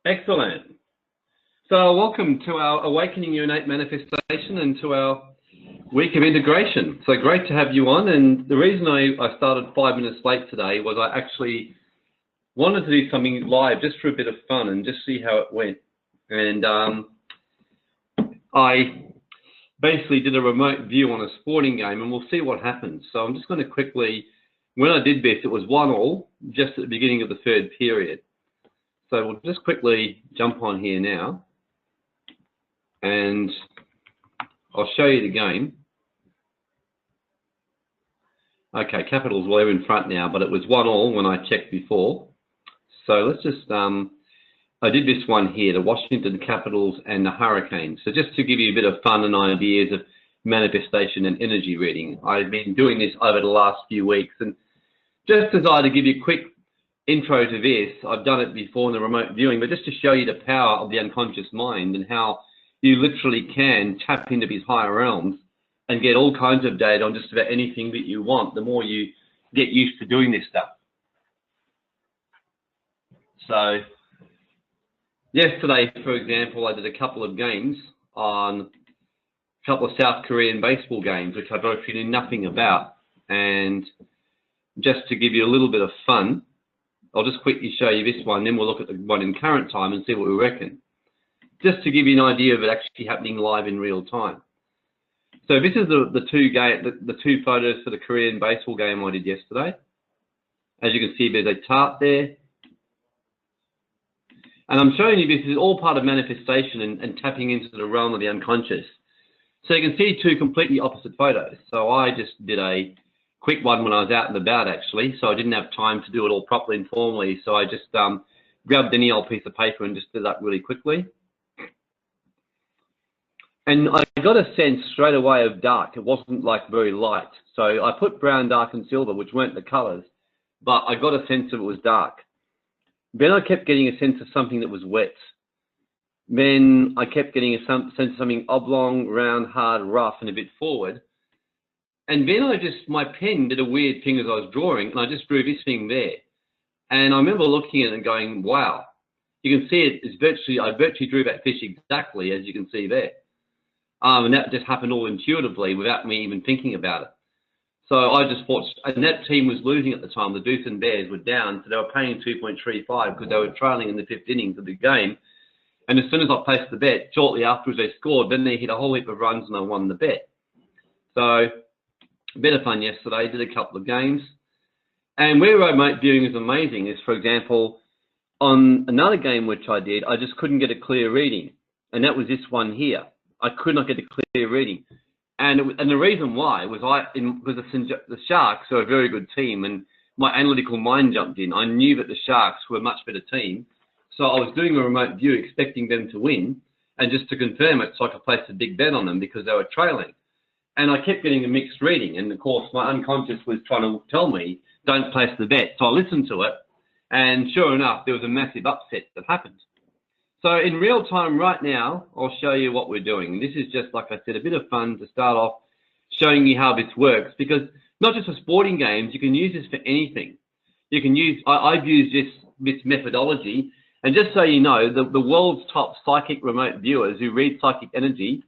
Excellent. So welcome to our Awakening Your Innate Manifestation and to our week of integration. So great to have you on. And the reason I started 5 minutes late today was I actually wanted to do something live just for a bit of fun and just see how it went. And I basically did a remote view on a sporting game and we'll see what happens. So I'm just going to quickly, when I did this, it was 1-1 just at the beginning of the third period. So we'll just quickly jump on here now and I'll show you the game. Okay, Capitals were in front now, but it was 1-1 when I checked before. So let's just, I did this one here, the Washington Capitals and the Hurricanes. So just to give you a bit of fun and ideas of manifestation and energy reading. I've been doing this over the last few weeks, and just as I to give you a quick intro to this, I've done it before in the remote viewing, but just to show you the power of the unconscious mind and how you literally can tap into these higher realms and get all kinds of data on just about anything that you want, the more you get used to doing this stuff. So yesterday, for example, I did a couple of games on a couple of South Korean baseball games, which I obviously knew nothing about. And just to give you a little bit of fun, I'll just quickly show you this one, then we'll look at the one in current time and see what we reckon. Just to give you an idea of it actually happening live in real time. So this is the two photos for the Korean baseball game I did yesterday. As you can see, there's a chart there. And I'm showing you this is all part of manifestation and tapping into the realm of the unconscious. So you can see two completely opposite photos. So I just did a quick one when I was out and about, actually, so I didn't have time to do it all properly and formally. So I just grabbed any old piece of paper and just did that really quickly. And I got a sense straight away of dark. It wasn't like very light. So I put brown, dark, and silver, which weren't the colors, but I got a sense of it was dark. Then I kept getting a sense of something that was wet. Then I kept getting a sense of something oblong, round, hard, rough, and a bit forward. And then my pen did a weird thing as I was drawing, and I just drew this thing there. And I remember looking at it and going, wow. You can see I virtually drew that fish exactly as you can see there. And that just happened all intuitively without me even thinking about it. So I just thought, and that team was losing at the time. The Deuce and Bears were down, so they were paying 2.35 because they were trailing in the 5th innings of the game. And as soon as I placed the bet, shortly afterwards they scored, then they hit a whole heap of runs and I won the bet. So a bit of fun yesterday, did a couple of games. And where remote viewing is amazing is, for example, on another game which I did, I just couldn't get a clear reading. And that was this one here. I could not get a clear reading. And the reason why was because the Sharks are a very good team, and my analytical mind jumped in. I knew that the Sharks were a much better team. So I was doing a remote view expecting them to win, and just to confirm it so I could place a big bet on them because they were trailing. And I kept getting a mixed reading, and of course my unconscious was trying to tell me, don't place the bet. So I listened to it, and sure enough, there was a massive upset that happened. So in real time right now, I'll show you what we're doing. And this is just, like I said, a bit of fun to start off showing you how this works, because not just for sporting games, you can use this for anything. You can use, I've used this methodology, and just so you know, the world's top psychic remote viewers who read psychic energy,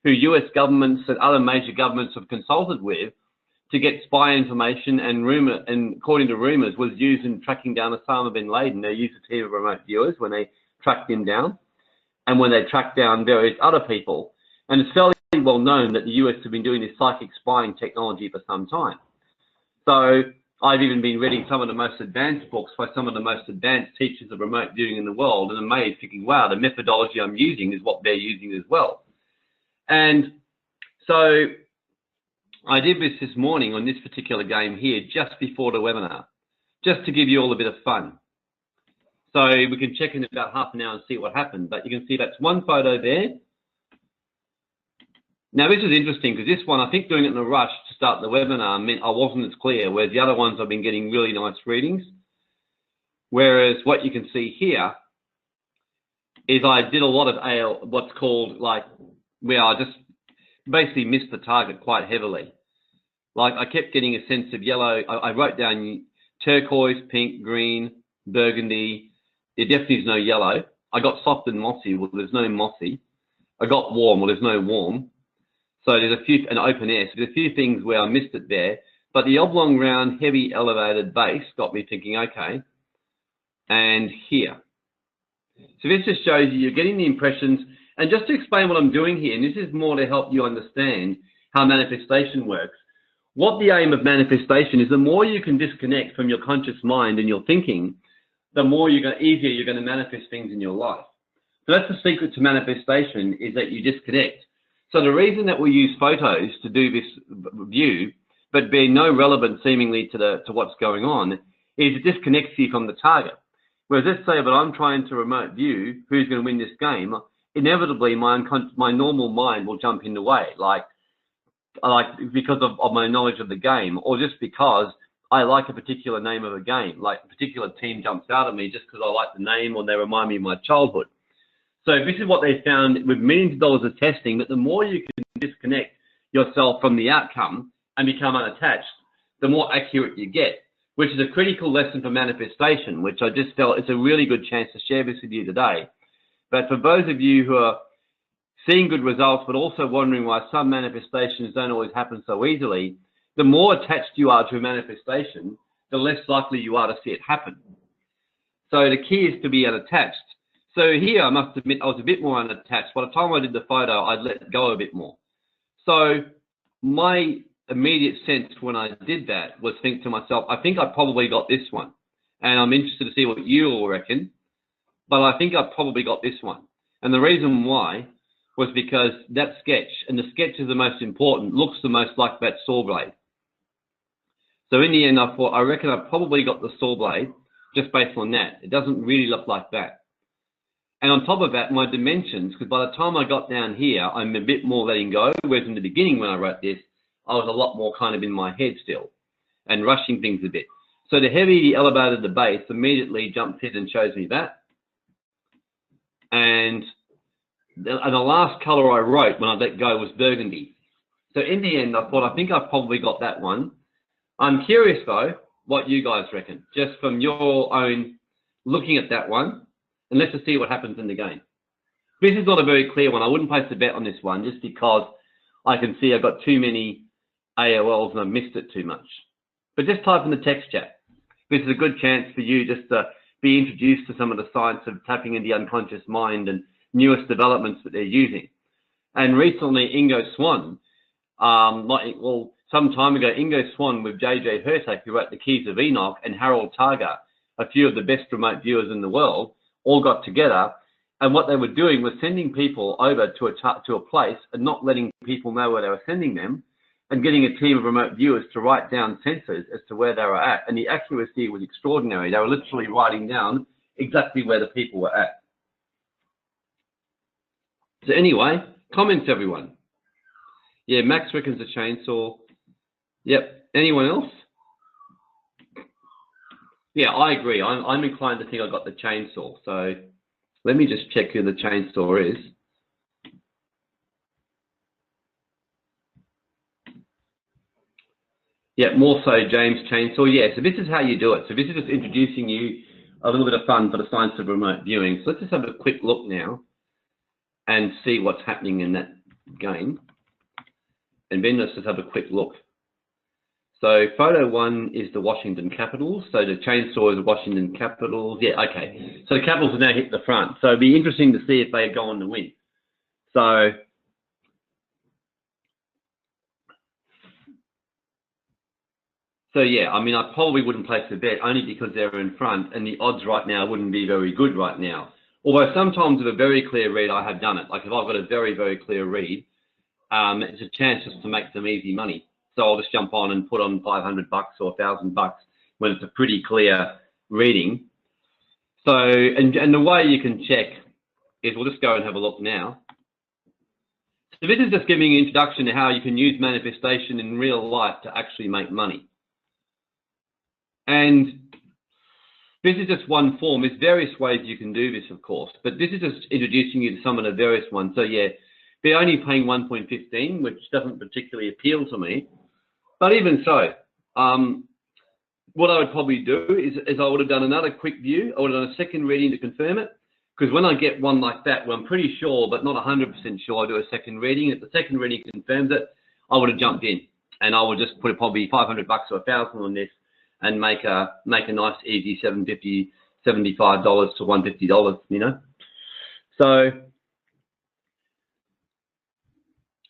who US governments and other major governments have consulted with to get spy information and according to rumors, was used in tracking down Osama bin Laden. They used a team of remote viewers when they tracked him down, and when they tracked down various other people. And it's fairly well known that the US have been doing this psychic spying technology for some time. So I've even been reading some of the most advanced books by some of the most advanced teachers of remote viewing in the world, and amazed, thinking, wow, the methodology I'm using is what they're using as well. And so I did this morning on this particular game here, just before the webinar, just to give you all a bit of fun. So we can check in about half an hour and see what happened. But you can see that's one photo there. Now this is interesting because this one, I think doing it in a rush to start the webinar meant I wasn't as clear, whereas the other ones I've been getting really nice readings. Whereas what you can see here is I did a lot of what's called, like, where I just basically missed the target quite heavily. Like I kept getting a sense of yellow. I wrote down turquoise, pink, green, burgundy. There definitely is no yellow. I got soft and mossy. Well, there's no mossy. I got warm. Well, there's no warm. So there's a few, and open air. So there's a few things where I missed it there. But the oblong, round, heavy, elevated base got me thinking, okay. And here. So this just shows you're getting the impressions. And just to explain what I'm doing here, and this is more to help you understand how manifestation works. What the aim of manifestation is, the more you can disconnect from your conscious mind and your thinking, the more easier you're going to manifest things in your life. So that's the secret to manifestation, is that you disconnect. So the reason that we use photos to do this view, but bear no relevance seemingly to what's going on, is it disconnects you from the target. Whereas let's say that I'm trying to remote view who's going to win this game, inevitably my normal mind will jump in the way, like because of my knowledge of the game, or just because I like a particular name of a game, like a particular team jumps out at me just because I like the name or they remind me of my childhood. So this is what they found with millions of dollars of testing, that the more you can disconnect yourself from the outcome and become unattached, the more accurate you get, which is a critical lesson for manifestation, which I just felt it's a really good chance to share this with you today. But for those of you who are seeing good results, but also wondering why some manifestations don't always happen so easily, the more attached you are to a manifestation, the less likely you are to see it happen. So the key is to be unattached. So here, I must admit, I was a bit more unattached. By the time I did the photo, I'd let go a bit more. So my immediate sense when I did that was think to myself, I think I probably got this one. And I'm interested to see what you all reckon, but I think I probably got this one. And the reason why was because that sketch, and the sketch is the most important, looks the most like that saw blade. So in the end, I thought, I reckon I probably got the saw blade just based on that. It doesn't really look like that. And on top of that, my dimensions, because by the time I got down here, I'm a bit more letting go, whereas in the beginning when I wrote this, I was a lot more kind of in my head still and rushing things a bit. So the heavy, the elevated, the base immediately jumps in and shows me that. And the last color I wrote when I let go was burgundy. So in the end, I thought, I think I probably got that one. I'm curious though, what you guys reckon, just from your own looking at that one, and let's just see what happens in the game. This is not a very clear one. I wouldn't place a bet on this one just because I can see I've got too many AOLs and I missed it too much. But just type in the text chat. This is a good chance for you just to be introduced to some of the science of tapping into the unconscious mind and newest developments that they're using. And recently, Ingo Swann, some time ago, Ingo Swann with J.J. Hurtak, who wrote The Keys of Enoch, and Harold Targa, a few of the best remote viewers in the world, all got together. And what they were doing was sending people over to a place and not letting people know where they were sending them, and getting a team of remote viewers to write down sensors as to where they were at. And the accuracy was extraordinary. They were literally writing down exactly where the people were at. So anyway, comments, everyone. Yeah, Max reckons a chainsaw. Yep. Anyone else? Yeah, I agree. I'm inclined to think I got the chainsaw. So let me just check who the chainsaw is. Yeah, more so James Chainsaw. Yeah, so this is how you do it. So this is just introducing you a little bit of fun for the science of remote viewing. So let's just have a quick look now and see what's happening in that game. And then let's just have a quick look. So photo 1 is the Washington Capitals. So the chainsaw is the Washington Capitals. Yeah, okay. So the Capitals have now hit the front. So it'd be interesting to see if they go on to win. So yeah, I mean, I probably wouldn't place a bet only because they're in front, and the odds right now wouldn't be very good right now. Although sometimes with a very clear read, I have done it. Like if I've got a very, very clear read, it's a chance just to make some easy money. So I'll just jump on and put on $500 or $1,000 when it's a pretty clear reading. So, and the way you can check is, we'll just go and have a look now. So this is just giving an introduction to how you can use manifestation in real life to actually make money. And this is just one form. There's various ways you can do this, of course, but this is just introducing you to some of the various ones. So yeah, they're only paying 1.15, which doesn't particularly appeal to me. But even so, what I would probably do is I would have done another quick view. I would have done a second reading to confirm it, Because when I get one like that, where I'm pretty sure, but not 100% sure, I do a second reading. If the second reading confirms it, I would have jumped in, and I would just put probably $500 or $1,000 on this, and make a nice easy $750, $75 to $150, you know. So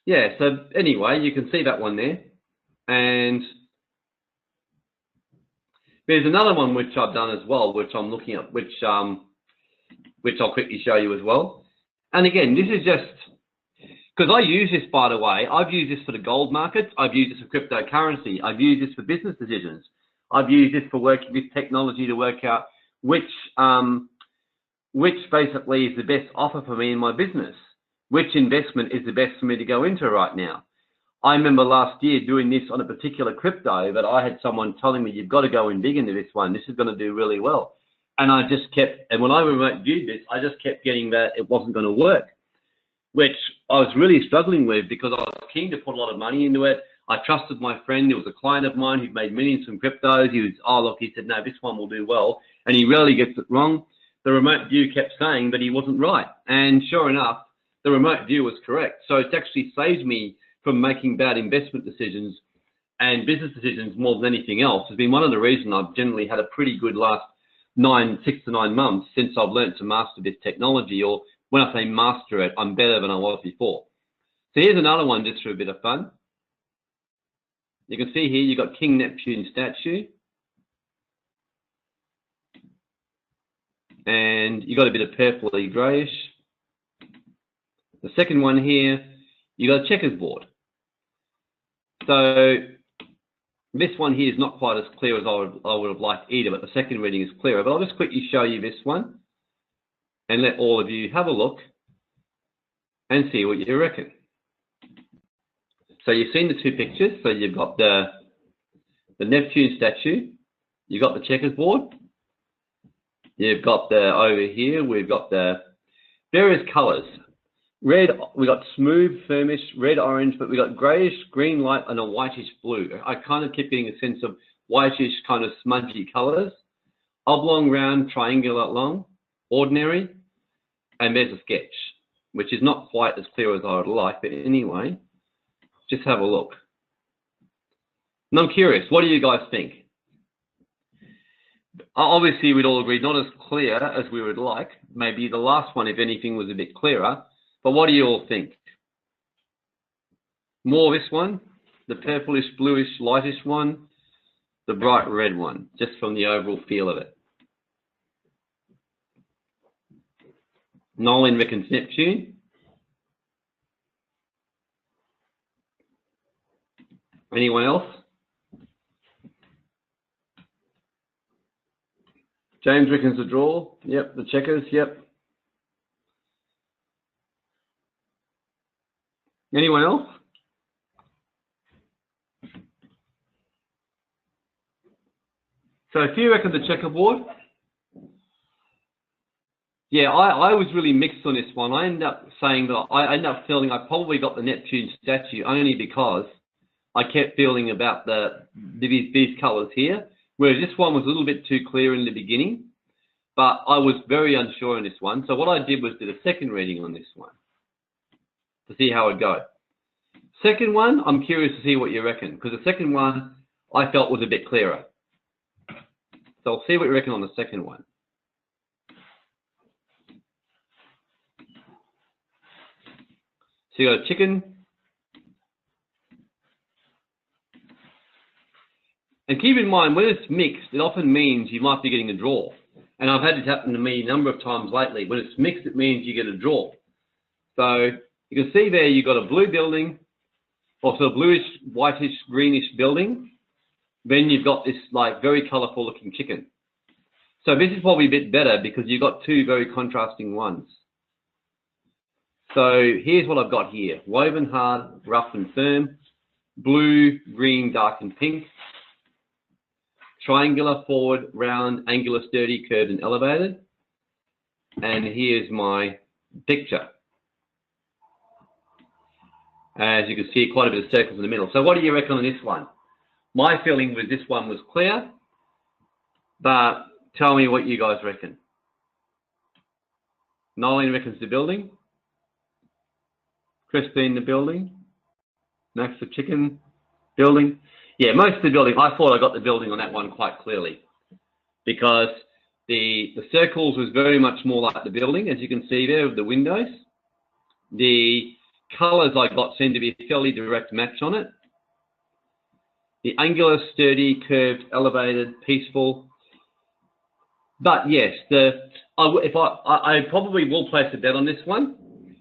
yeah. So anyway, you can see that one there, and there's another one which I've done as well, which I'm looking at, which I'll quickly show you as well. And again, this is just because I use this, by the way. I've used this for the gold markets. I've used this for cryptocurrency. I've used this for business decisions. I've used this for working with technology to work out which basically is the best offer for me in my business, which investment is the best for me to go into right now. I remember last year doing this on a particular crypto, but I had someone telling me, you've got to go in big into this one. This is going to do really well. And I just kept, and when I remote viewed this, I just kept getting that it wasn't going to work, which I was really struggling with because I was keen to put a lot of money into it. I trusted my friend. There was a client of mine who'd made millions from cryptos. He was, oh, look, he said, no, this one will do well. And he rarely gets it wrong. The remote view kept saying that he wasn't right. And sure enough, the remote view was correct. So it's actually saved me from making bad investment decisions and business decisions more than anything else. Has been one of the reasons I've generally had a pretty good last 6 to 9 months since I've learned to master this technology. Or when I say master it, I'm better than I was before. So here's another one just for a bit of fun. You can see here you've got King Neptune statue. And you got a bit of purpley greyish. The second one here, you got a checkers board. So this one here is not quite as clear as I would have liked either, but the second reading is clearer. But I'll just quickly show you this one and let all of you have a look and see what you reckon. So you've seen the two pictures. So you've got the Neptune statue, you've got the checkers board, you've got the, over here, we've got the various colors. Red, we got smooth, firmish, red, orange, but we got grayish, green light, and a whitish blue. I kind of keep getting a sense of whitish, kind of smudgy colors. Oblong, round, triangular, long, ordinary, and there's a sketch, which is not quite as clear as I would like, but anyway, just have a look. And I'm curious, what do you guys think? Obviously, we'd all agree, not as clear as we would like. Maybe the last one, if anything, was a bit clearer. But what do you all think? More this one, the purplish, bluish, lightish one, the bright red one, just from the overall feel of it. Nolan reckons Neptune. Anyone else? James reckons the draw. Yep, the checkers. Yep. Anyone else? So if you reckon the checkerboard, yeah, I was really mixed on this one. I ended up saying that I ended up feeling I probably got the Neptune statue only because I kept feeling about these colors here, whereas this one was a little bit too clear in the beginning, but I was very unsure on this one. So what I did was did a second reading on this one to see how it go. Second one, I'm curious to see what you reckon, because the second one I felt was a bit clearer. So I'll see what you reckon on the second one. So you got a chicken. And keep in mind, when it's mixed, it often means you might be getting a draw. And I've had this happen to me a number of times lately. When it's mixed, it means you get a draw. So you can see there you've got a blue building, also a bluish, whitish, greenish building. Then you've got this like very colorful looking chicken. So this is probably a bit better because you've got two very contrasting ones. So here's what I've got here. Woven hard, rough and firm, blue, green, dark and pink, triangular, forward, round, angular, sturdy, curved and elevated. And here's my picture. As you can see, quite a bit of circles in the middle. So what do you reckon on this one? My feeling with this one was clear, but tell me what you guys reckon. Nolene reckons the building. Christine, the building. Max, the chicken. Building. Yeah, most of the building. I thought I got the building on that one quite clearly, because the circles was very much more like the building, as you can see there with the windows. The colours I got seem to be a fairly direct match on it. The angular, sturdy, curved, elevated, peaceful. But yes, I probably will place a bet on this one,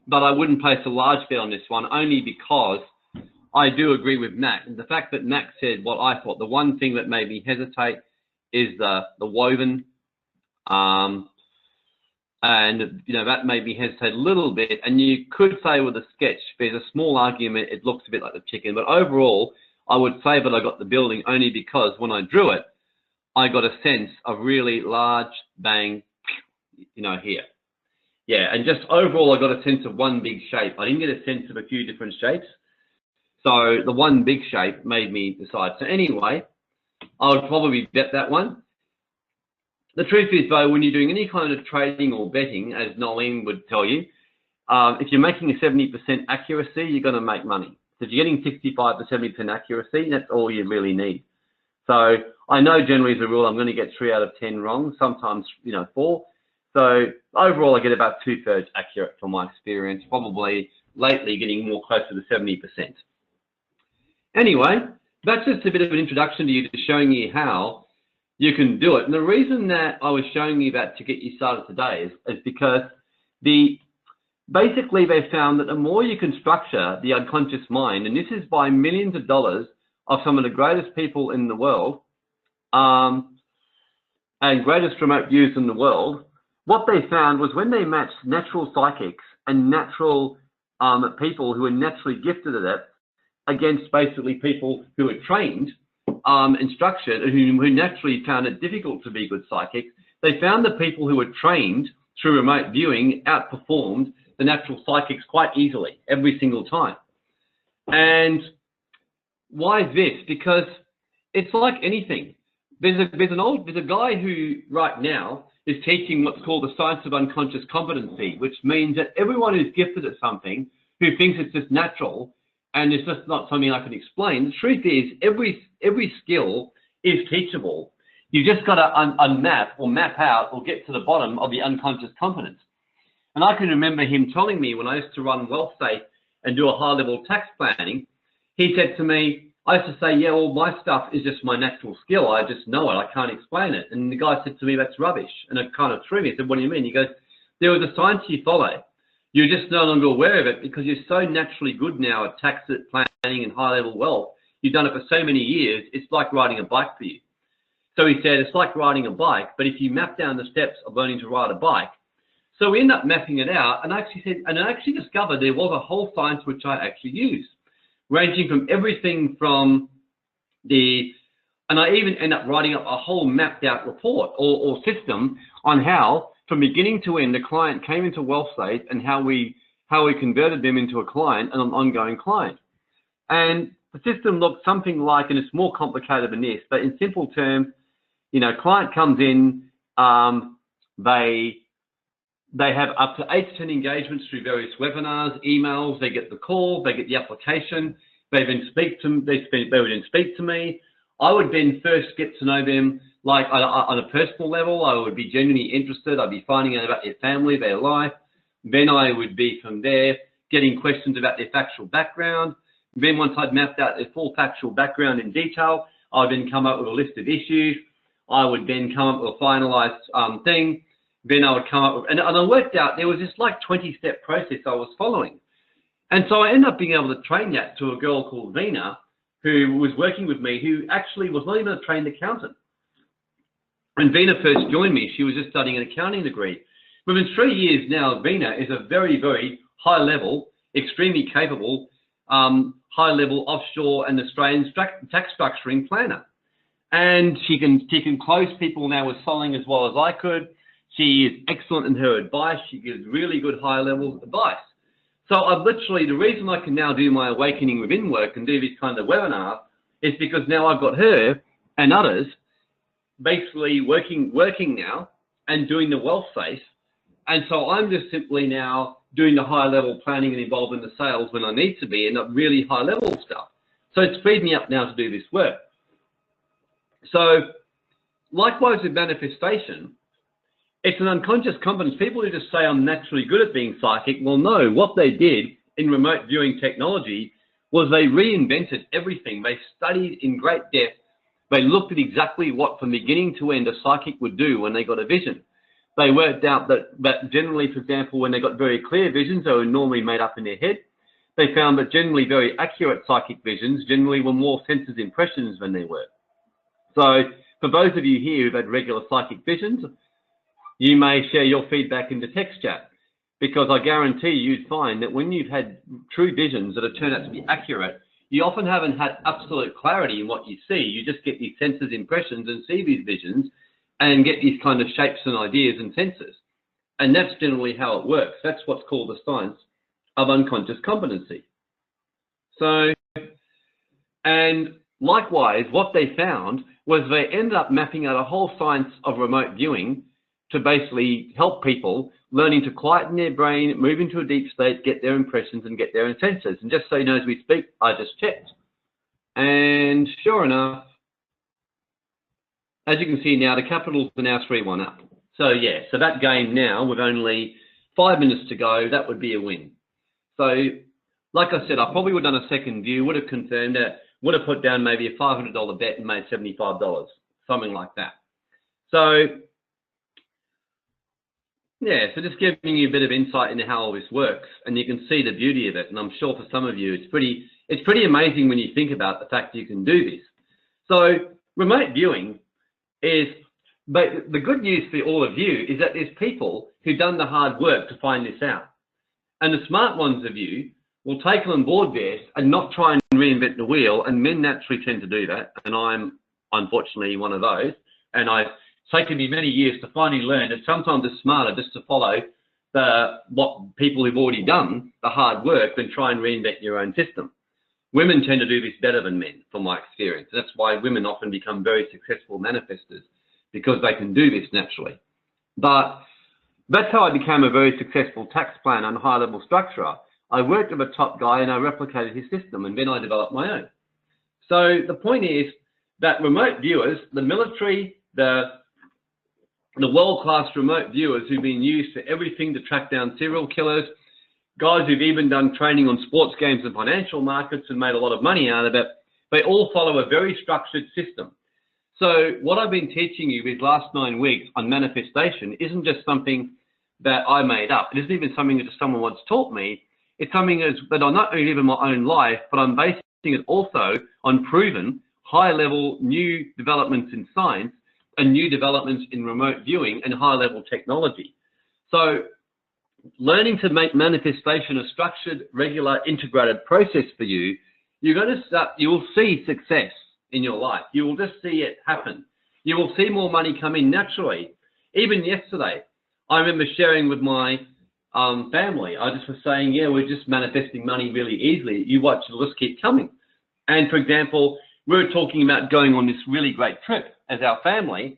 but I wouldn't place a large bet on this one, only because I do agree with Mac. And the fact that Mac said what I thought, the one thing that made me hesitate is the woven. And, you know, that made me hesitate a little bit. And you could say with the sketch, there's a small argument, it looks a bit like the chicken. But overall, I would say that I got the building only because when I drew it, I got a sense of really large bang, you know, here. Yeah, and just overall, I got a sense of one big shape. I didn't get a sense of a few different shapes. So the one big shape made me decide. So anyway, I would probably bet that one. The truth is, though, when you're doing any kind of trading or betting, as Nolene would tell you, if you're making a 70% accuracy, you're going to make money. So if you're getting 65 to 70% accuracy, that's all you really need. So I know generally as a rule, I'm going to get 3 out of 10 wrong, sometimes, you know, 4. So overall, I get about 2/3 accurate from my experience, probably lately getting more closer to 70%. Anyway, that's just a bit of an introduction to you, to showing you how you can do it. And the reason that I was showing you that to get you started today is because basically they found that the more you can structure the unconscious mind, and this is by millions of dollars of some of the greatest people in the world, and greatest remote viewers in the world, what they found was when they matched natural psychics and natural people who are naturally gifted at it against basically people who are trained and structured, who naturally found it difficult to be good psychics, they found the people who were trained through remote viewing outperformed the natural psychics quite easily every single time. And why is this? Because it's like anything. There's a guy who right now is teaching what's called the science of unconscious competency, which means that everyone who's gifted at something, who thinks it's just natural and it's just not something I can explain, the truth is every skill is teachable. You just got to unmap or map out or get to the bottom of the unconscious competence. And I can remember him telling me when I used to run WealthSafe and do a high-level tax planning, he said to me, I used to say, yeah, well, my stuff is just my natural skill. I just know it. I can't explain it. And the guy said to me, that's rubbish. And it kind of threw me. I said, what do you mean? He goes, there was a science you follow. You're just no longer aware of it because you're so naturally good now at tax planning and high-level wealth. You've done it for so many years. It's like riding a bike for you. So he said, it's like riding a bike, but if you map down the steps of learning to ride a bike. So we ended up mapping it out, and I actually discovered there was a whole science which I actually used, ranging from everything from and I even ended up writing up a whole mapped out report or system on how, from beginning to end, the client came into WealthSafe and how we converted them into a client and an ongoing client. And the system looked something like, and it's more complicated than this, but in simple terms, you know, client comes in, they have up to 8 to 10 engagements through various webinars, emails. They get the call, they get the application. They then speak to me. I would then first get to know them like on a personal level. I would be genuinely interested. I'd be finding out about their family, their life. Then I would be from there getting questions about their factual background. Then once I'd mapped out their full factual background in detail, I would then come up with a list of issues. I would then come up with a finalized thing. Then I would come up with, and I worked out there was this like 20-step process I was following. And so I ended up being able to train that to a girl called Vina, who was working with me, who actually was not even a trained accountant. When Vina first joined me, she was just studying an accounting degree. Within 3 years now, Vina is a very, very high level, extremely capable, high level offshore and Australian tax structuring planner. And she can close people now with selling as well as I could. She is excellent in her advice. She gives really good high-level advice. So I've literally, the reason I can now do my Awakening Within work and do these kind of webinars is because now I've got her and others basically working now and doing the WealthSafe And so I'm just simply now doing the high level planning and involved in the sales when I need to be, and not really high level stuff. So it's freed me up now to do this work. So likewise with manifestation, it's an unconscious competence. People who just say I'm naturally good at being psychic, well, no, what they did in remote viewing technology was they reinvented everything. They studied in great depth. They looked at exactly what from beginning to end a psychic would do when they got a vision. They worked out that generally, for example, when they got very clear visions, they were normally made up in their head. They found that generally very accurate psychic visions generally were more senses impressions than they were. So for those of you here who've had regular psychic visions, you may share your feedback in the text chat, because I guarantee you'd find that when you've had true visions that have turned out to be accurate, you often haven't had absolute clarity in what you see. You just get these senses impressions and see these visions and get these kind of shapes and ideas and senses. And that's generally how it works. That's what's called the science of unconscious competency. So, and likewise, what they found was they ended up mapping out a whole science of remote viewing to basically help people learning to quieten their brain, move into a deep state, get their impressions and get their senses. And just so you know, as we speak, I just checked. And sure enough, as you can see now, the Capitals are now 3-1 up. So yeah, so that game now with only 5 minutes to go, that would be a win. So like I said, I probably would have done a second view, would have confirmed it, would have put down maybe a $500 bet and made $75, something like that. So yeah, so just giving you a bit of insight into how all this works, and you can see the beauty of it. And I'm sure for some of you, it's pretty amazing when you think about the fact that you can do this. So remote viewing is, but the good news for all of you is that there's people who've done the hard work to find this out. And the smart ones of you will take on board this and not try and reinvent the wheel. And men naturally tend to do that. And I'm unfortunately one of those. And it's taken me many years to finally learn that sometimes it's smarter just to follow what people who've already done the hard work than try and reinvent your own system. Women tend to do this better than men, from my experience. That's why women often become very successful manifestors, because they can do this naturally. But that's how I became a very successful tax planner and high-level structurer. I worked with a top guy and I replicated his system, and then I developed my own. So the point is that remote viewers, the military, the world-class remote viewers who've been used for everything to track down serial killers, guys who've even done training on sports games and financial markets and made a lot of money out of it, they all follow a very structured system. So what I've been teaching you these last 9 weeks on manifestation isn't just something that I made up. It isn't even something that someone once taught me. It's something that I not only live in my own life, but I'm basing it also on proven high-level new developments in science and new developments in remote viewing and high-level technology. So learning to make manifestation a structured, regular, integrated process for you, you're going to start, you will see success in your life. You will just see it happen. You will see more money come in naturally. Even yesterday, I remember sharing with my family, I just was saying, yeah, we're just manifesting money really easily. You watch, it'll just keep coming. And for example, we were talking about going on this really great trip as our family,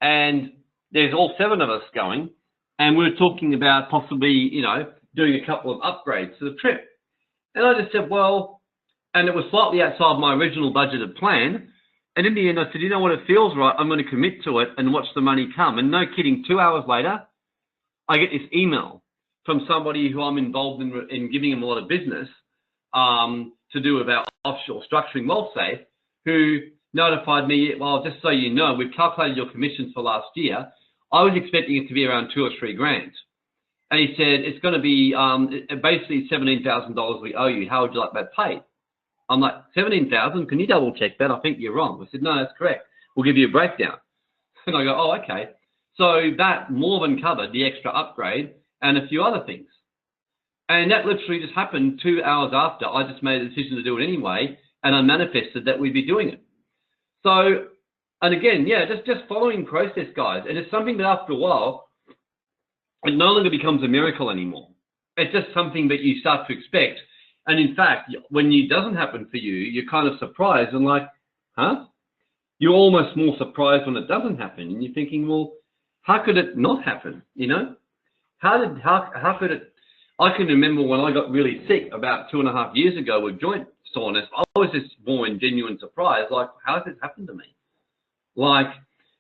and there's all 7 of us going, and we were talking about possibly, you know, doing a couple of upgrades to the trip. And I just said, well, and it was slightly outside my original budgeted plan. And in the end, I said, you know what, it feels right. I'm going to commit to it and watch the money come. And no kidding, 2 hours later, I get this email from somebody who I'm involved in giving them a lot of business to do about offshore structuring WealthSafe, who notified me, well, just so you know, we've calculated your commissions for last year. I was expecting it to be around 2 or 3 grand. And he said, it's going to be basically $17,000 we owe you. How would you like that paid? I'm like, 17,000? Can you double check that? I think you're wrong. I said, no, that's correct. We'll give you a breakdown. And I go, oh, okay. So that more than covered the extra upgrade and a few other things. And that literally just happened 2 hours after I just made a decision to do it anyway, and I manifested that we'd be doing it. So, and again, yeah, just following process, guys. And it's something that after a while, it no longer becomes a miracle anymore. It's just something that you start to expect. And in fact, when it doesn't happen for you, you're kind of surprised and like, huh? You're almost more surprised when it doesn't happen. And you're thinking, well, how could it not happen, you know? how could it? I can remember when I got really sick about 2.5 years ago with joint soreness. I was just more in genuine surprise, like, how has this happened to me? Like,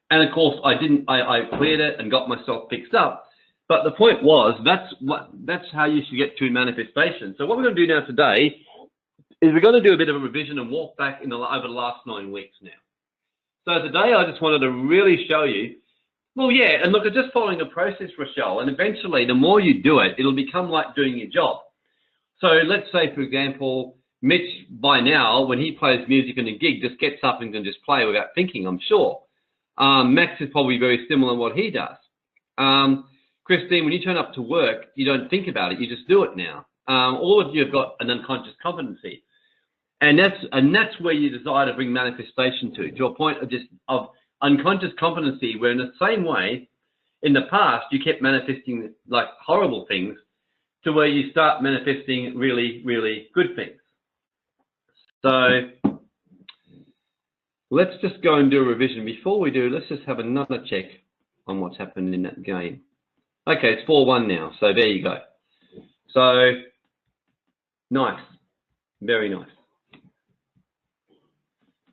and of course I didn't. I cleared it and got myself fixed up. But the point was, that's how you should get to manifestation. So what we're going to do now today is we're going to do a bit of a revision and walk back over the last 9 weeks now. So today I just wanted to really show you, well, yeah, and look, it's just following a process, Rochelle, and eventually the more you do it, it'll become like doing your job. So let's say, for example, Mitch, by now, when he plays music in a gig, just gets up and can just play without thinking, I'm sure. Max is probably very similar to what he does. Christine, when you turn up to work, you don't think about it, you just do it now. All of you have got an unconscious competency. And that's where you desire to bring manifestation to a point of unconscious competency, where in the same way, in the past, you kept manifesting like horrible things, to where you start manifesting really, really good things. So let's just go and do a revision. Before we do, let's just have another check on what's happened in that game. Okay, it's 4-1 now, so there you go. So, nice, very nice.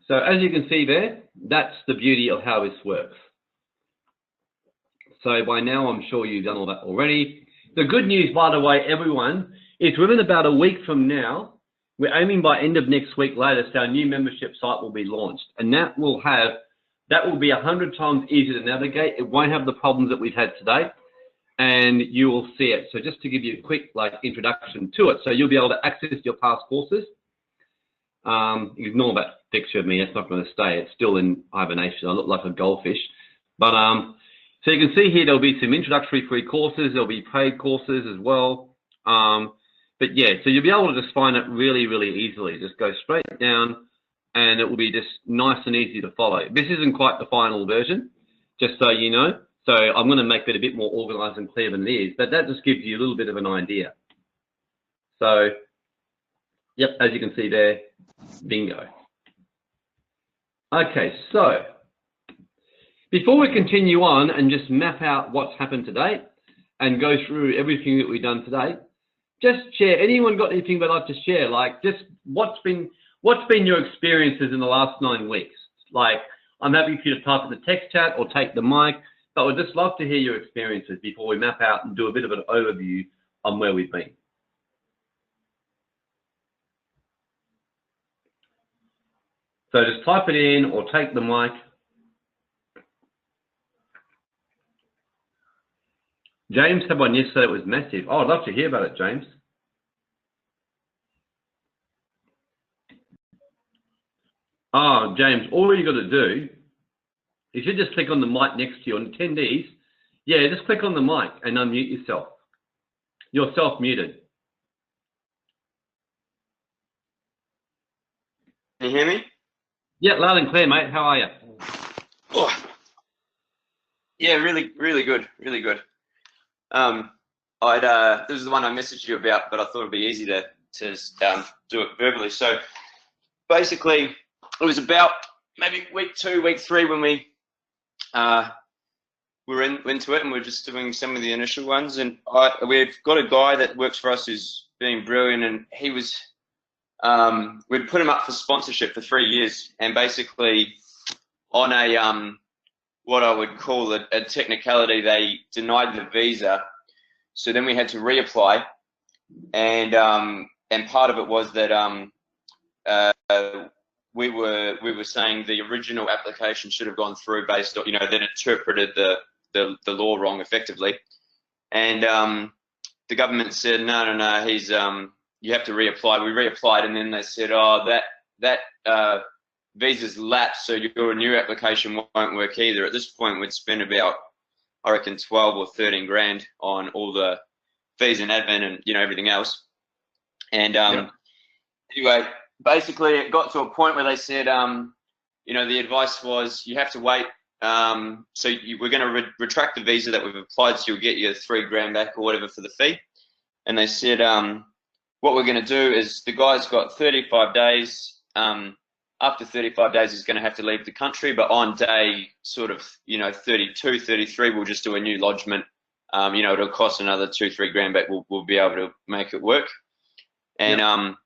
So as you can see there, that's the beauty of how this works. So by now, I'm sure you've done all that already. The good news, by the way, everyone, is within about a week from now, we're aiming by end of next week latest, our new membership site will be launched. And that will be 100 times easier to navigate. It won't have the problems that we've had today, and you will see it. So just to give you a quick introduction to it. So you'll be able to access your past courses. Ignore that picture of me, that's not going to stay. It's still in hibernation. I look like a goldfish. But so you can see here, there'll be some introductory free courses. There'll be paid courses as well. But yeah, so you'll be able to just find it really, really easily. Just go straight down and it will be just nice and easy to follow. This isn't quite the final version, just so you know. So I'm going to make it a bit more organized and clear than it is, but that just gives you a little bit of an idea. So, yep, as you can see there, bingo. Okay, so before we continue on and just map out what's happened today and go through everything that we've done today, just share. Anyone got anything they'd like to share? Like, just what's been your experiences in the last 9 weeks? Like, I'm happy for you to type in the text chat or take the mic, but we'd just love to hear your experiences before we map out and do a bit of an overview on where we've been. So just type it in or take the mic. James had one yesterday that was massive. Oh, I'd love to hear about it, James. Oh, James, all you got to do is you just click on the mic next to you on attendees. Yeah, just click on the mic and unmute yourself. You're self-muted. Can you hear me? Yeah, loud and clear, mate. How are you? Oh. Yeah, really, really good, really good. This is the one I messaged you about, but I thought it'd be easy to do it verbally. So basically, it was about maybe week 2, week 3 when we were into it, and we're just doing some of the initial ones. And we've got a guy that works for us who's been brilliant, and he was. We'd put him up for sponsorship for 3 years, and basically on a what I would call a technicality, they denied the visa. So then we had to reapply, and part of it was that we were saying the original application should have gone through based on, that interpreted the law wrong effectively, and the government said no, he's you have to reapply. We reapplied, and then they said, oh, that visa's lapsed, so your new application won't work either. At this point, we'd spent about, I reckon, 12 or 13 grand on all the fees and admin and everything else. And anyway, basically, it got to a point where they said, the advice was you have to wait. So we're going to retract the visa that we've applied, so you'll get your 3 grand back or whatever for the fee. And they said, what we're going to do is the guy's got 35 days. After 35 days, he's going to have to leave the country. But on day 32, 33, we'll just do a new lodgement You know, it'll cost another 2-3 grand, but we'll be able to make it work. And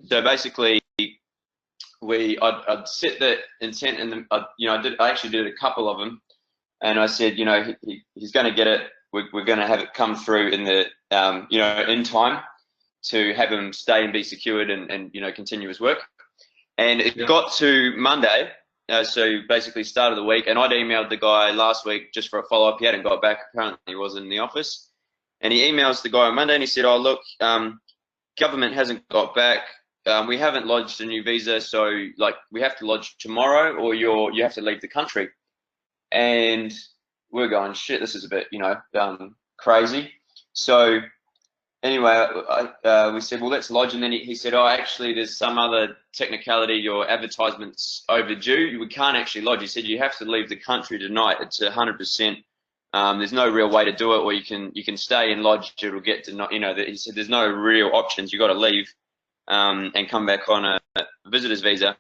so basically, I'd set the intent, and I actually did a couple of them, and I said, you know, he's going to get it. We're going to have it come through in the in time to have him stay and be secured and you know, continue his work. And it got to Monday, so basically start of the week, and I'd emailed the guy last week just for a follow-up. He hadn't got back. Apparently he wasn't in the office, and he emails the guy on Monday and he said, oh look, government hasn't got back. We haven't lodged a new visa, so like we have to lodge tomorrow, or you have to leave the country. And we're going, shit, this is a bit, you know, crazy. So anyway, we said, well, let's lodge. And then he said, oh, actually, there's some other technicality. Your advertisement's overdue. We can't actually lodge. He said, you have to leave the country tonight. It's 100%. There's no real way to do it, or you can stay and lodge. It'll get to not, you know. He said, there's no real options. You got to leave and come back on a visitor's visa.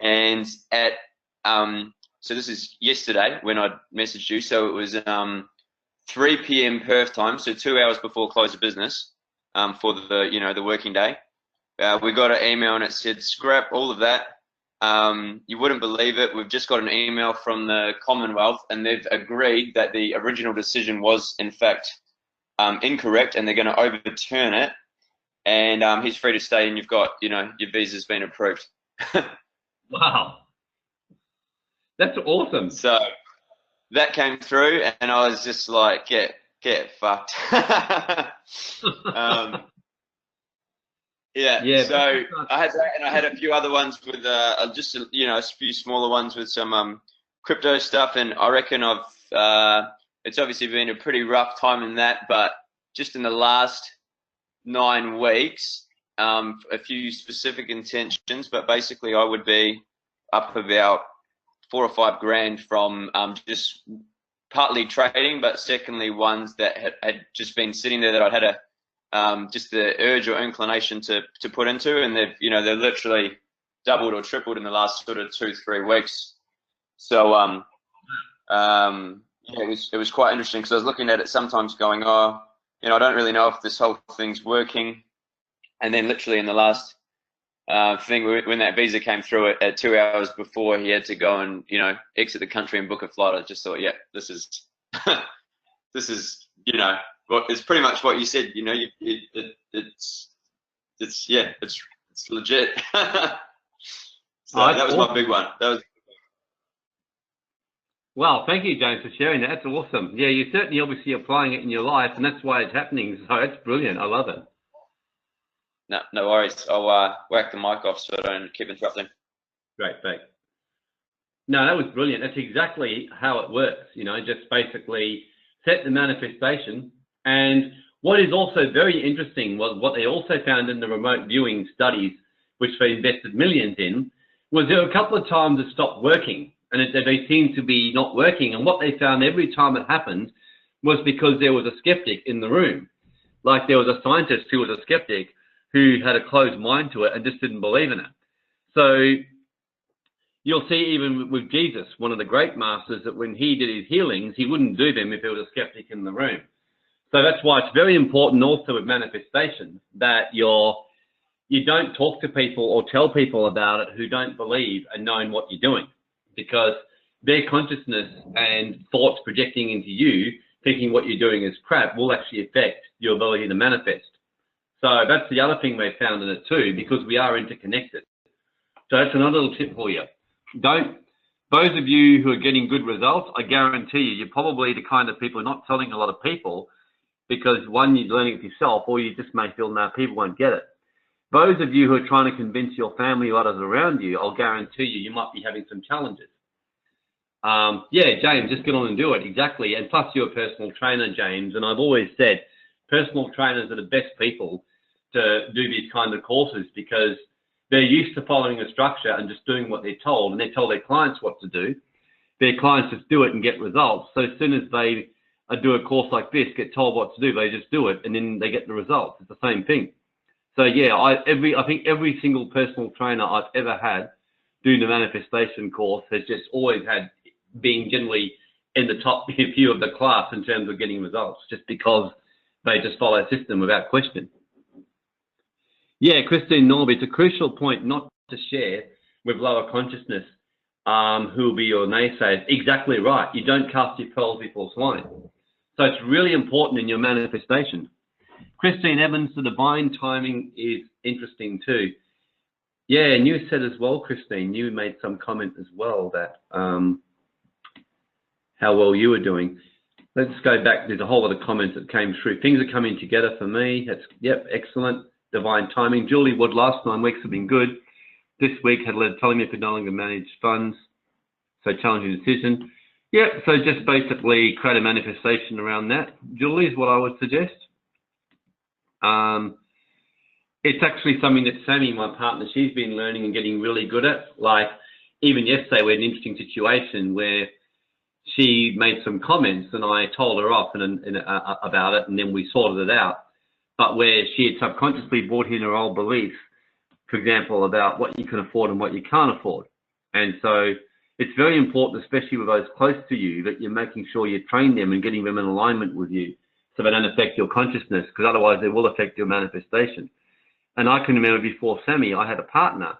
And at so this is yesterday when I messaged you. So it was 3 p.m. Perth time, so 2 hours before close of business for the working day. We got an email and it said scrap all of that. You wouldn't believe it. We've just got an email from the Commonwealth, and they've agreed that the original decision was in fact incorrect, and they're going to overturn it. And he's free to stay, and you've got, you know, your visa's been approved. Wow, that's awesome. So that came through, and I was just like, get fucked. Yeah. So I had that, and I had a few other ones with just a few smaller ones with some crypto stuff, and I reckon it's obviously been a pretty rough time in that, but just in the last 9 weeks, a few specific intentions, but basically I would be up about 4 or 5 grand from just partly trading, but secondly ones that had just been sitting there that I'd had just the urge or inclination to put into, and they've literally doubled or tripled in the last sort of 2-3 weeks. So it was quite interesting, because I was looking at it sometimes going, oh, you know, I don't really know if this whole thing's working. And then literally in the last thing, when that visa came through at 2 hours before he had to go and, you know, exit the country and book a flight, I just thought, yeah, this is this is, you know, it's pretty much what you said. You know, it's legit. So that was awesome. My big one. That was. Wow, thank you, James, for sharing that. That's awesome. Yeah, you're certainly obviously applying it in your life, and that's why it's happening. So it's brilliant. I love it. No worries. I'll whack the mic off so I don't keep interrupting. Great, thanks. No, that was brilliant. That's exactly how it works. You know, just basically set the manifestation. And what is also very interesting was what they also found in the remote viewing studies, which they invested millions in, was there were a couple of times it stopped working, and they seemed to be not working. And what they found every time it happened was because there was a skeptic in the room. Like there was a scientist who was a skeptic who had a closed mind to it and just didn't believe in it. So you'll see even with Jesus, one of the great masters, that when he did his healings, he wouldn't do them if there was a skeptic in the room. So that's why it's very important also with manifestation that you don't talk to people or tell people about it who don't believe and knowing what you're doing, because their consciousness and thoughts projecting into you, thinking what you're doing is crap, will actually affect your ability to manifest. So that's the other thing they found in it too, because we are interconnected. So that's another little tip for you. Those of you who are getting good results, I guarantee you're probably the kind of people who are not telling a lot of people, because one, you're learning it yourself, or you just may feel, no, people won't get it. Those of you who are trying to convince your family or others around you, I'll guarantee you might be having some challenges. Yeah, James, just get on and do it. Exactly. And plus you're a personal trainer, James. And I've always said personal trainers are the best people to do these kind of courses, because they're used to following a structure and just doing what they're told, and they tell their clients what to do. Their clients just do it and get results. So as soon as they do a course like this, get told what to do, they just do it, and then they get the results. It's the same thing. So yeah, I think every single personal trainer I've ever had doing the manifestation course has just always had, being generally in the top few of the class in terms of getting results, just because they just follow a system without question. Yeah, Christine Norby, it's a crucial point not to share with lower consciousness who will be your naysayers. Exactly right. You don't cast your pearls before swine. So it's really important in your manifestation. Christine Evans, the divine timing is interesting too. Yeah, and you said as well, Christine, you made some comment as well that how well you were doing. Let's go back. There's a whole lot of comments that came through. Things are coming together for me. That's, yep, excellent. Divine timing. Julie Wood, last 9 weeks have been good. This week had led telling me I could no longer manage funds. So challenging decision. Yeah, so just basically create a manifestation around that. Julie is what I would suggest. It's actually something that Sammy, my partner, she's been learning and getting really good at. Like even yesterday, we had an interesting situation where she made some comments and I told her off about it, and then we sorted it out. But where she had subconsciously brought in her old beliefs, for example, about what you can afford and what you can't afford. And so it's very important, especially with those close to you, that you're making sure you train them and getting them in alignment with you so they don't affect your consciousness, because otherwise they will affect your manifestation. And I can remember before Sammy, I had a partner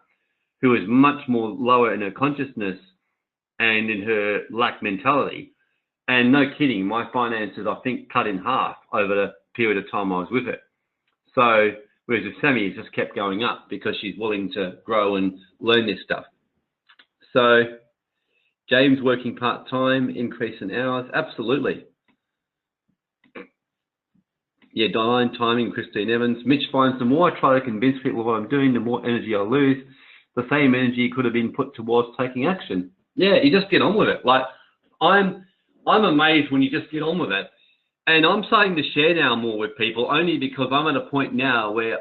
who was much more lower in her consciousness and in her lack mentality. And no kidding, my finances, I think, cut in half over the period of time I was with her. So, whereas with Sammy, it just kept going up because she's willing to grow and learn this stuff. So, James working part-time, increase in hours, absolutely. Yeah, divine timing, Christine Evans. Mitch finds the more I try to convince people of what I'm doing, the more energy I lose. The same energy could have been put towards taking action. Yeah, you just get on with it. Like, I'm amazed when you just get on with it. And I'm starting to share now more with people only because I'm at a point now where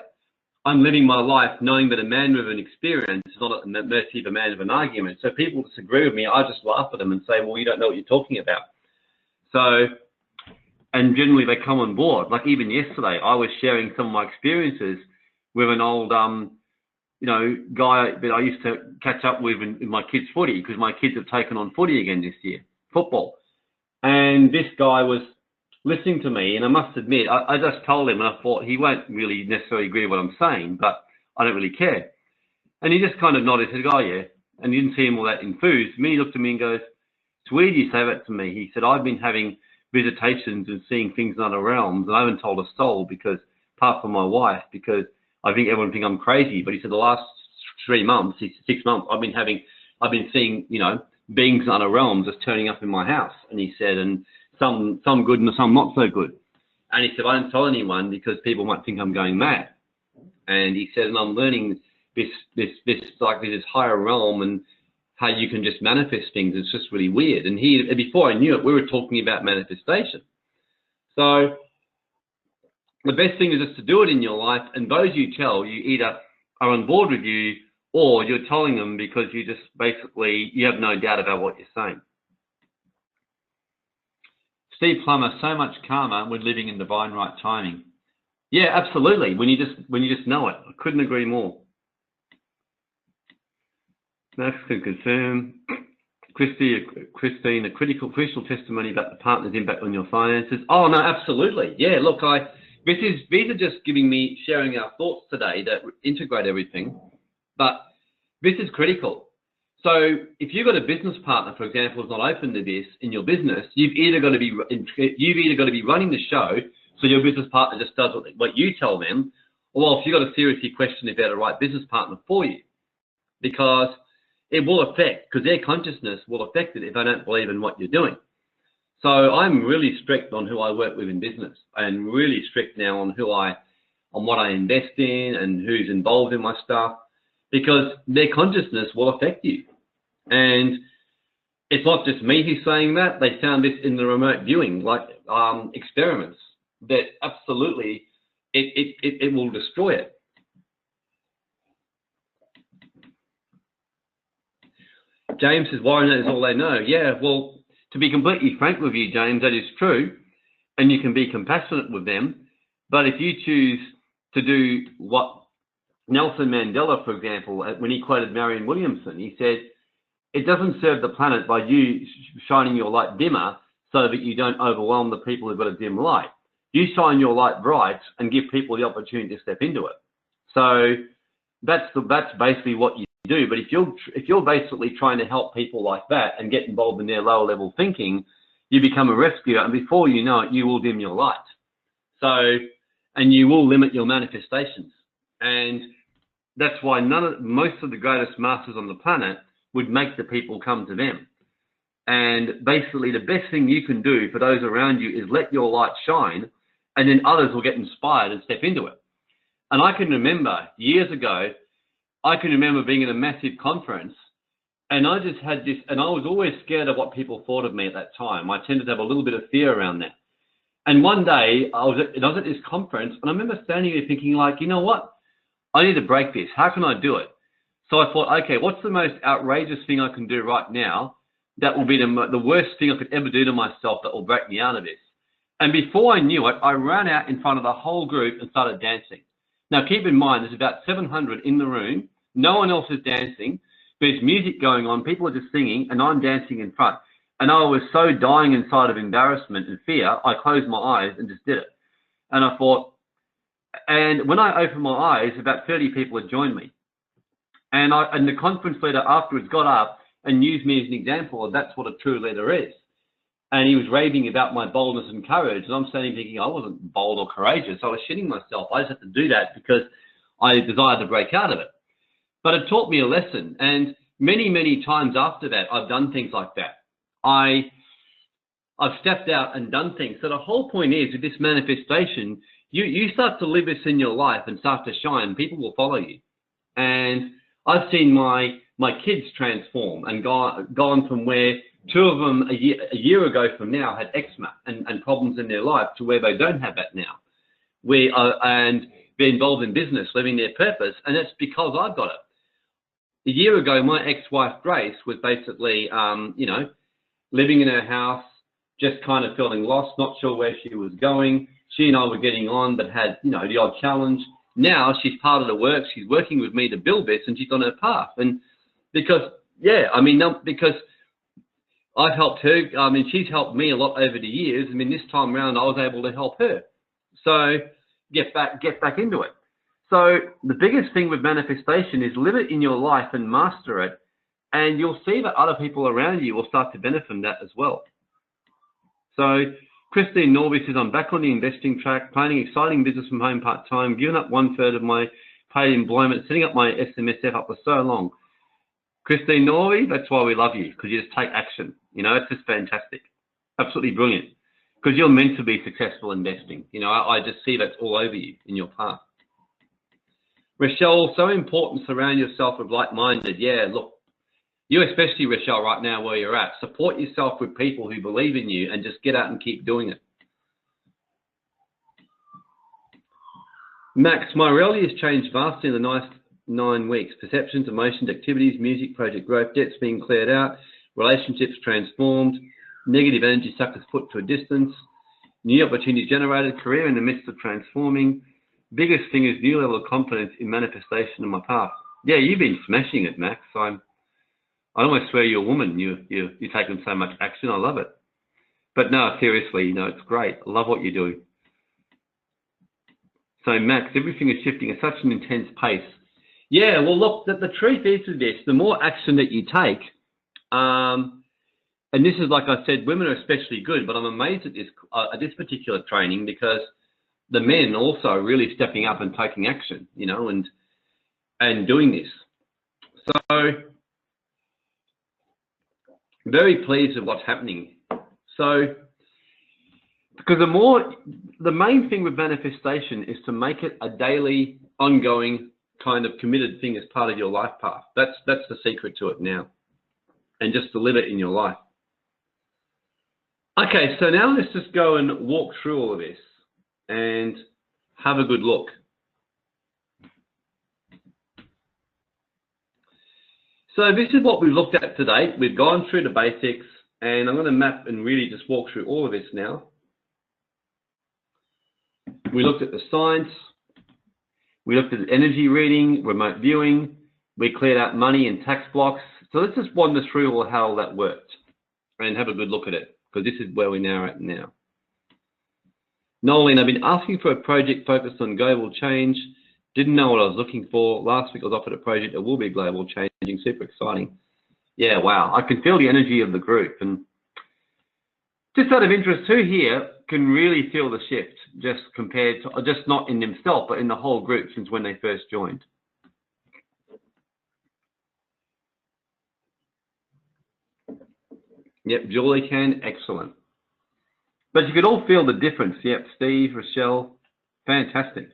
I'm living my life knowing that a man with an experience is not at the mercy of a man of an argument. So people disagree with me, I just laugh at them and say, well, you don't know what you're talking about. So, and generally they come on board. Like even yesterday, I was sharing some of my experiences with an old, you know, guy that I used to catch up with in my kids' footy, because my kids have taken on footy again this year, football. And this guy was listening to me, and I must admit, I just told him, and I thought he won't really necessarily agree with what I'm saying, but I don't really care. And he just kind of nodded, said, oh yeah, and he didn't seem all that enthused. And he looked at me and goes, it's weird you say that to me. He said, I've been having visitations and seeing things in other realms, and I haven't told a soul, because apart from my wife, because I think everyone thinks I'm crazy. But he said the last 6 months, I've been seeing, you know, beings in other realms just turning up in my house. And he said, and some good and some not so good. And he said, I don't tell anyone because people might think I'm going mad. And he said, and I'm learning this higher realm and how you can just manifest things. It's just really weird. And before I knew it, we were talking about manifestation. So the best thing is just to do it in your life, and those you tell, you either are on board with you or you're telling them because you just basically, you have no doubt about what you're saying. Steve Plummer, so much karma when living in divine right timing. Yeah, absolutely. When you just know it. I couldn't agree more. Max can confirm. Christine, a crucial testimony about the partner's impact on your finances. Oh no, absolutely. Yeah, look, these are just sharing our thoughts today that integrate everything, but this is critical. So if you've got a business partner, for example, who's not open to this in your business, you've either got to be running the show, so your business partner just does what you tell them, or if you've got to seriously question if they're the right business partner for you, because it will affect, because their consciousness will affect it if they don't believe in what you're doing. So I'm really strict on who I work with in business, and really strict now on what I invest in and who's involved in my stuff, because their consciousness will affect you. And it's not just me who's saying that. They found this in the remote viewing, like experiments, that absolutely it will destroy it. James says, Warren, that is all they know. Yeah, well, to be completely frank with you, James, that is true, and you can be compassionate with them. But if you choose to do what Nelson Mandela, for example, when he quoted Marianne Williamson, he said, it doesn't serve the planet by you shining your light dimmer so that you don't overwhelm the people who've got a dim light. You shine your light bright and give people the opportunity to step into it. So that's basically what you do. But if you're basically trying to help people like that and get involved in their lower level thinking, you become a rescuer, and before you know it, you will dim your light. So, and you will limit your manifestations. And that's why most of the greatest masters on the planet would make the people come to them. And basically the best thing you can do for those around you is let your light shine, and then others will get inspired and step into it. And I can remember years ago, being in a massive conference, and I just had this, and I was always scared of what people thought of me at that time. I tended to have a little bit of fear around that. And one day I was at this conference, and I remember standing there thinking, like, you know what? I need to break this. How can I do it? So I thought, okay, what's the most outrageous thing I can do right now that will be the worst thing I could ever do to myself that will break me out of this? And before I knew it, I ran out in front of the whole group and started dancing. Now, keep in mind, there's about 700 in the room. No one else is dancing. There's music going on. People are just singing, and I'm dancing in front. And I was so dying inside of embarrassment and fear, I closed my eyes and just did it. And I thought, and when I opened my eyes, about 30 people had joined me. And the conference leader afterwards got up and used me as an example of that's what a true leader is. And he was raving about my boldness and courage. And I'm standing thinking I wasn't bold or courageous. I was shitting myself. I just had to do that because I desired to break out of it. But it taught me a lesson. And many, many times after that, I've done things like that. I've stepped out and done things. So the whole point is with this manifestation, you start to live this in your life and start to shine. People will follow you. And I've seen my kids transform and gone from where two of them a year ago from now had eczema and problems in their life to where they don't have that now. And they're involved in business, living their purpose, and that's because I've got it. A year ago, my ex-wife Grace was basically, living in her house, just kind of feeling lost, not sure where she was going. She and I were getting on, but had, the odd challenge. Now she's part of the work. She's working with me to build this, and she's on her path. And because I've helped her. She's helped me a lot over the years. This time around, I was able to help her. So get back into it. So the biggest thing with manifestation is live it in your life and master it, and you'll see that other people around you will start to benefit from that as well. So Christine Norby says, I'm back on the investing track, planning exciting business from home part-time, giving up 1/3 of my paid employment, setting up my SMSF up for so long. Christine Norby, that's why we love you, because you just take action. It's just fantastic. Absolutely brilliant. Because you're meant to be successful investing. I just see that's all over you in your path. Rochelle, so important, surround yourself with like-minded. Yeah, look, you especially, Rochelle, right now where you're at, support yourself with people who believe in you and just get out and keep doing it. Max, my reality has changed vastly in the last 9 weeks. Perceptions, emotions, activities, music, project growth, debts being cleared out, relationships transformed, negative energy suckers put to a distance, new opportunities generated, career in the midst of transforming. Biggest thing is new level of confidence in manifestation in my path. Yeah, you've been smashing it, Max. I almost swear you're a woman. You're taking so much action. I love it. But no, seriously, it's great. I love what you're doing. So Max, everything is shifting at such an intense pace. Yeah, well, look, the truth is with this, the more action that you take, and this is, like I said, women are especially good, but I'm amazed at this particular training because the men also are really stepping up and taking action, and doing this. So very pleased with what's happening. So, because the main thing with manifestation is to make it a daily, ongoing, kind of committed thing as part of your life path. That's the secret to it now, and just to live it in your life. Okay, so now let's just go and walk through all of this and have a good look. So this is what we've looked at today. We've gone through the basics, and I'm going to map and really just walk through all of this now. We looked at the science. We looked at energy reading, remote viewing. We cleared out money and tax blocks. So let's just wander through how all that worked and have a good look at it, because this is where we're now at now. Nolan, I've been asking for a project focused on global change. Didn't know what I was looking for. Last week I was offered a project that will be global changing. Super exciting. Yeah, wow. I can feel the energy of the group. And just out of interest, who here can really feel the shift just compared to, just not in themselves, but in the whole group since when they first joined? Yep, Julie can. Excellent. But you could all feel the difference. Yep, Steve, Rochelle, fantastic.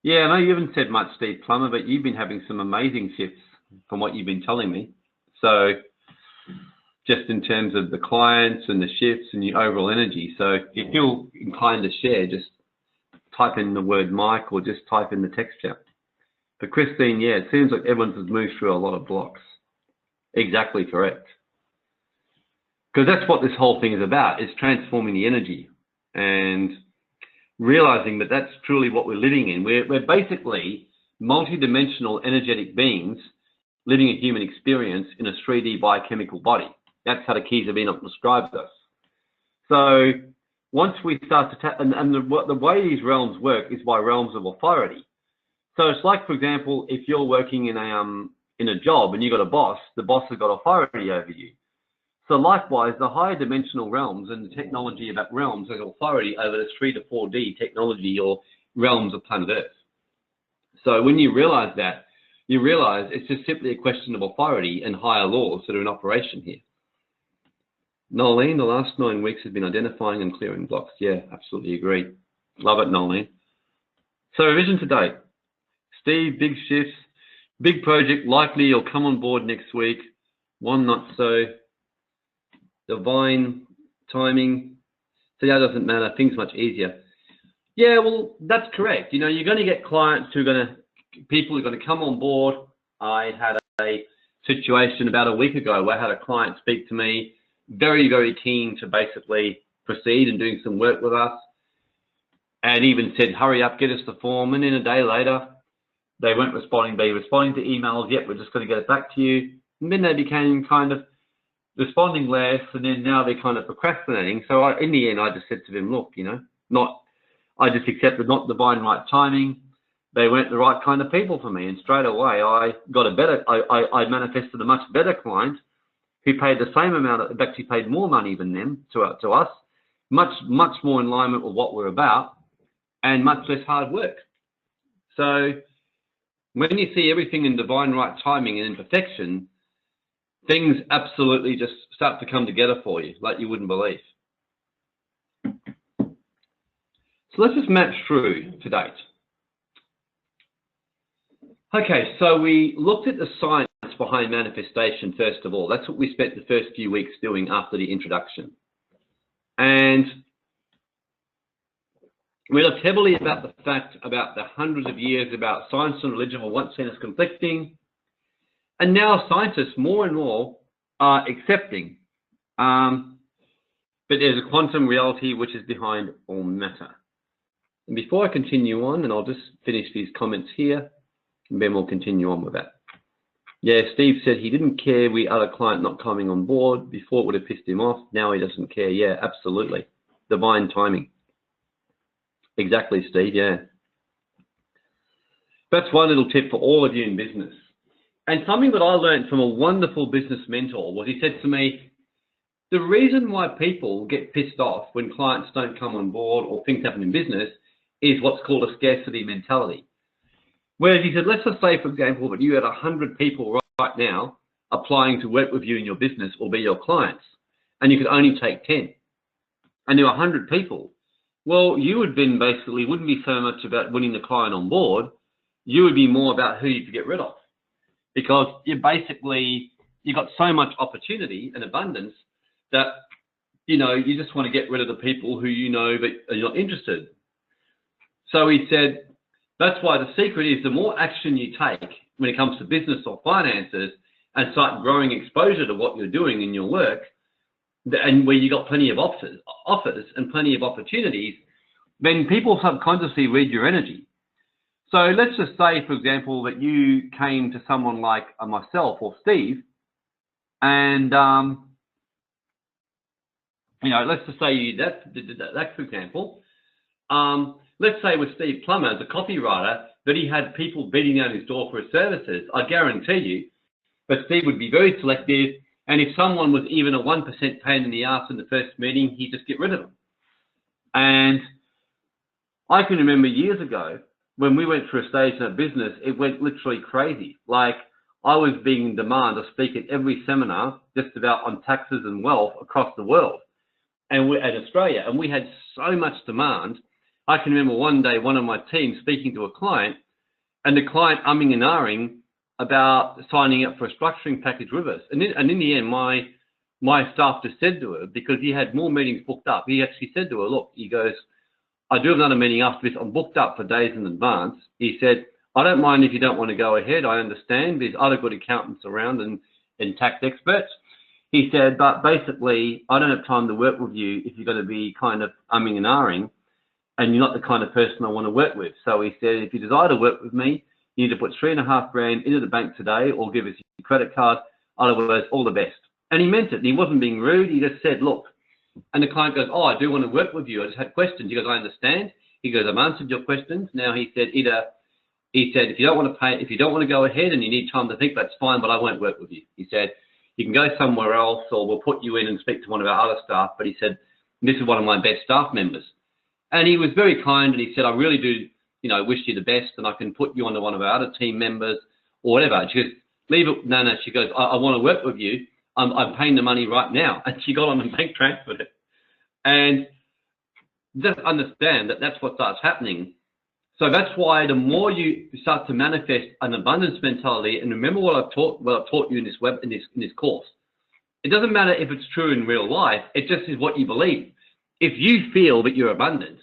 Yeah, I know you haven't said much, Steve Plummer, but you've been having some amazing shifts from what you've been telling me. So just in terms of the clients and the shifts and your overall energy. So if you feel inclined to share, just type in the word Mike or just type in the text chat. For Christine, yeah, it seems like everyone's has moved through a lot of blocks. Exactly correct. Because that's what this whole thing is about, is transforming the energy and realizing that that's truly what we're living in. We're basically multi-dimensional energetic beings living a human experience in a 3D biochemical body. That's how the keys of Enoch describes us. So once we start to tap, and the way these realms work is by realms of authority. So it's like, for example, if you're working in a job and you've got a boss, the boss has got authority over you. So likewise, the higher dimensional realms and the technology about realms has authority over the 3 to 4D technology or realms of planet Earth. So when you realize that, you realize it's just simply a question of authority and higher laws that are in operation here. Nolene, the last 9 weeks has been identifying and clearing blocks. Yeah, absolutely agree. Love it, Nolene. So revision to date. Steve, big shifts, big project, likely you'll come on board next week. One not so. Divine timing. So that doesn't matter. Things much easier. Yeah, well, that's correct. You know, you're going to get clients who are going to, people who are going to come on board. I had a situation about a week ago where I had a client speak to me, very, very keen to basically proceed and doing some work with us, and even said, hurry up, get us the form. And then a day later, they weren't responding. They were responding to emails. Yep, we're just going to get it back to you. And then they became kind of responding less, and then now they're kind of procrastinating. So in the end, I just said to them, look, you know, I just accepted not divine right timing. They weren't the right kind of people for me. And straight away, I manifested a much better client who paid the same amount, actually paid more money than them to us, much more in alignment with what we're about, and much less hard work. So when you see everything in divine right timing and in perfection, things absolutely just start to come together for you like you wouldn't believe. So let's just match through to date. Okay, so we looked at the science behind manifestation first of all. That's what we spent the first few weeks doing after the introduction. And we looked heavily about the fact about the hundreds of years about science and religion were once seen as conflicting. And now scientists more and more are accepting. But there's a quantum reality which is behind all matter. And before I continue on, and I'll just finish these comments here, and then we'll continue on with that. Yeah, Steve said he didn't care we other client not coming on board. Before it would have pissed him off. Now he doesn't care. Yeah, absolutely. Divine timing. Exactly, Steve, yeah. That's one little tip for all of you in business. And something that I learned from a wonderful business mentor was he said to me, the reason why people get pissed off when clients don't come on board or things happen in business is what's called a scarcity mentality. Whereas he said, let's just say, for example, that you had 100 people right now applying to work with you in your business or be your clients, and you could only take 10. And there were 100 people. Well, you would then basically wouldn't be so much about winning the client on board. You would be more about who you could get rid of. Because you got so much opportunity and abundance that, you know, you just want to get rid of the people who you know but are not interested. So he said, that's why the secret is the more action you take when it comes to business or finances and start growing exposure to what you're doing in your work, and where you got plenty of offers and plenty of opportunities, then people subconsciously read your energy. So let's just say, for example, that you came to someone like myself or Steve, and you know, let's just say you that for example. Let's say with Steve Plummer, the copywriter, that he had people beating down his door for his services. I guarantee you that Steve would be very selective, and if someone was even a 1% pain in the ass in the first meeting, he'd just get rid of them. And I can remember years ago when we went through a stage in our business, it went literally crazy. Like, I was being in demand to speak at every seminar just about on taxes and wealth across the world and at Australia, and we had so much demand. I can remember one day one of my team speaking to a client, and the client umming and ahhing about signing up for a structuring package with us. And in the end, my staff just said to her, because he had more meetings booked up, he actually said to her, look, he goes, I do have another meeting after this. I'm booked up for days in advance. He said, I don't mind if you don't want to go ahead. I understand. There's other good accountants around and tax experts. He said, but basically, I don't have time to work with you if you're going to be kind of umming and ahhing, and you're not the kind of person I want to work with. So he said, if you desire to work with me, you need to put $3.5 grand into the bank today or give us your credit card. Otherwise, all the best. And he meant it. He wasn't being rude. He just said, look. And the client goes, oh, I do want to work with you. I just had questions. He goes, I understand. He goes, I've answered your questions. Now he said, if you don't want to pay, if you don't want to go ahead and you need time to think, that's fine, but I won't work with you. He said, you can go somewhere else or we'll put you in and speak to one of our other staff. But he said, this is one of my best staff members. And he was very kind, and he said, I really do, you know, wish you the best, and I can put you onto one of our other team members or whatever. And she goes, leave it. No, she goes, I want to work with you. I'm paying the money right now. And she got on and bank transferred it. And just understand that that's what starts happening. So that's why the more you start to manifest an abundance mentality, and remember what I've taught you in this course. It doesn't matter if it's true in real life. It just is what you believe. If you feel that you're abundant,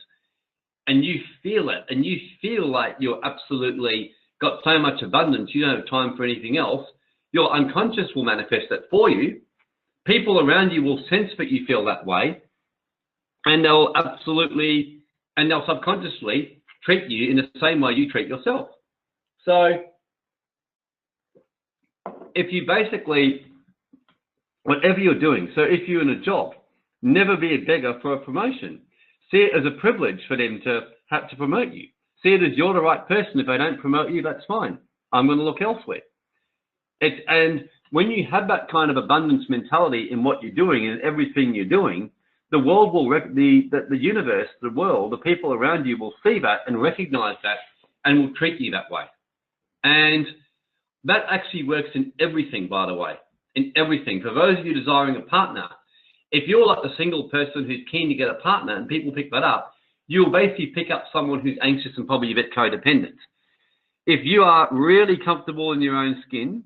and you feel it, and you feel like you're absolutely got so much abundance, you don't have time for anything else, your unconscious will manifest that for you. People around you will sense that you feel that way, and they'll subconsciously treat you in the same way you treat yourself. So if you basically, whatever you're doing, so if you're in a job, never be a beggar for a promotion. See it as a privilege for them to have to promote you. See it as you're the right person. If they don't promote you, that's fine. I'm going to look elsewhere. And when you have that kind of abundance mentality in what you're doing and everything you're doing, the world will, the universe, the world, the people around you will see that and recognize that and will treat you that way. And that actually works in everything, by the way, in everything. For those of you desiring a partner, if you're like the single person who's keen to get a partner and people pick that up, you'll basically pick up someone who's anxious and probably a bit codependent. If you are really comfortable in your own skin,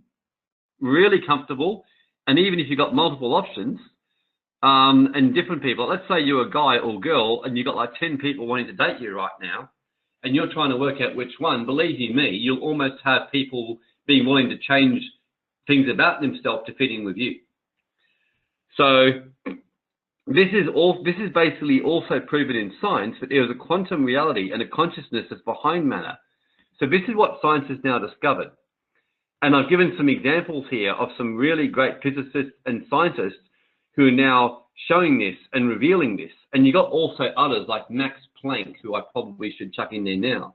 really comfortable, and even if you've got multiple options and different people, let's say you're a guy or girl and you've got like 10 people wanting to date you right now, and you're trying to work out which one, believe you me, you'll almost have people being willing to change things about themselves to fit in with you. So this is basically also proven in science that there is a quantum reality and a consciousness that's behind matter. So this is what science has now discovered. And I've given some examples here of some really great physicists and scientists who are now showing this and revealing this. And you got also others like Max Planck, who I probably should chuck in there now,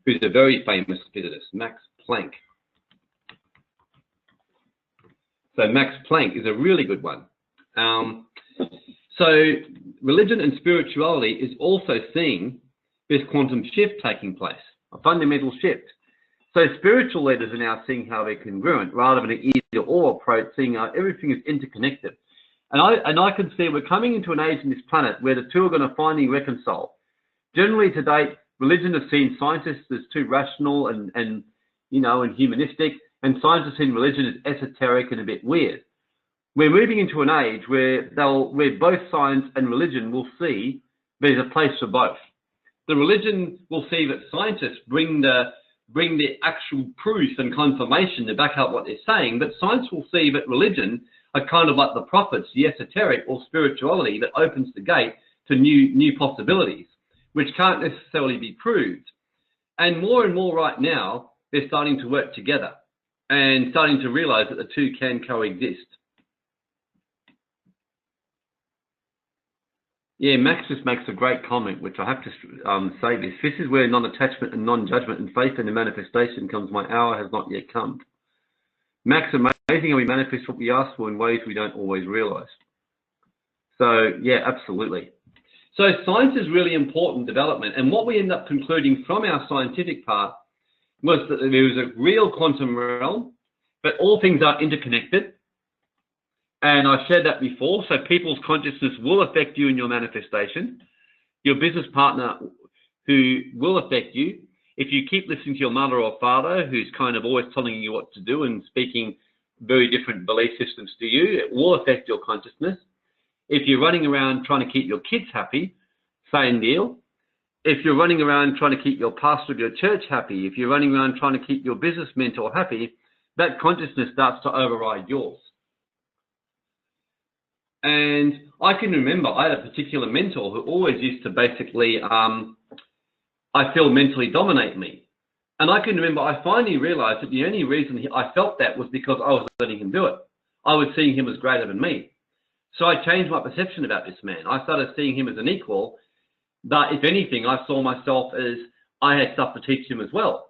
who's a very famous physicist, Max Planck. So Max Planck is a really good one. So religion and spirituality is also seeing this quantum shift taking place, a fundamental shift. So spiritual leaders are now seeing how they're congruent rather than an either-or approach, seeing how everything is interconnected. And I can see we're coming into an age in this planet where the two are going to finally reconcile. Generally to date, religion has seen scientists as too rational and humanistic, and science has seen religion as esoteric and a bit weird. We're moving into an age where both science and religion will see there's a place for both. The religion will see that scientists bring the actual proof and confirmation to back up what they're saying, but science will see that religion are kind of like the prophets, the esoteric or spirituality that opens the gate to new possibilities, which can't necessarily be proved. And more right now, they're starting to work together and starting to realize that the two can coexist. Yeah, Max just makes a great comment, which I have to say this. This is where non-attachment and non-judgment and faith in the manifestation comes. My hour has not yet come. Max, amazing how we manifest what we ask for in ways we don't always realize. So, yeah, absolutely. So science is really important development. And what we end up concluding from our scientific part was that there was a real quantum realm, but all things are interconnected. And I shared that before. So people's consciousness will affect you in your manifestation. Your business partner who will affect you. If you keep listening to your mother or father, who's kind of always telling you what to do and speaking very different belief systems to you, it will affect your consciousness. If you're running around trying to keep your kids happy, same deal. If you're running around trying to keep your pastor of your church happy, if you're running around trying to keep your business mentor happy, that consciousness starts to override yours. And I can remember I had a particular mentor who always used to basically, I feel, mentally dominate me. And I can remember I finally realized that the only reason I felt that was because I was letting him do it. I was seeing him as greater than me. So I changed my perception about this man. I started seeing him as an equal, but if anything, I saw myself as I had stuff to teach him as well.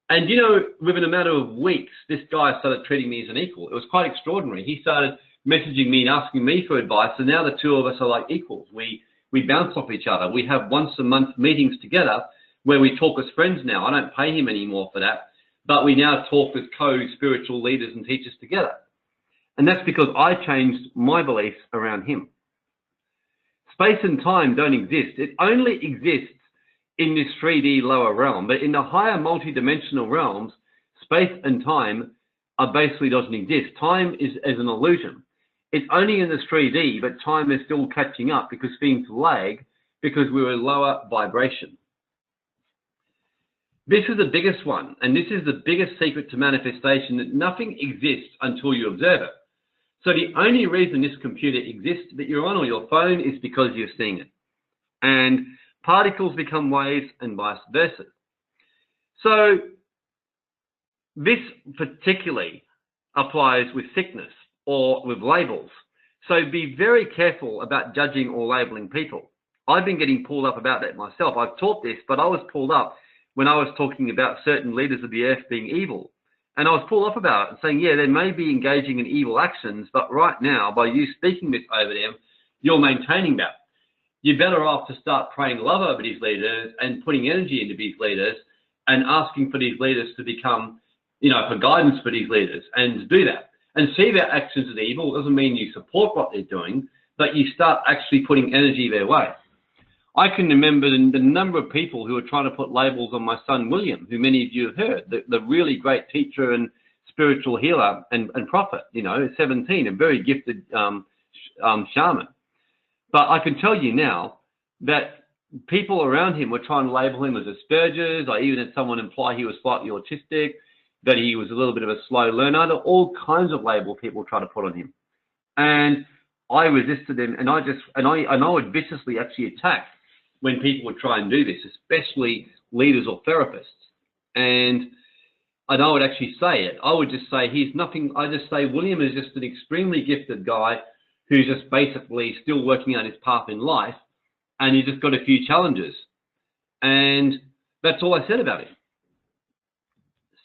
And, you know, within a matter of weeks, this guy started treating me as an equal. It was quite extraordinary. He started messaging me and asking me for advice, and now the two of us are like equals. We bounce off each other. We have once a month meetings together where we talk as friends now. I don't pay him anymore for that, but we now talk as co-spiritual leaders and teachers together. And that's because I changed my beliefs around him. Space and time don't exist. It only exists in this 3D lower realm, but in the higher multidimensional realms, space and time basically doesn't exist. Time is as an illusion. It's only in this 3D, but time is still catching up because things lag because we're a lower vibration. This is the biggest one, and this is the biggest secret to manifestation, that nothing exists until you observe it. So the only reason this computer exists that you're on, or your phone, is because you're seeing it. And particles become waves and vice versa. So this particularly applies with sickness or with labels. So be very careful about judging or labeling people. I've been getting pulled up about that myself. I've taught this, but I was pulled up when I was talking about certain leaders of the earth being evil. And I was pulled up about it and saying, yeah, they may be engaging in evil actions, but right now, by you speaking this over them, you're maintaining that. You're better off to start praying love over these leaders and putting energy into these leaders and asking for these leaders to become, you know, for guidance for these leaders, and to do that. And see their actions as evil doesn't mean you support what they're doing, but you start actually putting energy their way. I can remember the number of people who were trying to put labels on my son, William, who many of you have heard, the really great teacher and spiritual healer and prophet, you know, 17, a very gifted shaman. But I can tell you now that people around him were trying to label him as Asperger's. I even had someone imply he was slightly autistic, that he was a little bit of a slow learner, all kinds of labels people try to put on him. And I resisted them, and I would viciously actually attack when people would try and do this, especially leaders or therapists. And I would actually say it. I would just say he's nothing. I just say William is just an extremely gifted guy who's just basically still working out his path in life, and he's just got a few challenges. And that's all I said about him.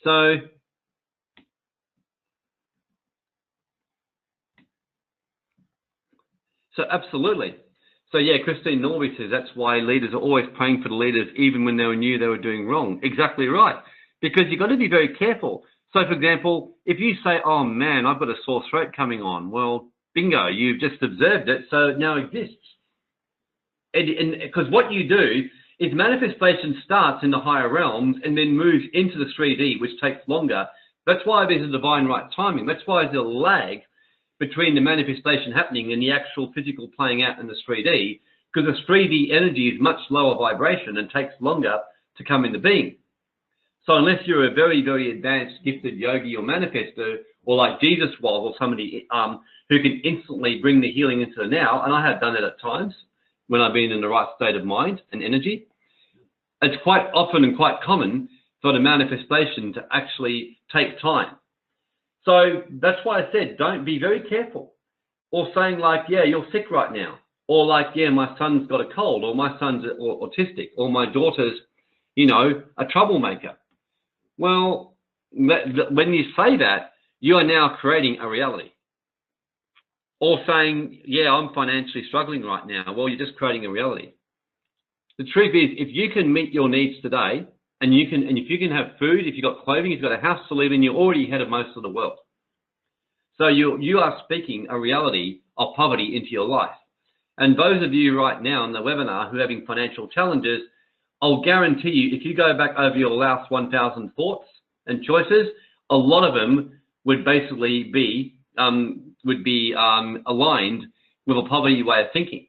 So absolutely. So yeah, Christine Norby says that's why leaders are always praying for the leaders even when they knew they were doing wrong. Exactly right. Because you've got to be very careful. So for example, if you say, oh man, I've got a sore throat coming on, well, bingo, you've just observed it, so it now exists. And because what you do is manifestation starts in the higher realms and then moves into the 3D, which takes longer. That's why there's a divine right timing. That's why there's a lag between the manifestation happening and the actual physical playing out in the 3D, because the 3D energy is much lower vibration and takes longer to come into being. So unless you're a very, very advanced, gifted yogi or manifestor, or like Jesus was, or somebody who can instantly bring the healing into the now, and I have done it at times when I've been in the right state of mind and energy, it's quite often and quite common for the manifestation to actually take time. So that's why I said, don't be very careful. Or saying like, yeah, you're sick right now. Or like, yeah, my son's got a cold, or my son's autistic, or my daughter's, a troublemaker. Well, when you say that, you are now creating a reality. Or saying, yeah, I'm financially struggling right now. Well, you're just creating a reality. The truth is, if you can meet your needs today, and if you can have food, if you've got clothing, if you've got a house to live in, you're already ahead of most of the world. So you are speaking a reality of poverty into your life. And those of you right now in the webinar who are having financial challenges, I'll guarantee you, if you go back over your last 1,000 thoughts and choices, a lot of them would basically be aligned with a poverty way of thinking.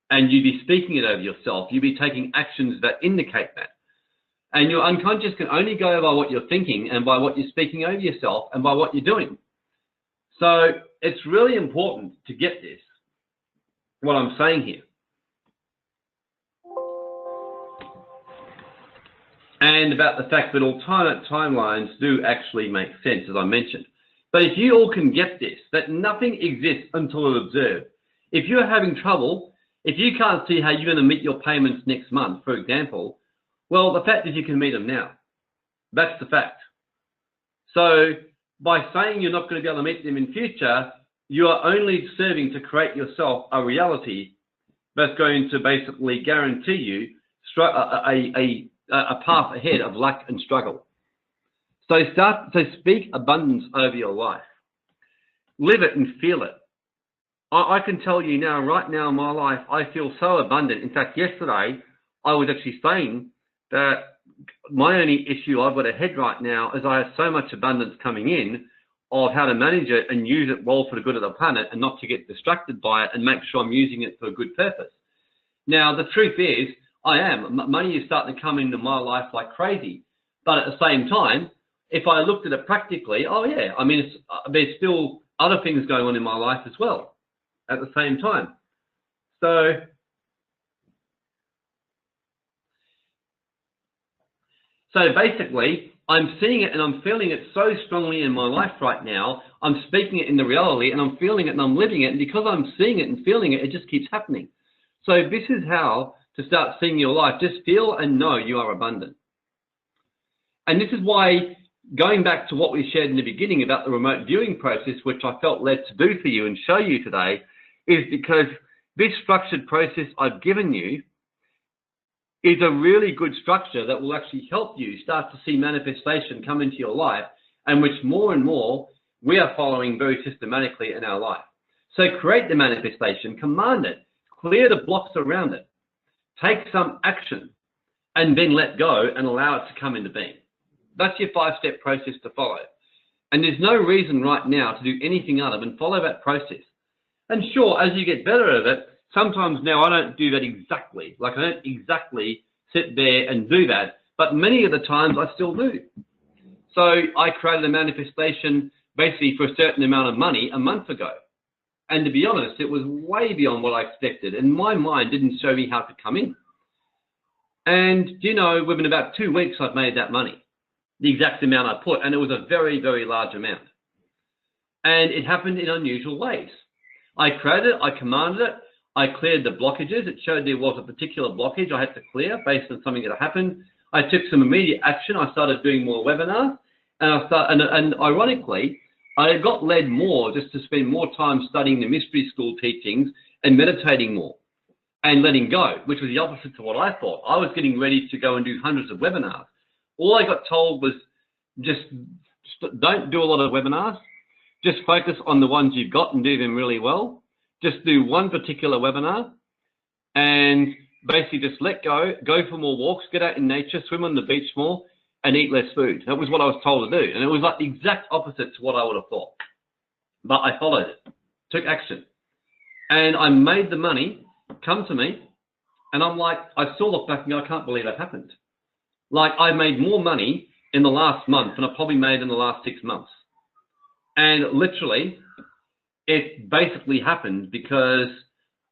And you'd be speaking it over yourself. You'd be taking actions that indicate that. And your unconscious can only go by what you're thinking and by what you're speaking over yourself and by what you're doing. So it's really important to get this, what I'm saying here. And about the fact that alternate timelines do actually make sense, as I mentioned. But if you all can get this, that nothing exists until it's observed. If you're having trouble, if you can't see how you're going to meet your payments next month, for example, well, the fact is you can meet them now. That's the fact. So by saying you're not going to be able to meet them in future, you are only serving to create yourself a reality that's going to basically guarantee you a path ahead of lack and struggle. So speak abundance over your life. Live it and feel it. I can tell you now, right now in my life, I feel so abundant. In fact, yesterday, I was actually saying that my only issue I've got ahead right now is I have so much abundance coming in of how to manage it and use it well for the good of the planet and not to get distracted by it and make sure I'm using it for a good purpose. Now, the truth is, money is starting to come into my life like crazy. But at the same time, if I looked at it practically, oh yeah, I mean, there's still other things going on in my life as well at the same time. So basically, I'm seeing it and I'm feeling it so strongly in my life right now. I'm speaking it in the reality and I'm feeling it and I'm living it. And because I'm seeing it and feeling it, it just keeps happening. So this is how to start seeing your life. Just feel and know you are abundant. And this is why, going back to what we shared in the beginning about the remote viewing process, which I felt led to do for you and show you today, is because this structured process I've given you is a really good structure that will actually help you start to see manifestation come into your life, and which more and more we are following very systematically in our life. So create the manifestation, command it, clear the blocks around it, take some action, and then let go and allow it to come into being. That's your 5-step process to follow. And there's no reason right now to do anything other than follow that process. And sure, as you get better at it, sometimes now I don't do that exactly. Like I don't exactly sit there and do that, but many of the times I still do. So I created a manifestation basically for a certain amount of money a month ago. And to be honest, it was way beyond what I expected. And my mind didn't show me how to come in. And, within about 2 weeks, I've made that money, the exact amount I put. And it was a very, very large amount. And it happened in unusual ways. I created it, I commanded it, I cleared the blockages. It showed there was a particular blockage I had to clear based on something that happened. I took some immediate action. I started doing more webinars, and ironically, I got led more just to spend more time studying the mystery school teachings and meditating more and letting go, which was the opposite to what I thought. I was getting ready to go and do hundreds of webinars. All I got told was just don't do a lot of webinars. Just focus on the ones you've got and do them really well. Just do one particular webinar and basically just let go for more walks, get out in nature, swim on the beach more, and eat less food. That was what I was told to do. And it was like the exact opposite to what I would have thought. But I followed it, took action. And I made the money come to me. And I'm like, I still look back and go, I can't believe that happened. Like I made more money in the last month than I probably made in the last 6 months. And literally, it basically happened because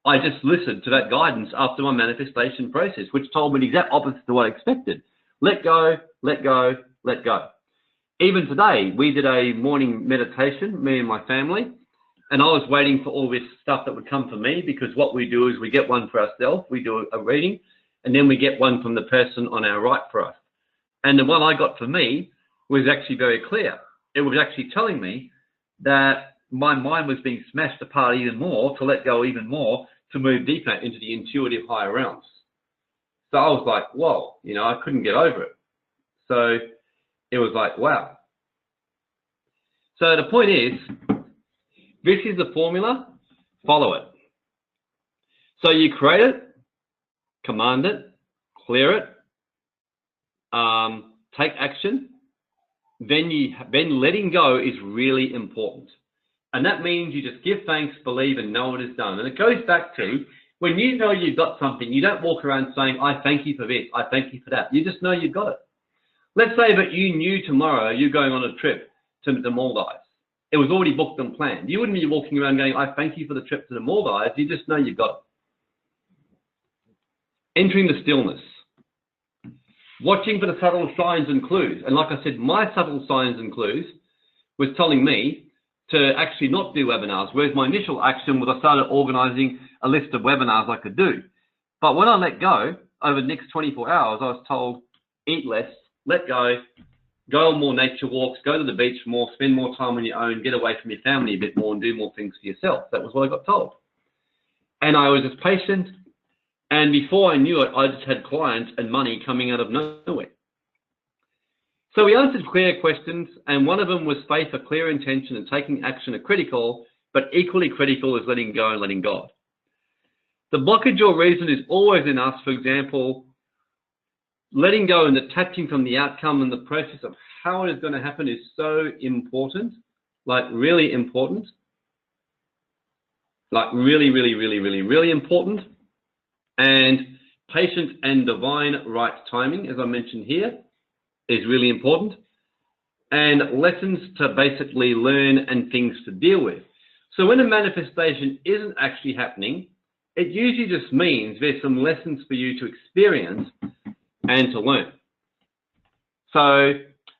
I just listened to that guidance after my manifestation process, which told me the exact opposite to what I expected. Let go, let go, let go. Even today, we did a morning meditation, me and my family, And I was waiting for all this stuff that would come for me, because what we do is we get one for ourselves, we do a reading, and then we get one from the person on our right for us. And the one I got for me was actually very clear. It was actually telling me that my mind was being smashed apart even more, to let go even more, to move deeper into the intuitive higher realms. So I was like, whoa, you know, I couldn't get over it. So it was like, wow. So the point is, this is the formula, follow it. So you create it, command it, clear it, take action, then letting go is really important. And that means you just give thanks, believe, and know it is done. And it goes back to, when you know you've got something, you don't walk around saying, I thank you for this, I thank you for that. You just know you've got it. Let's say that you knew tomorrow you're going on a trip to the Maldives. It was already booked and planned. You wouldn't be walking around going, I thank you for the trip to the Maldives. You just know you've got it. Entering the stillness. Watching for the subtle signs and clues. And like I said, my subtle signs and clues was telling me to actually not do webinars, whereas my initial action was I started organizing a list of webinars I could do. But when I let go, over the next 24 hours, I was told, eat less, let go on more nature walks, go to the beach more, spend more time on your own, get away from your family a bit more, and do more things for yourself. That was what I got told. And I was just patient, and before I knew it, I just had clients and money coming out of nowhere. So we answered clear questions, and one of them was faith, a clear intention, and taking action are critical, but equally critical is letting go and letting God. The blockage or reason is always in us. For example, letting go and detaching from the outcome and the process of how it is going to happen is so important, like really important, like really, really, really, really, really important. And patience and divine right timing, as I mentioned here, is really important. And lessons to basically learn and things to deal with. So when a manifestation isn't actually happening, it usually just means there's some lessons for you to experience and to learn. So,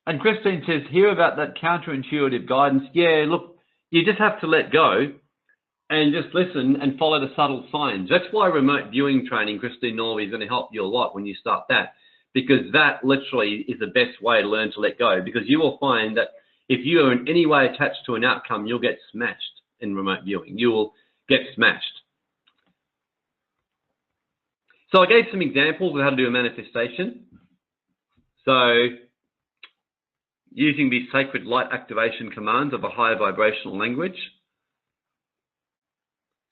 and Christine says, hear about that counterintuitive guidance. Yeah, look, you just have to let go and just listen and follow the subtle signs. That's why remote viewing training, Christine Norby, is going to help you a lot when you start that, because that literally is the best way to learn to let go, because you will find that if you are in any way attached to an outcome, you'll get smashed in remote viewing. You will get smashed. So I gave some examples of how to do a manifestation. So using these sacred light activation commands of a higher vibrational language.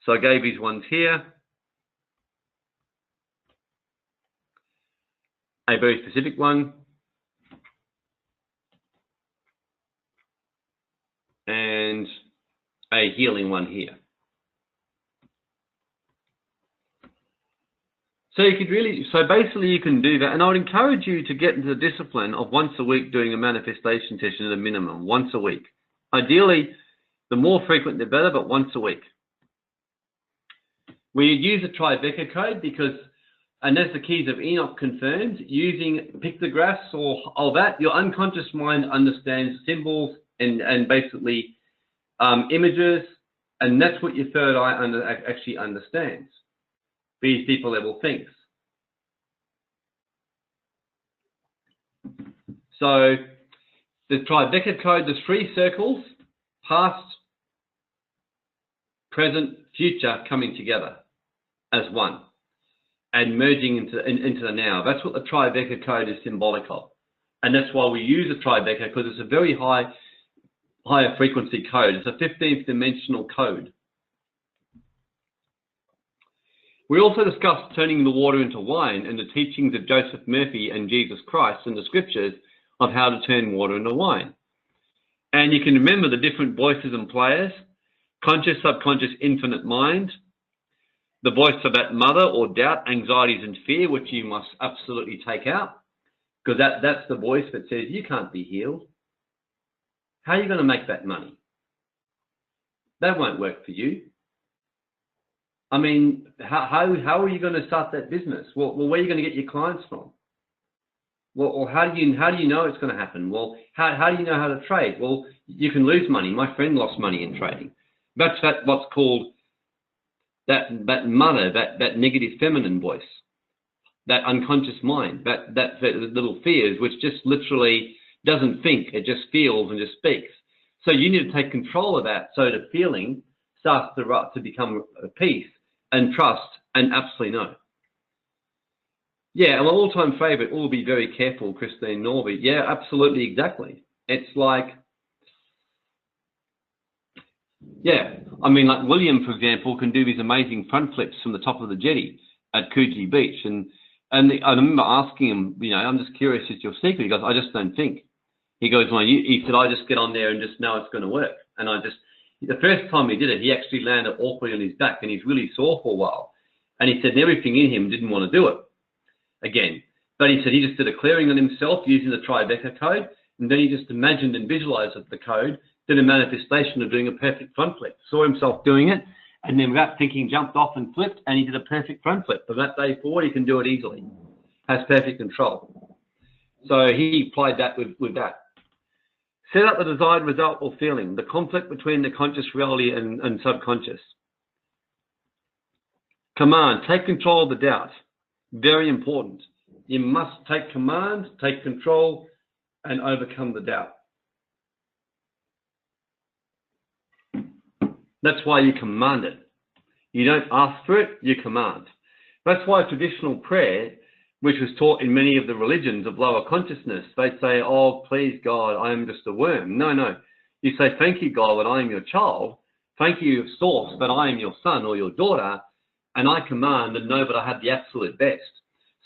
So I gave these ones here. A very specific one. And a healing one here. So you could really, so basically you can do that. And I would encourage you to get into the discipline of once a week doing a manifestation session at a minimum, once a week. Ideally, the more frequent the better, but once a week. We use a Tribeca code because, and as the keys of Enoch confirmed, using pictographs or all that, your unconscious mind understands symbols and basically images, and that's what your third eye actually understands. These deeper level things. So the Tribeca code, there's 3 circles, past, present, future coming together as one and merging into the now. That's what the Tribeca code is symbolic of. And that's why we use a Tribeca, because it's a very higher frequency code. It's a 15th dimensional code. We also discussed turning the water into wine and the teachings of Joseph Murphy and Jesus Christ in the scriptures of how to turn water into wine. And you can remember the different voices and players: conscious, subconscious, infinite mind, the voice of that mother or doubt, anxieties and fear, which you must absolutely take out, because that's the voice that says you can't be healed. How are you going to make that money? That won't work for you. I mean, how are you going to start that business? Well, where are you going to get your clients from? Well, or how do you know it's going to happen? Well, how do you know how to trade? Well, you can lose money. My friend lost money in trading. That's what's called that mother, that negative feminine voice, that unconscious mind, that little fears, which just literally doesn't think, it just feels and just speaks. So you need to take control of that, so the feeling starts to become peace and trust and absolutely no. Yeah, and my all-time favorite, all be very careful, Christine Norby. Yeah, absolutely, exactly. It's like, yeah, I mean, like William, for example, can do these amazing front flips from the top of the jetty at Coogee Beach. And I remember asking him, you know, I'm just curious, it's your secret? He goes, I just don't think. He goes, well, he said, I just get on there and just know it's going to work. And the first time he did it, he actually landed awkwardly on his back and he's really sore for a while. And he said everything in him didn't want to do it again. But he said he just did a clearing on himself using the Tribeca code. And then he just imagined and visualized the code, did a manifestation of doing a perfect front flip, saw himself doing it, and then without thinking jumped off and flipped, and he did a perfect front flip. From that day forward, he can do it easily, has perfect control. So he applied that with that. Set up the desired result or feeling, the conflict between the conscious reality and subconscious. Command, take control of the doubt. Very important. You must take command, take control, and overcome the doubt. That's why you command it. You don't ask for it, you command. That's why traditional prayer, which was taught in many of the religions of lower consciousness, they'd say, oh, please, God, I am just a worm. No, no. You say, thank you, God, that I am your child. Thank you, Source, that I am your son or your daughter, and I command and know that I have the absolute best.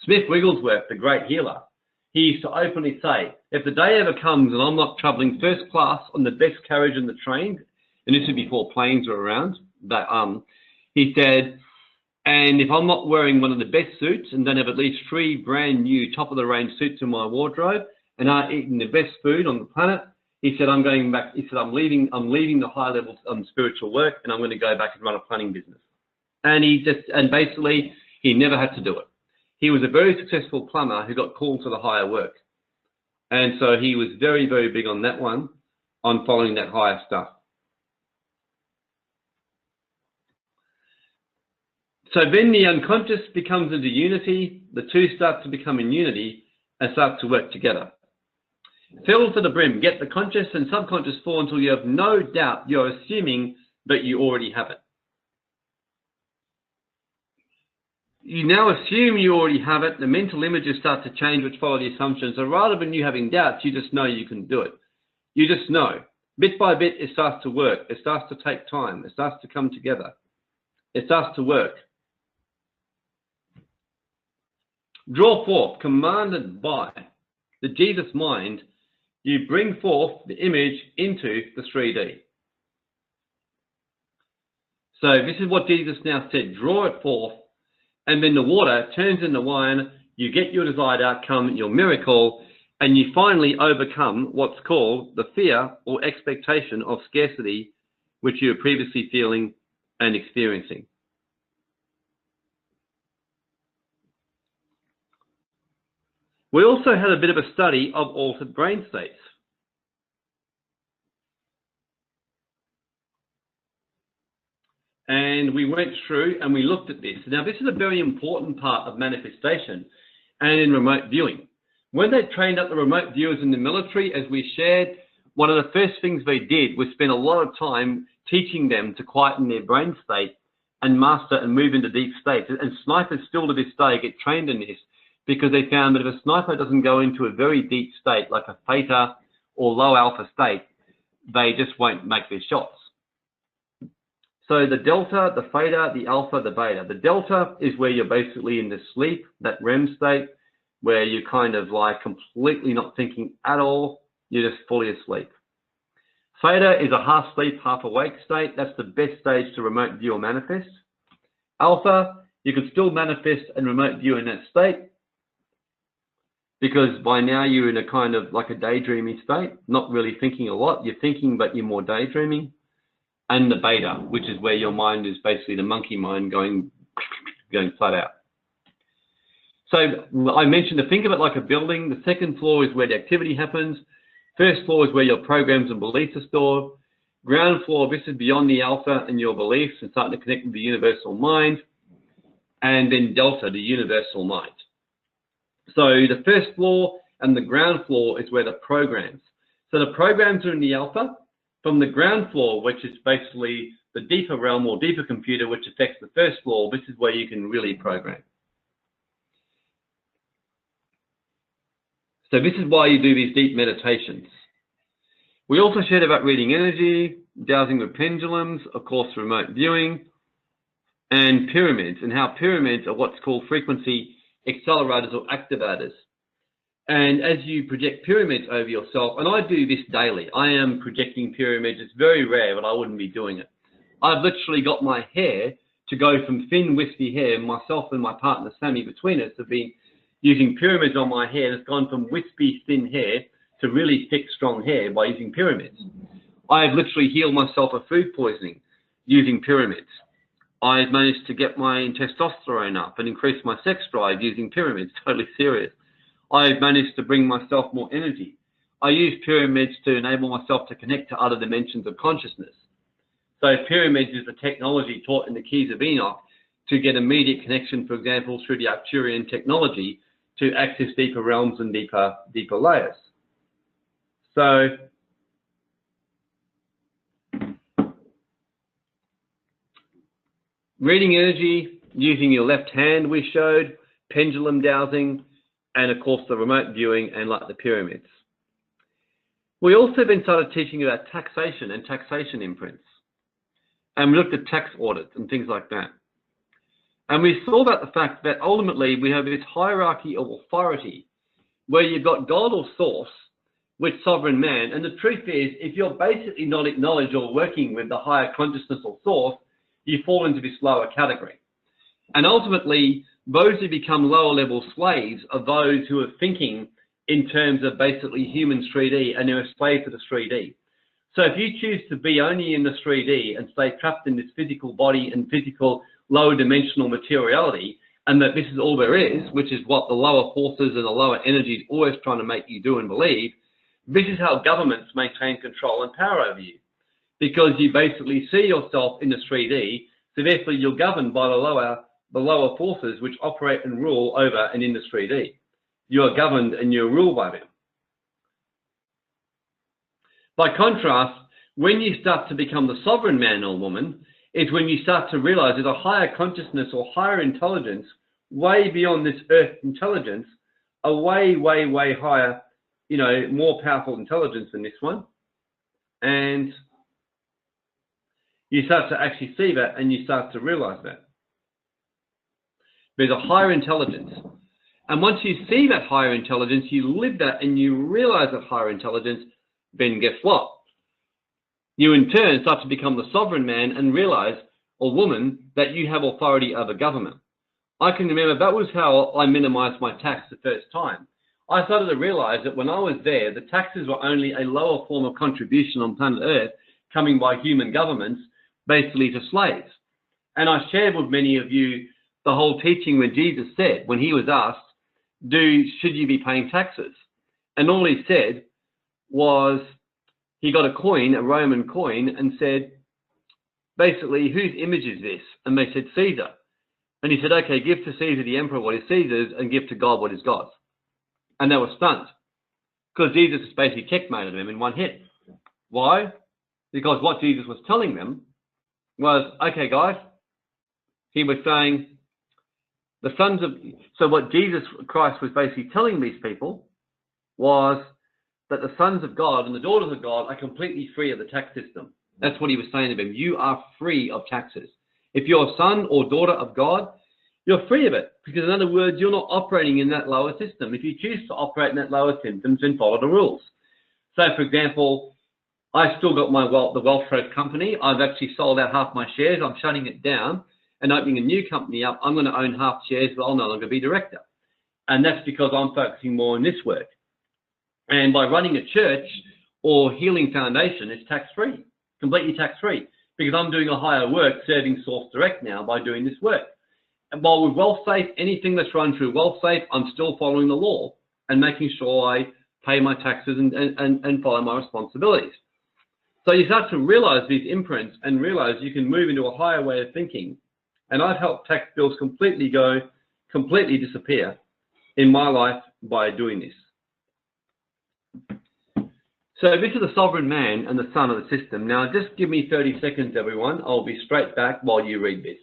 Smith Wigglesworth, the great healer, he used to openly say, if the day ever comes and I'm not traveling first class on the best carriage in the train, and this is before planes were around, but he said, and if I'm not wearing one of the best suits and don't have at least 3 brand new top of the range suits in my wardrobe and aren't eating the best food on the planet, he said, I'm going back. He said, I'm leaving the high level spiritual work and I'm going to go back and run a planning business. And basically he never had to do it. He was a very successful plumber who got called to the higher work. And so he was very, very big on that one, on following that higher stuff. So then the unconscious becomes into unity, the two start to become in unity and start to work together. Fill to the brim, get the conscious and subconscious full until you have no doubt you're assuming that you already have it. You now assume you already have it, the mental images start to change which follow the assumptions. So rather than you having doubts, you just know you can do it. You just know. Bit by bit, it starts to work. It starts to take time. It starts to come together. It starts to work. Draw forth, commanded by the Jesus mind, you bring forth the image into the 3D. So this is what Jesus now said, draw it forth, and then the water turns into wine, you get your desired outcome, your miracle, and you finally overcome what's called the fear or expectation of scarcity, which you were previously feeling and experiencing. We also had a bit of a study of altered brain states. And we went through and we looked at this. Now, this is a very important part of manifestation and in remote viewing. When they trained up the remote viewers in the military, as we shared, one of the first things they did was spend a lot of time teaching them to quieten their brain state and master and move into deep states. And snipers still to this day get trained in this, because they found that if a sniper doesn't go into a very deep state, like a theta or low alpha state, they just won't make their shots. So the delta, the theta, the alpha, the beta. The delta is where you're basically in the sleep, that REM state, where you're kind of like completely not thinking at all. You're just fully asleep. Theta is a half sleep, half awake state. That's the best stage to remote view or manifest. Alpha, you can still manifest and remote view in that state, because by now you're in a kind of like a daydreamy state, not really thinking a lot. You're thinking, but you're more daydreaming. And the beta, which is where your mind is basically the monkey mind going flat out. So I mentioned to think of it like a building. The second floor is where the activity happens. First floor is where your programs and beliefs are stored. Ground floor, this is beyond the alpha and your beliefs and starting to connect with the universal mind. And then delta, the universal mind. So the first floor and the ground floor is where the programs. So the programs are in the alpha. From the ground floor, which is basically the deeper realm or deeper computer, which affects the first floor, this is where you can really program. So this is why you do these deep meditations. We also shared about reading energy, dowsing with pendulums, of course, remote viewing, and pyramids, and how pyramids are what's called frequency accelerators or activators. And as you project pyramids over yourself, and I do this daily, I am projecting pyramids. It's very rare, but I wouldn't be doing it. I've literally got my hair to go from thin, wispy hair. Myself and my partner, Sammy, between us have been using pyramids on my hair. It's gone from wispy, thin hair to really thick, strong hair by using pyramids. I have literally healed myself of food poisoning using pyramids. I've managed to get my testosterone up and increase my sex drive using pyramids, totally serious. I've managed to bring myself more energy. I use pyramids to enable myself to connect to other dimensions of consciousness. So pyramids is the technology taught in the Keys of Enoch to get immediate connection, for example, through the Arcturian technology to access deeper realms and deeper layers. So reading energy using your left hand we showed, pendulum dowsing, and of course the remote viewing and like the pyramids. We also then started teaching about taxation and taxation imprints. And we looked at tax audits and things like that. And we saw about the fact that ultimately we have this hierarchy of authority where you've got God or source with sovereign man. And the truth is, if you're basically not acknowledged or working with the higher consciousness or source, you fall into this lower category. And ultimately, those who become lower level slaves are those who are thinking in terms of basically humans 3D, and they're a slave to the 3D. So if you choose to be only in the 3D and stay trapped in this physical body and physical lower dimensional materiality, and that this is all there is, which is what the lower forces and the lower energies always trying to make you do and believe, this is how governments maintain control and power over you. Because you basically see yourself in the 3D, so therefore you're governed by the lower forces which operate and rule over and in the 3D. You are governed and you're ruled by them. By contrast, when you start to become the sovereign man or woman, is when you start to realize there's a higher consciousness or higher intelligence way beyond this earth intelligence, a way, way, way higher, more powerful intelligence than this one. And you start to actually see that and you start to realize that. There's a higher intelligence. And once you see that higher intelligence, you live that and you realize that higher intelligence, then guess what? You in turn start to become the sovereign man and realize, or woman, that you have authority over government. I can remember that was how I minimized my tax the first time. I started to realize that when I was there, the taxes were only a lower form of contribution on planet Earth coming by human governments, basically to slaves. And I shared with many of you the whole teaching where Jesus said, when he was asked, should you be paying taxes? And all he said was, he got a coin, a Roman coin, and said, basically, whose image is this? And they said, Caesar. And he said, okay, give to Caesar the emperor what is Caesar's and give to God what is God's. And they were stunned because Jesus basically checkmated them in one hit. Why? Because what Jesus was telling them was, okay, guys, he was saying, so what Jesus Christ was basically telling these people was that the sons of God and the daughters of God are completely free of the tax system. That's what he was saying to them. You are free of taxes. If you're a son or daughter of God, you're free of it. Because in other words, you're not operating in that lower system. If you choose to operate in that lower system, then follow the rules. So for example, I still got the Wealth Trade company. I've actually sold out half my shares. I'm shutting it down and opening a new company up. I'm going to own half shares, but I'll no longer be director. And that's because I'm focusing more on this work. And by running a church or healing foundation, it's tax-free, completely tax-free, because I'm doing a higher work serving Source Direct now by doing this work. And while with WealthSafe, anything that's run through WealthSafe, I'm still following the law and making sure I pay my taxes and follow my responsibilities. So you start to realize these imprints and realize you can move into a higher way of thinking. And I've helped tax bills completely disappear in my life by doing this. So this is the sovereign man and the son of the system. Now just give me 30 seconds, everyone. I'll be straight back while you read this.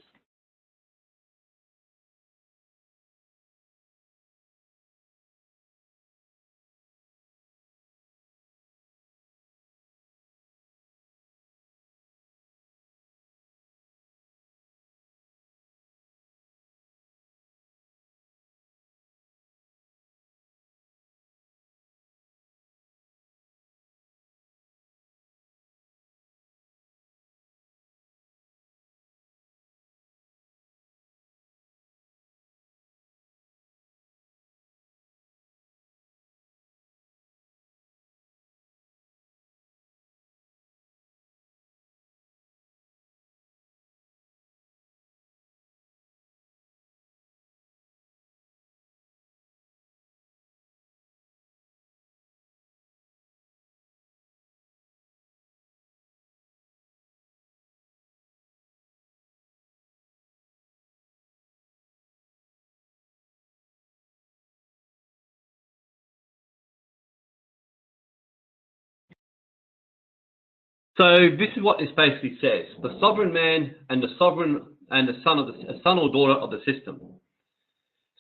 So this is what this basically says: the sovereign man and the son or daughter of the system.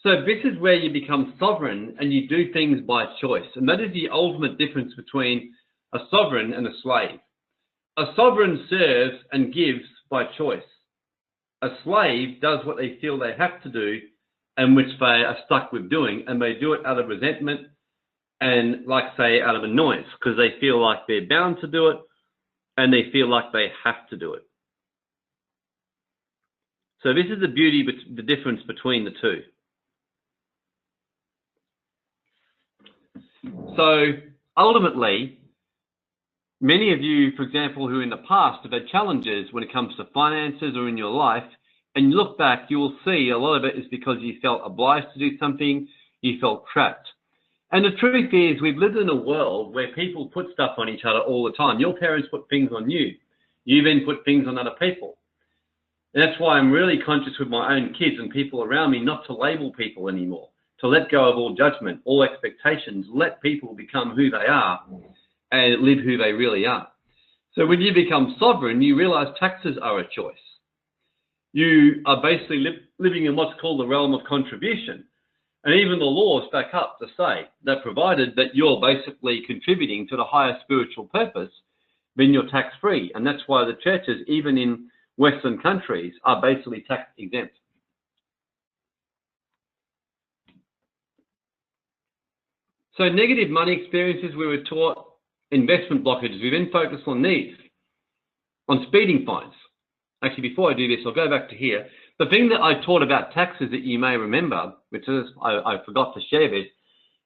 So this is where you become sovereign and you do things by choice, and that is the ultimate difference between a sovereign and a slave. A sovereign serves and gives by choice. A slave does what they feel they have to do, and which they are stuck with doing, and they do it out of resentment and, like say, out of annoyance, because they feel like they're bound to do it and they feel like they have to do it. So this is the beauty, the difference between the two. So ultimately, many of you, for example, who in the past have had challenges when it comes to finances or in your life, and you look back, you will see a lot of it is because you felt obliged to do something, you felt trapped. And the truth is, we've lived in a world where people put stuff on each other all the time. Your parents put things on you. You then put things on other people. And that's why I'm really conscious with my own kids and people around me not to label people anymore, to let go of all judgment, all expectations, let people become who they are and live who they really are. So when you become sovereign, you realize taxes are a choice. You are basically living in what's called the realm of contribution. And even the laws back up to say that provided that you're basically contributing to the higher spiritual purpose, then you're tax-free. And that's why the churches, even in Western countries, are basically tax exempt. So negative money experiences, we were taught investment blockages. We then focused on these, on speeding fines. Actually, before I do this, I'll go back to here. The thing that I taught about taxes that you may remember, which is, I forgot to share this,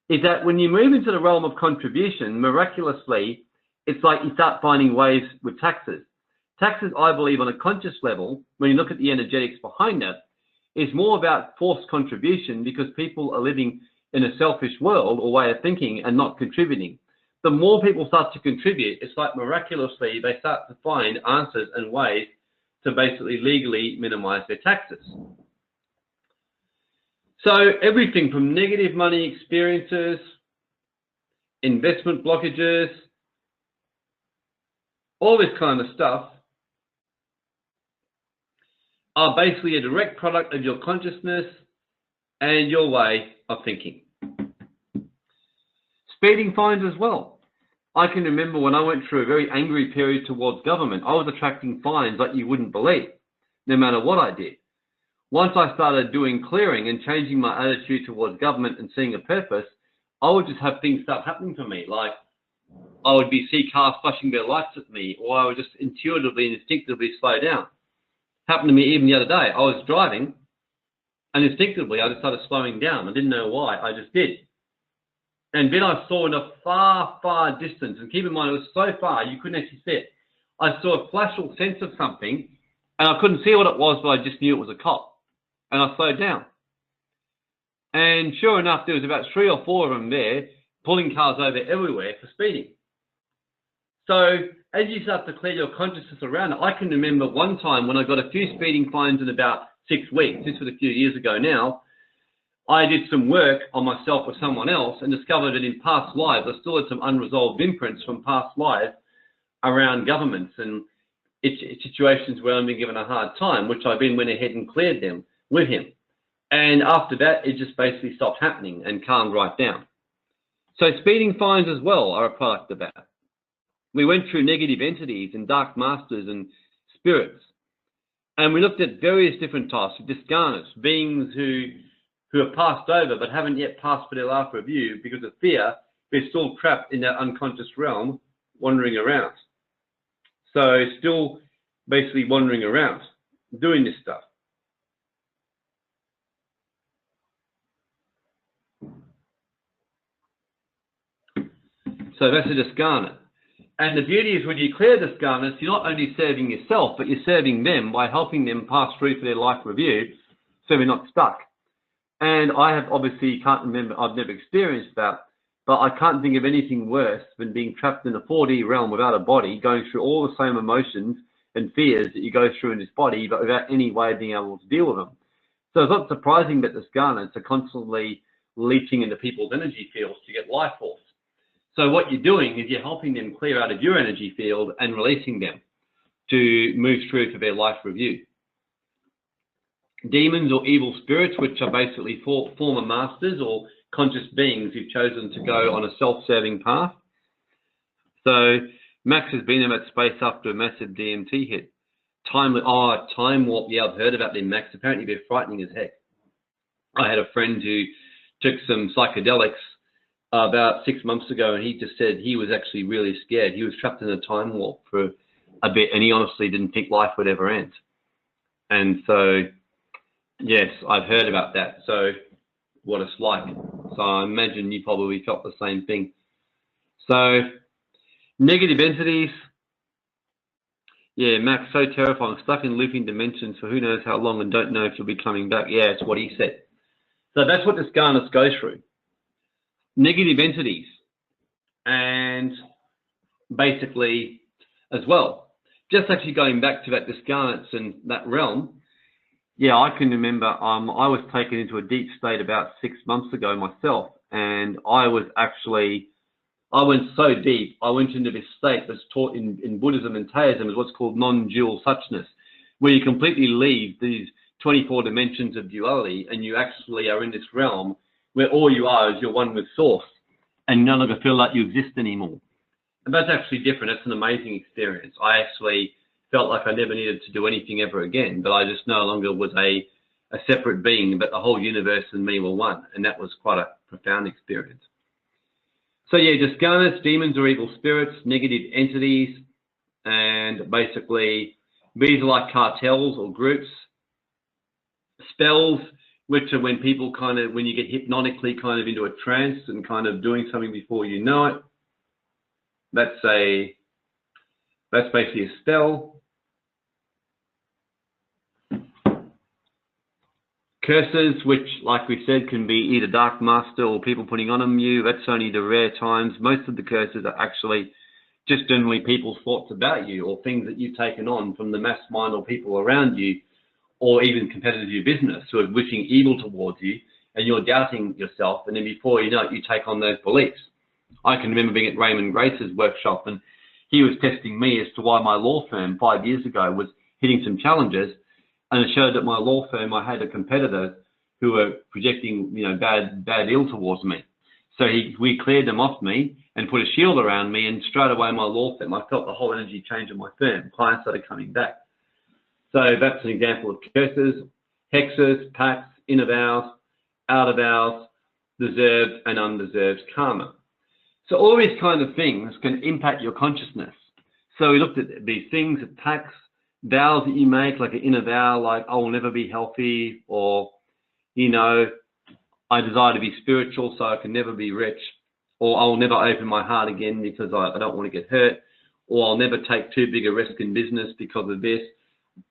is that when you move into the realm of contribution, miraculously, it's like you start finding ways with taxes. Taxes, I believe, on a conscious level, when you look at the energetics behind it, is more about forced contribution because people are living in a selfish world or way of thinking and not contributing. The more people start to contribute, it's like miraculously they start to find answers and ways to basically legally minimize their taxes. So everything from negative money experiences, investment blockages, all this kind of stuff are basically a direct product of your consciousness and your way of thinking. Speeding fines as well. I can remember when I went through a very angry period towards government, I was attracting fines like you wouldn't believe, no matter what I did. Once I started doing clearing and changing my attitude towards government and seeing a purpose, I would just have things start happening to me. Like I would see cars flashing their lights at me, or I would just intuitively and instinctively slow down. Happened to me even the other day. I was driving and instinctively I just started slowing down. I didn't know why, I just did. And then I saw in a far, far distance, and keep in mind it was so far you couldn't actually see it. I saw a flash or sense of something, and I couldn't see what it was, but I just knew it was a cop. And I slowed down. And sure enough, there was about 3 or 4 of them there, pulling cars over everywhere for speeding. So as you start to clear your consciousness around it, I can remember one time when I got a few speeding fines in about 6 weeks. This was a few years ago now. I did some work on myself with someone else and discovered that in past lives, I still had some unresolved imprints from past lives around governments and it's situations where I've been given a hard time, which I then went ahead and cleared them with him. And after that, it just basically stopped happening and calmed right down. So speeding fines as well are a product of that. We went through negative entities and dark masters and spirits. And we looked at various different types of discarnates, beings who have passed over but haven't yet passed for their life review because of fear. They're still trapped in that unconscious realm, wandering around. So still basically wandering around, doing this stuff. So that's a discarnate. And the beauty is when you clear discarnates, you're not only serving yourself, but you're serving them by helping them pass through for their life review so they're not stuck. And I have obviously can't remember, I've never experienced that, but I can't think of anything worse than being trapped in a 4D realm without a body, going through all the same emotions and fears that you go through in this body, but without any way of being able to deal with them. So it's not surprising that discarnates are constantly leaching into people's energy fields to get life force. So what you're doing is you're helping them clear out of your energy field and releasing them to move through to their life review. Demons or evil spirits, which are basically former masters or conscious beings who've chosen to go on a self-serving path. So Max has been in that space after a massive DMT hit. Time warp, yeah, I've heard about them, Max. Apparently they're frightening as heck. I had a friend who took some psychedelics about 6 months ago, and he just said he was actually really scared. He was trapped in a time warp for a bit, and he honestly didn't think life would ever end. And so, yes, I've heard about that. So what it's like. So I imagine you probably felt the same thing. So negative entities. Yeah, Max, so terrifying. Stuck in looping dimensions for who knows how long and don't know if you'll be coming back. Yeah, it's what he said. So that's what discarnates go through. Negative entities. And basically, as well, just actually going back to that discarnates and that realm, yeah, I can remember I was taken into a deep state about 6 months ago myself, and I went so deep, I went into this state that's taught in Buddhism and Taoism as what's called non-dual suchness, where you completely leave these 24 dimensions of duality and you actually are in this realm where all you are is you're one with Source and you no longer feel like you exist anymore. And that's actually different. That's an amazing experience. I actually felt like I never needed to do anything ever again, but I just no longer was a separate being, but the whole universe and me were one. And that was quite a profound experience. So yeah, discarnates, demons or evil spirits, negative entities, and basically these are like cartels or groups. Spells, which are when people when you get hypnotically into a trance and doing something before you know it. That's basically a spell. Curses, which, like we said, can be either dark master or people putting on you. That's only the rare times. Most of the curses are actually just generally people's thoughts about you or things that you've taken on from the mass mind or people around you, or even competitors of your business who are wishing evil towards you, and you're doubting yourself, and then before you know it, you take on those beliefs. I can remember being at Raymond Grace's workshop, and he was testing me as to why my law firm 5 years ago was hitting some challenges, and it showed that my law firm, I had a competitor who were projecting, bad ill towards me. So we cleared them off me and put a shield around me, and straight away my law firm, I felt the whole energy change in my firm. Clients started coming back. So that's an example of curses, hexes, pacts, inner vows, outer vows, deserved and undeserved karma. So all these kind of things can impact your consciousness. So we looked at these things, pacts, vows that you make, like an inner vow, like I will never be healthy, or, I desire to be spiritual so I can never be rich, or I will never open my heart again because I don't want to get hurt, or I'll never take too big a risk in business because of this.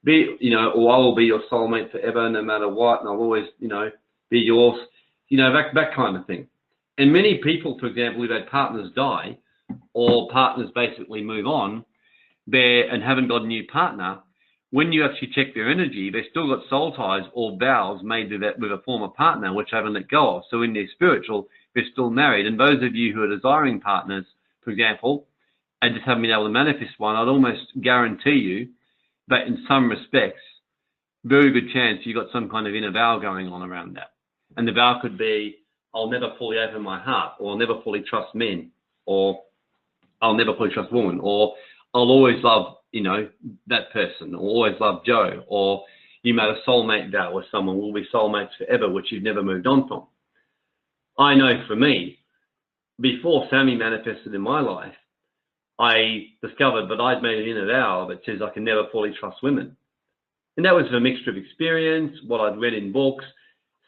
Or I will be your soulmate forever, no matter what, and I'll always, be yours, that kind of thing. And many people, for example, who've had partners die or partners basically move on, there and haven't got a new partner, when you actually check their energy, they've still got soul ties or vows made with a former partner, which they haven't let go of. So in their spiritual, they're still married. And those of you who are desiring partners, for example, and just haven't been able to manifest one, I'd almost guarantee you that in some respects, very good chance you've got some kind of inner vow going on around that. And the vow could be, I'll never fully open my heart, or I'll never fully trust men, or I'll never fully trust women, or I'll always love, you know, that person, or always love Joe, or you made a soulmate vow with someone, we'll be soulmates forever, which you've never moved on from. I know for me, before Sammy manifested in my life, I discovered that I'd made an inner vow that says I can never fully trust women. And that was a mixture of experience, what I'd read in books,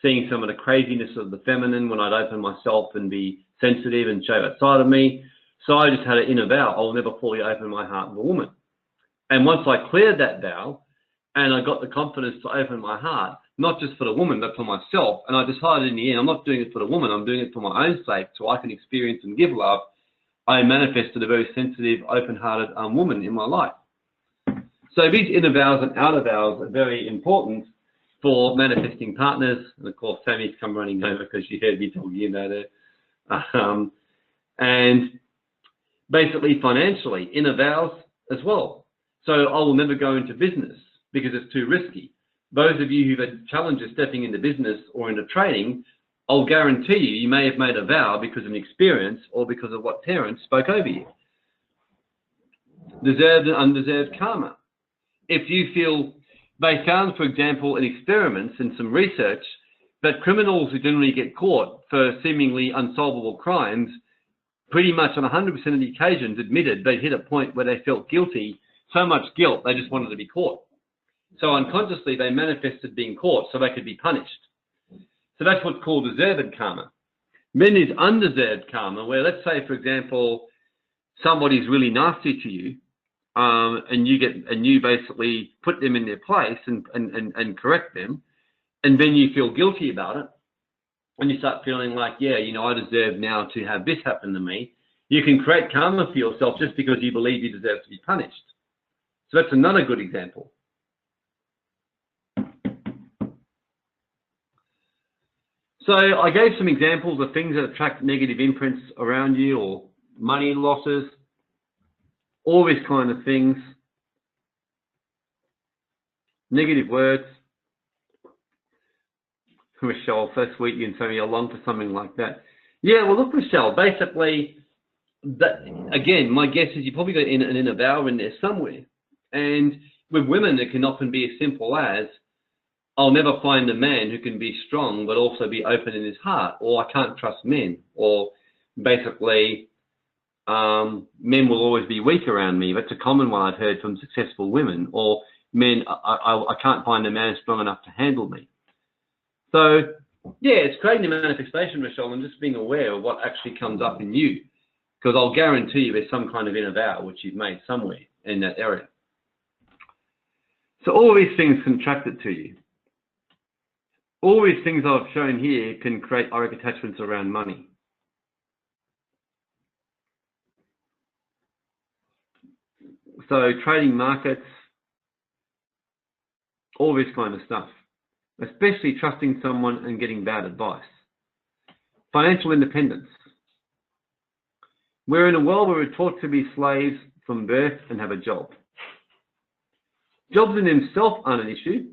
seeing some of the craziness of the feminine when I'd open myself and be sensitive and show that side of me. So I just had an inner vow, I'll never fully open my heart to a woman. And once I cleared that vow and I got the confidence to open my heart, not just for the woman, but for myself, and I decided in the end, I'm not doing it for the woman, I'm doing it for my own sake so I can experience and give love, I manifested a very sensitive, open-hearted woman in my life. So these inner vows and outer vows are very important for manifesting partners. And of course, Sammy's come running over because she heard me talking, you know, there. And basically financially, inner vows as well. So I will never go into business because it's too risky. Those of you who've had challenges stepping into business or into trading, I'll guarantee you, you may have made a vow because of an experience or because of what parents spoke over you. Deserved and undeserved karma. If you feel, they found, for example, in experiments and some research, that criminals who generally get caught for seemingly unsolvable crimes, pretty much on 100% of the occasions admitted they hit a point where they felt guilty, so much guilt, they just wanted to be caught. So unconsciously, they manifested being caught so they could be punished. So that's what's called deserved karma. Then there's undeserved karma, where let's say, for example, somebody's really nasty to you, and you basically put them in their place and correct them, and then you feel guilty about it, and you start feeling like, yeah, you know, I deserve now to have this happen to me. You can create karma for yourself just because you believe you deserve to be punished. So that's another good example. So I gave some examples of things that attract negative imprints around you, or money losses, all these kind of things. Negative words. Michelle, so sweet, you can say I long for something like that. Yeah, well, look, Michelle, basically, that, again, my guess is you probably got an inner vow in there somewhere. And with women, it can often be as simple as, I'll never find a man who can be strong but also be open in his heart, or I can't trust men, or basically men will always be weak around me. That's a common one I've heard from successful women, or men, I can't find a man strong enough to handle me. So yeah, it's creating a manifestation, Michelle, and just being aware of what actually comes up in you, because I'll guarantee you there's some kind of inner vow which you've made somewhere in that area. So all these things can attract it to you. All these things I've shown here can create auric attachments around money. So trading markets, all this kind of stuff, especially trusting someone and getting bad advice. Financial independence. We're in a world where we're taught to be slaves from birth and have a job. Jobs in themselves aren't an issue,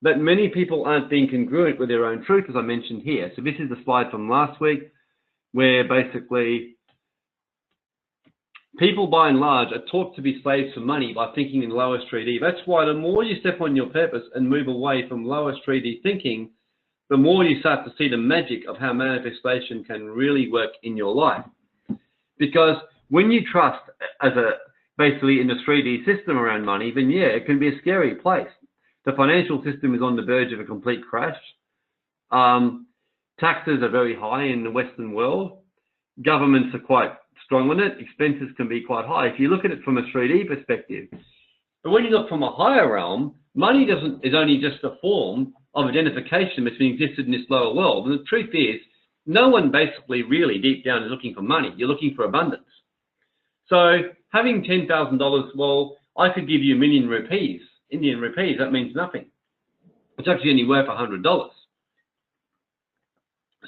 but many people aren't being congruent with their own truth, as I mentioned here. So this is the slide from last week, where basically people by and large are taught to be slaves for money by thinking in lowest 3D. That's why the more you step on your purpose and move away from lowest 3D thinking, the more you start to see the magic of how manifestation can really work in your life. Because when you trust basically in the 3D system around money, then yeah, it can be a scary place. The financial system is on the verge of a complete crash. Taxes are very high in the Western world. Governments are quite strong on it. Expenses can be quite high if you look at it from a 3D perspective. But when you look from a higher realm, money is only just a form of identification between existed in this lower world. And the truth is, no one basically really deep down is looking for money. You're looking for abundance. So having $10,000, well, I could give you 1,000,000 rupees, Indian rupees. That means nothing. It's actually only worth $100.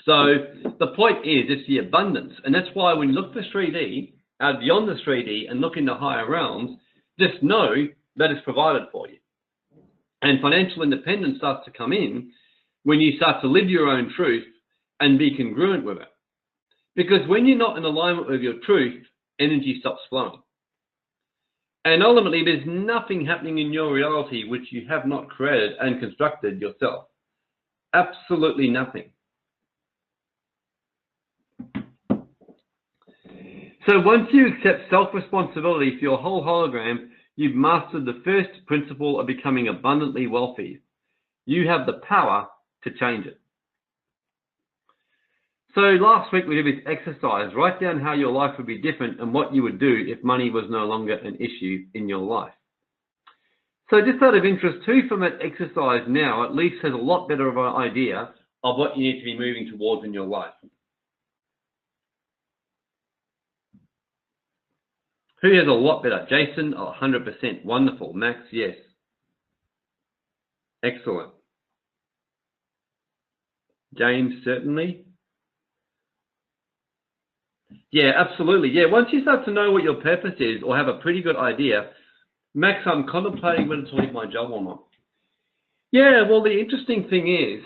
So the point is, it's the abundance. And that's why when you look for 3D, out beyond the 3D and look into higher realms, just know that it's provided for you. And financial independence starts to come in when you start to live your own truth and be congruent with it. Because when you're not in alignment with your truth, energy stops flowing. And ultimately, there's nothing happening in your reality which you have not created and constructed yourself. Absolutely nothing. So once you accept self-responsibility for your whole hologram, you've mastered the first principle of becoming abundantly wealthy. You have the power to change it. So last week we did this exercise. Write down how your life would be different and what you would do if money was no longer an issue in your life. So just out of interest, who from that exercise now at least has a lot better of an idea of what you need to be moving towards in your life? Who has a lot better? Jason, 100%. Wonderful. Max, yes. Excellent. James, certainly. Yeah, absolutely. Yeah, once you start to know what your purpose is or have a pretty good idea, Max, I'm contemplating whether to leave my job or not. Yeah, well, the interesting thing is,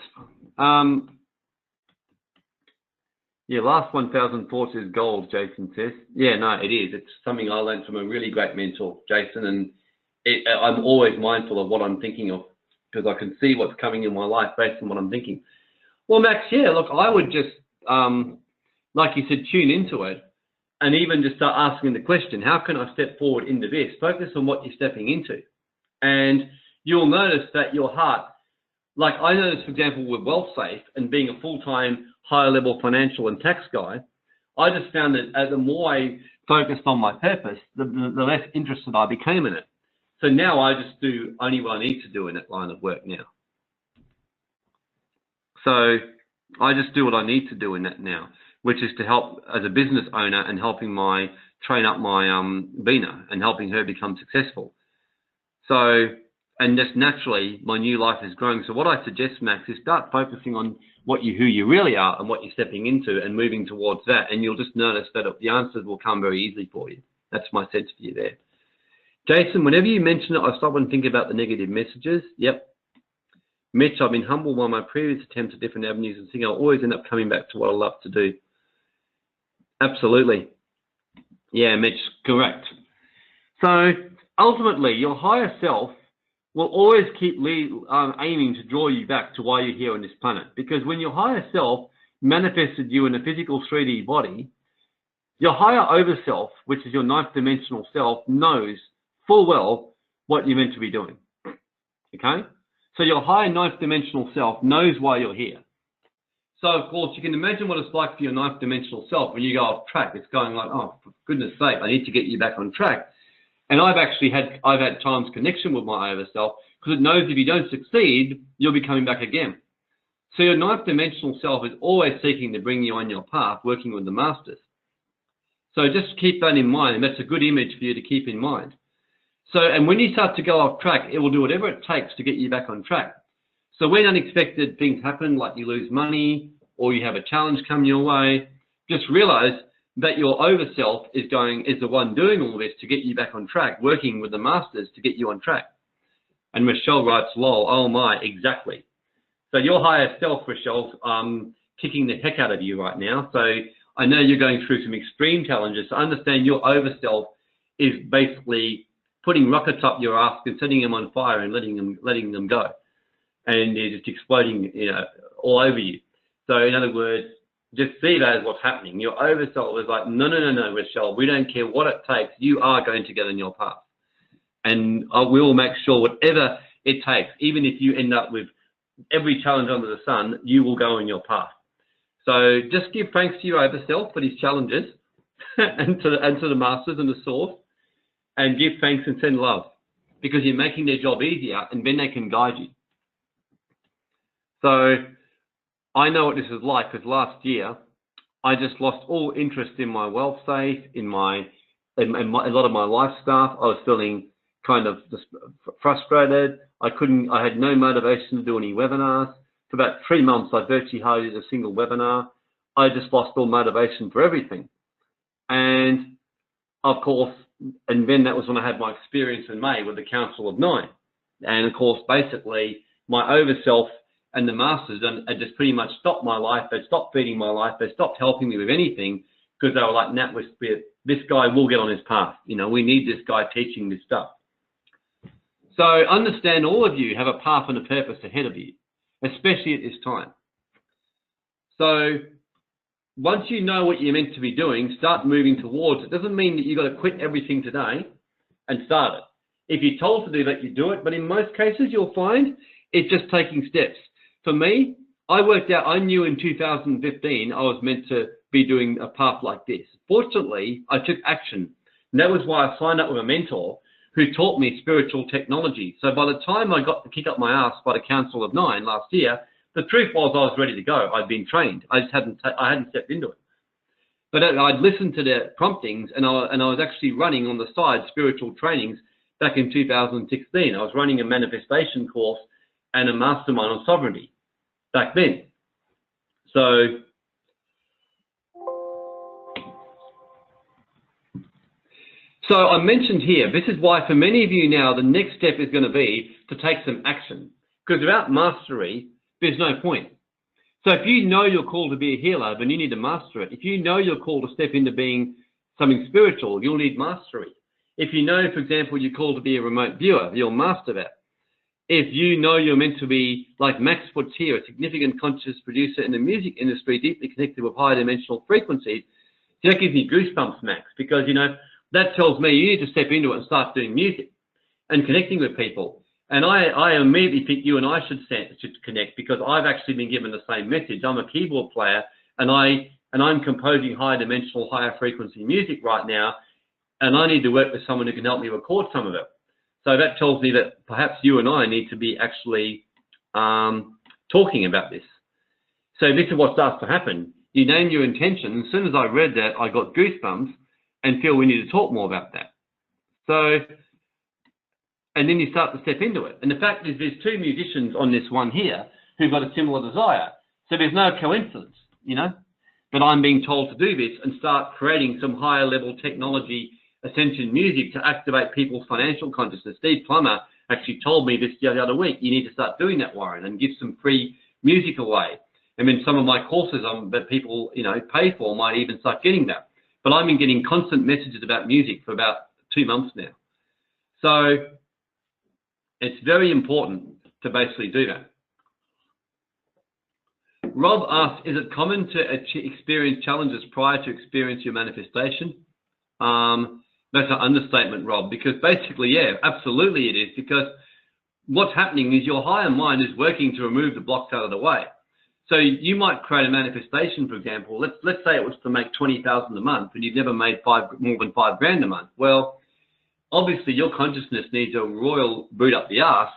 yeah, last 1,000 thoughts is gold, Jason says. Yeah, no, it is. It's something I learned from a really great mentor, Jason, and I'm always mindful of what I'm thinking of because I can see what's coming in my life based on what I'm thinking. Well, Max, yeah, look, I would just, like you said, tune into it and even just start asking the question, how can I step forward into this? Focus on what you're stepping into. And you'll notice that your heart, like I noticed, for example, with WealthSafe and being a full-time, higher-level financial and tax guy, I just found that the more I focused on my purpose, the less interested I became in it. So now I just do only what I need to do in that line of work now. So I just do what I need to do in that now, which is to help as a business owner and helping train up my Bina and helping her become successful. So, and just naturally, my new life is growing. So what I suggest, Max, is start focusing on who you really are and what you're stepping into and moving towards that. And you'll just notice that the answers will come very easily for you. That's my sense for you there. Jason, whenever you mention it, I stop and think about the negative messages. Yep. Mitch, I've been humbled by my previous attempts at different avenues and think I'll always end up coming back to what I love to do. Absolutely. Yeah, Mitch, correct. So ultimately, your higher self will always keep aiming to draw you back to why you're here on this planet. Because when your higher self manifested you in a physical 3D body, your higher overself, which is your 9th dimensional self, knows full well what you're meant to be doing. Okay? So your higher 9th dimensional self knows why you're here. So, of course, you can imagine what it's like for your 9th dimensional self when you go off track. It's going like, oh, for goodness sake, I need to get you back on track. And I've had times connection with my higher self because it knows if you don't succeed, you'll be coming back again. So your 9th dimensional self is always seeking to bring you on your path, working with the masters. So just keep that in mind, and that's a good image for you to keep in mind. So, and when you start to go off track, it will do whatever it takes to get you back on track. So when unexpected things happen, like you lose money or you have a challenge come your way, just realize that your overself is the one doing all this to get you back on track, working with the masters to get you on track. And Michelle writes, lol, oh my, exactly. So your higher self, Michelle's kicking the heck out of you right now. So I know you're going through some extreme challenges. So understand your overself is basically putting rockets up your ass and setting them on fire and letting them go. And they're just exploding, all over you. So in other words, just see that as what's happening. Your overself is like, no, Michelle, we don't care what it takes. You are going to get on your path. And we will make sure whatever it takes, even if you end up with every challenge under the sun, you will go on your path. So just give thanks to your overself for these challenges and to the masters and the source, and give thanks and send love, because you're making their job easier and then they can guide you. So I know what this is like, because last year I just lost all interest in my WealthSafe, in a lot of my life stuff. I was feeling kind of just frustrated. I had no motivation to do any webinars. For about 3 months, I virtually hardly did a single webinar. I just lost all motivation for everything. And of course, and then that was when I had my experience in May with the Council of Nine. And of course, basically, my overself and the masters had just pretty much stopped my life. They stopped feeding my life. They stopped helping me with anything because they were like, Nat, this guy will get on his path. You know, we need this guy teaching this stuff. So understand all of you have a path and a purpose ahead of you, especially at this time. So once you know what you're meant to be doing, start moving towards it. Doesn't mean that you've got to quit everything today and start it. If you're told to do that, you do it. But in most cases, you'll find it's just taking steps. For me, I worked out, I knew in 2015 I was meant to be doing a path like this. Fortunately, I took action. And that was why I signed up with a mentor who taught me spiritual technology. So by the time I got the kick up my ass by the Council of Nine last year, the truth was I was ready to go. I'd been trained. I just hadn't stepped into it. But I'd listened to the promptings, and I was actually running on the side spiritual trainings back in 2016. I was running a manifestation course and a mastermind on sovereignty back then. So I mentioned here, this is why for many of you now, the next step is going to be to take some action. Because without mastery, there's no point. So if you know you're called to be a healer, then you need to master it. If you know you're called to step into being something spiritual, you'll need mastery. If you know, for example, you're called to be a remote viewer, you'll master that. If you know you're meant to be, like Max puts here, a significant conscious producer in the music industry, deeply connected with higher dimensional frequencies, that gives me goosebumps, Max, because, you know, that tells me you need to step into it and start doing music and connecting with people. And I immediately think you and I should connect, because I've actually been given the same message. I'm a keyboard player, and I'm composing higher dimensional, higher frequency music right now, and I need to work with someone who can help me record some of it. So that tells me that perhaps you and I need to be actually talking about this. So this is what starts to happen. You name your intention. As soon as I read that, I got goosebumps and feel we need to talk more about that. So, and then you start to step into it. And the fact is, there's two musicians on this one here who've got a similar desire. So there's no coincidence, you know, that I'm being told to do this and start creating some higher level technology ascension music to activate people's financial consciousness. Steve Plummer actually told me this the other week. You need to start doing that, Warren, and give some free music away. And then some of my courses that people, you know, pay for might even start getting that. But I've been getting constant messages about music for about 2 months now. So it's very important to basically do that. Rob asks, is it common to experience challenges prior to experience your manifestation? That's an understatement, Rob, because basically, yeah, absolutely it is, because what's happening is your higher mind is working to remove the blocks out of the way. So you might create a manifestation, for example. Let's say it was to make 20,000 a month, and you've never made more than 5 grand a month. Well, obviously your consciousness needs a royal boot up the arse,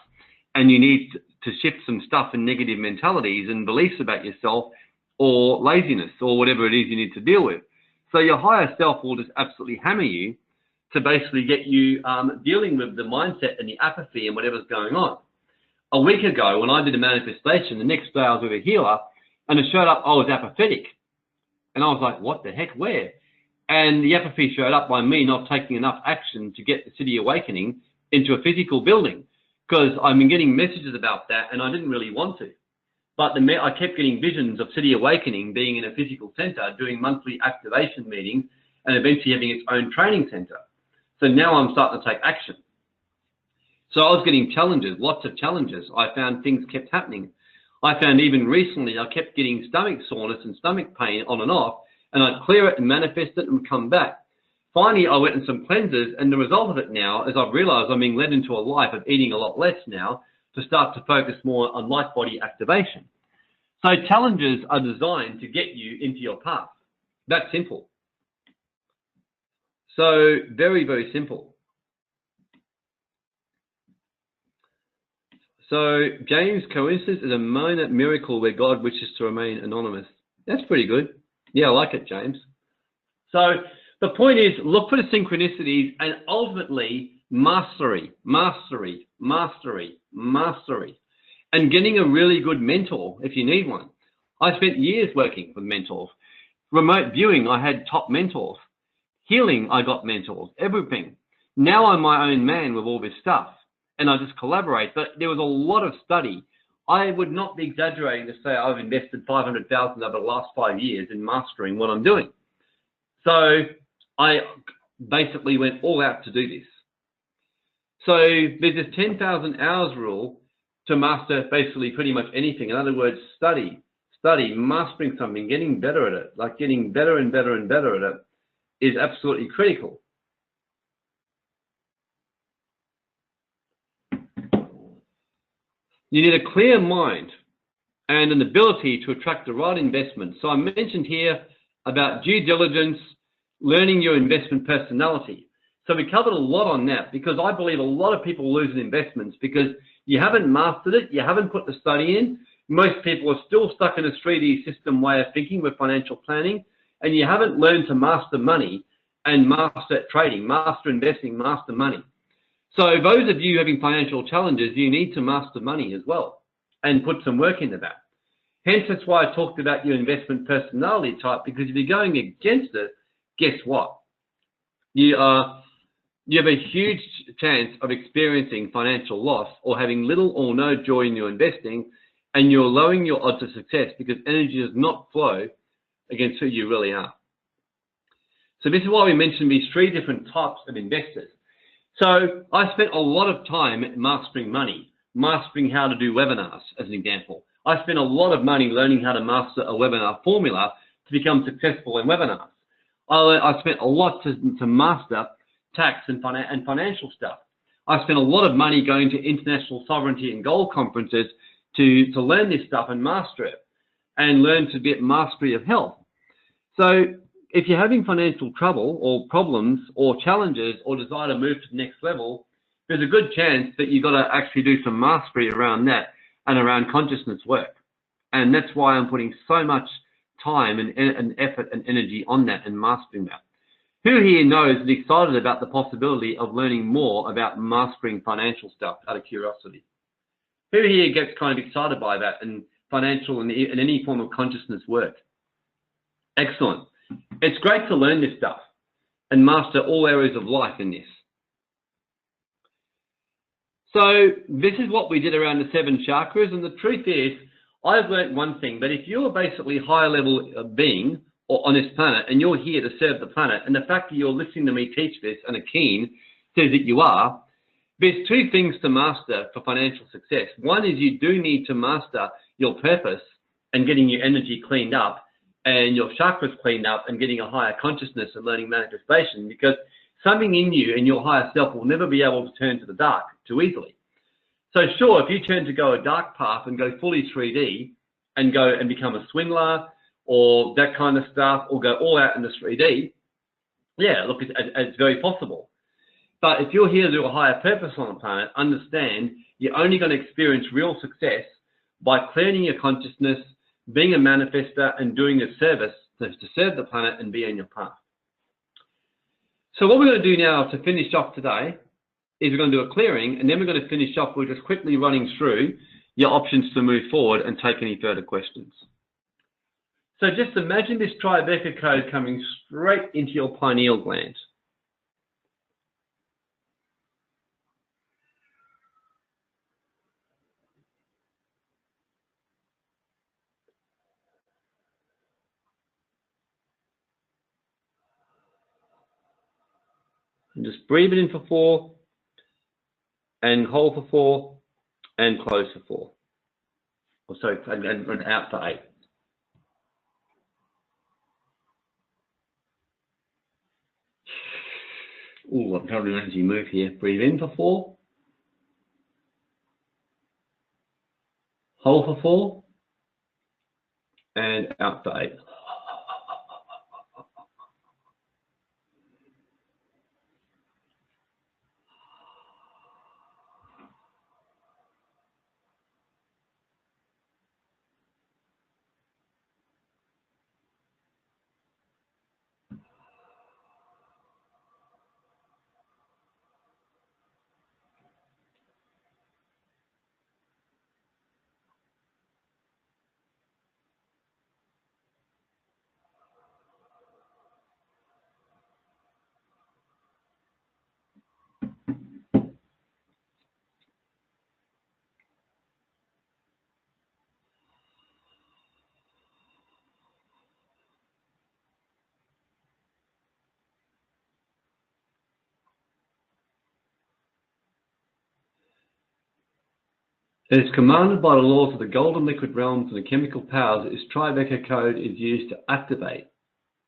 and you need to shift some stuff and negative mentalities and beliefs about yourself, or laziness, or whatever it is you need to deal with. So your higher self will just absolutely hammer you to basically get you dealing with the mindset and the apathy and whatever's going on. A week ago, when I did a manifestation, the next day I was with a healer, and it showed up I was apathetic. And I was like, what the heck, where? And the apathy showed up by me not taking enough action to get the City Awakening into a physical building, because I've been getting messages about that, and I didn't really want to. But I kept getting visions of City Awakening being in a physical center, doing monthly activation meetings, and eventually having its own training center. So now I'm starting to take action. So I was getting challenges, lots of challenges. I found things kept happening. I found even recently I kept getting stomach soreness and stomach pain on and off, and I'd clear it and manifest it and come back. Finally, I went in some cleansers, and the result of it now is I've realized I'm being led into a life of eating a lot less now to start to focus more on light body activation. So challenges are designed to get you into your path. That's simple. So very, very simple. So James, coincidence is a minor miracle where God wishes to remain anonymous. That's pretty good. Yeah, I like it, James. So the point is, look for the synchronicities and ultimately mastery, mastery, mastery, mastery, and getting a really good mentor if you need one. I spent years working with mentors. Remote viewing, I had top mentors. Healing, I got mentors, everything. Now I'm my own man with all this stuff, and I just collaborate. But there was a lot of study. I would not be exaggerating to say I've invested $500,000 over the last 5 years in mastering what I'm doing. So I basically went all out to do this. So there's this 10,000 hours rule to master basically pretty much anything. In other words, study, mastering something, getting better at it, like getting better and better and better at it is absolutely critical. You need a clear mind and an ability to attract the right investment. So I mentioned here about due diligence, learning your investment personality. So we covered a lot on that because I believe a lot of people lose in investments because you haven't mastered it, you haven't put the study in. Most people are still stuck in a 3D system way of thinking with financial planning, and you haven't learned to master money and master trading, master investing, master money. So those of you having financial challenges, you need to master money as well and put some work into that. Hence, that's why I talked about your investment personality type, because if you're going against it, guess what? You have a huge chance of experiencing financial loss or having little or no joy in your investing, and you're lowering your odds of success because energy does not flow against who you really are. So this is why we mentioned these 3 different types of investors. So I spent a lot of time mastering money, mastering how to do webinars, as an example. I spent a lot of money learning how to master a webinar formula to become successful in webinars. I spent a lot to master tax and financial stuff. I spent a lot of money going to international sovereignty and gold conferences to learn this stuff and master it, and learn to get mastery of health. So if you're having financial trouble or problems or challenges or desire to move to the next level, there's a good chance that you've got to actually do some mastery around that and around consciousness work. And that's why I'm putting so much time and effort and energy on that and mastering that. Who here knows and excited about the possibility of learning more about mastering financial stuff out of curiosity? Who here gets kind of excited by that and financial and any form of consciousness work? Excellent. It's great to learn this stuff and master all areas of life in this. So this is what we did around the 7 chakras, and the truth is, I've learned one thing, but if you're basically a higher level being or on this planet and you're here to serve the planet, and the fact that you're listening to me teach this and are keen says that you are, there's 2 things to master for financial success. One is you do need to master your purpose and getting your energy cleaned up and your chakras cleaned up and getting a higher consciousness and learning manifestation, because something in you and your higher self will never be able to turn to the dark too easily. So sure, if you turn to go a dark path and go fully 3D and go and become a swindler or that kind of stuff, or go all out in the 3D, yeah, look, it's very possible. But if you're here to do a higher purpose on the planet, understand you're only going to experience real success by clearing your consciousness, being a manifester, and doing a service to serve the planet and be on your path. So what we're going to do now to finish off today is we're going to do a clearing, and then we're going to finish off with just quickly running through your options to move forward and take any further questions. So just imagine this Tribeca code coming straight into your pineal gland. And just breathe it in for 4, and hold for 4, and close for 4. Or sorry, and out for 8. Ooh, I've got an energy move here. Breathe in for 4. Hold for 4. And out for 8. It is commanded by the laws of the golden liquid realms and the chemical powers that this Tribeca code is used to activate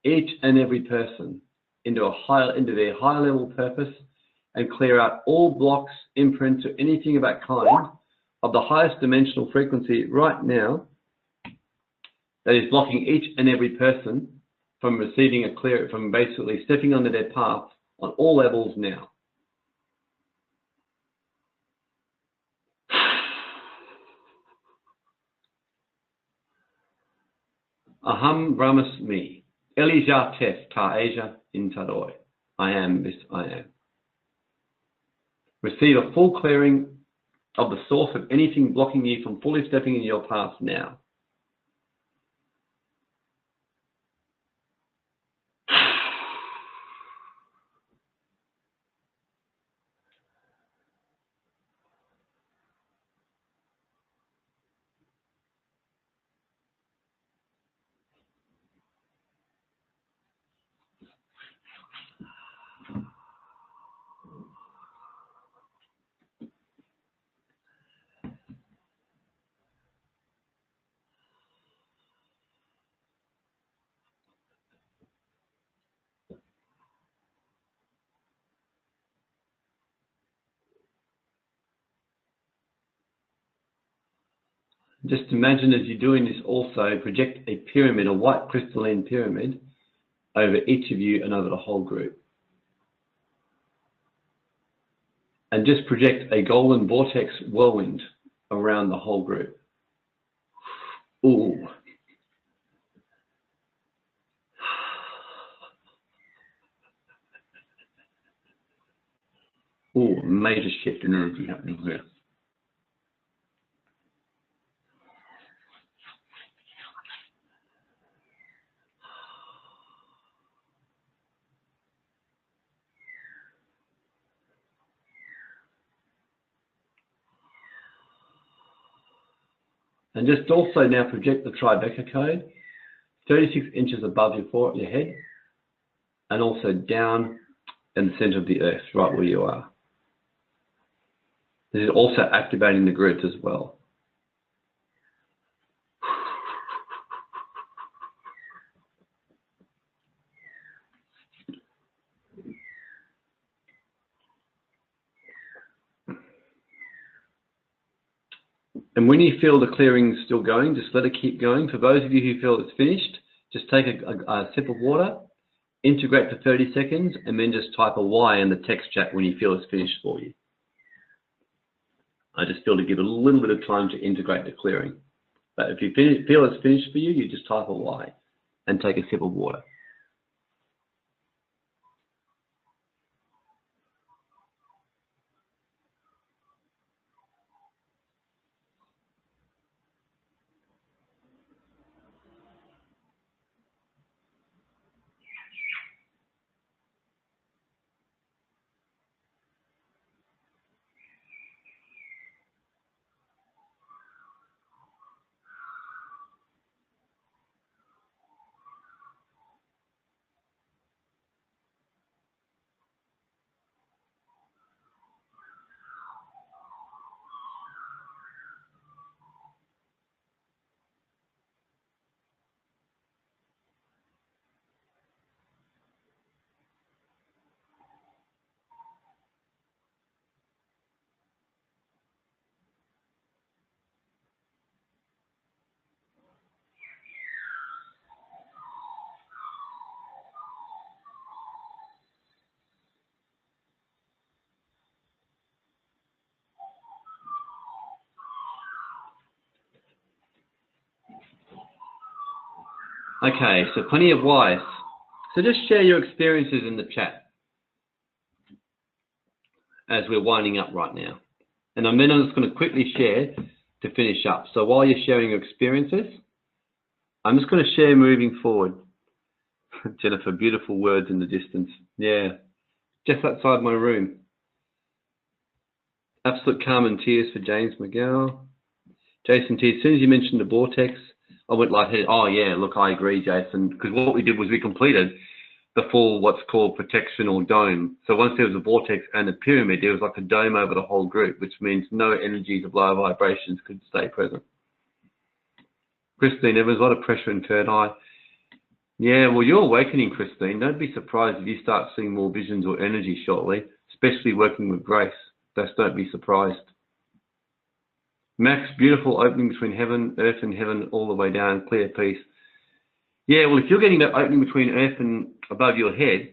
each and every person into their high level purpose and clear out all blocks, imprints, or anything of that kind of the highest dimensional frequency right now that is blocking each and every person from receiving a clear, from basically stepping onto their path on all levels now. Aham Brahmasmi, Elijah Tef Ta Asia in Tadoi. I am this I am. Receive a full clearing of the source of anything blocking you from fully stepping into your path now. Just imagine as you're doing this also, project a pyramid, a white crystalline pyramid, over each of you and over the whole group. And just project a golden vortex whirlwind around the whole group. Ooh. Ooh, major shift in energy happening here. And just also now project the Tribeca code 36 inches above your head and also down in the center of the earth, right where you are. This is also activating the groups as well. And when you feel the clearing still going, just let it keep going. For those of you who feel it's finished, just take a sip of water, integrate for 30 seconds, and then just type a Y in the text chat when you feel it's finished for you. I just feel to give it a little bit of time to integrate the clearing. But if you feel it's finished for you, you just type a Y and take a sip of water. Okay, so plenty of whys. So just share your experiences in the chat as we're winding up right now. And then I'm just going to quickly share to finish up. So while you're sharing your experiences, I'm just going to share moving forward. Jennifer, beautiful words in the distance. Yeah, just outside my room. Absolute calm and tears for James McGow. Jason T, as soon as you mentioned the vortex, I went lightheaded. Oh yeah, look, I agree, Jason, because what we did was we completed the full what's called protection or dome. So once there was a vortex and a pyramid, there was like a dome over the whole group, which means no energies of lower vibrations could stay present. Christine, there was a lot of pressure in third eye. Yeah, well, you're awakening, Christine. Don't be surprised if you start seeing more visions or energy shortly, especially working with grace. Just don't be surprised. Max, beautiful opening between heaven, earth and heaven, all the way down, clear peace. Yeah, well, if you're getting that opening between earth and above your head,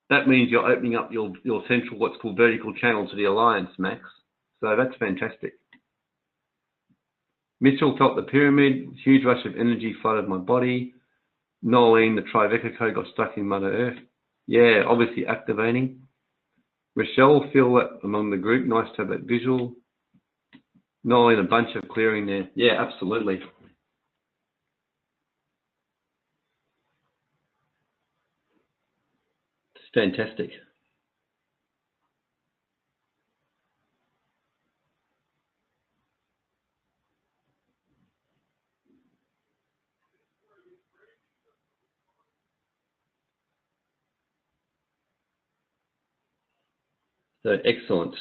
that means you're opening up your central, what's called vertical channel to the alliance, Max. So that's fantastic. Mitchell felt the pyramid, huge rush of energy flooded my body. Nolene, the Tribeca code got stuck in Mother Earth. Yeah, obviously activating. Rochelle, feel that among the group. Nice to have that visual. Nolene, a bunch of clearing there. Yeah, absolutely. It's fantastic. So excellent.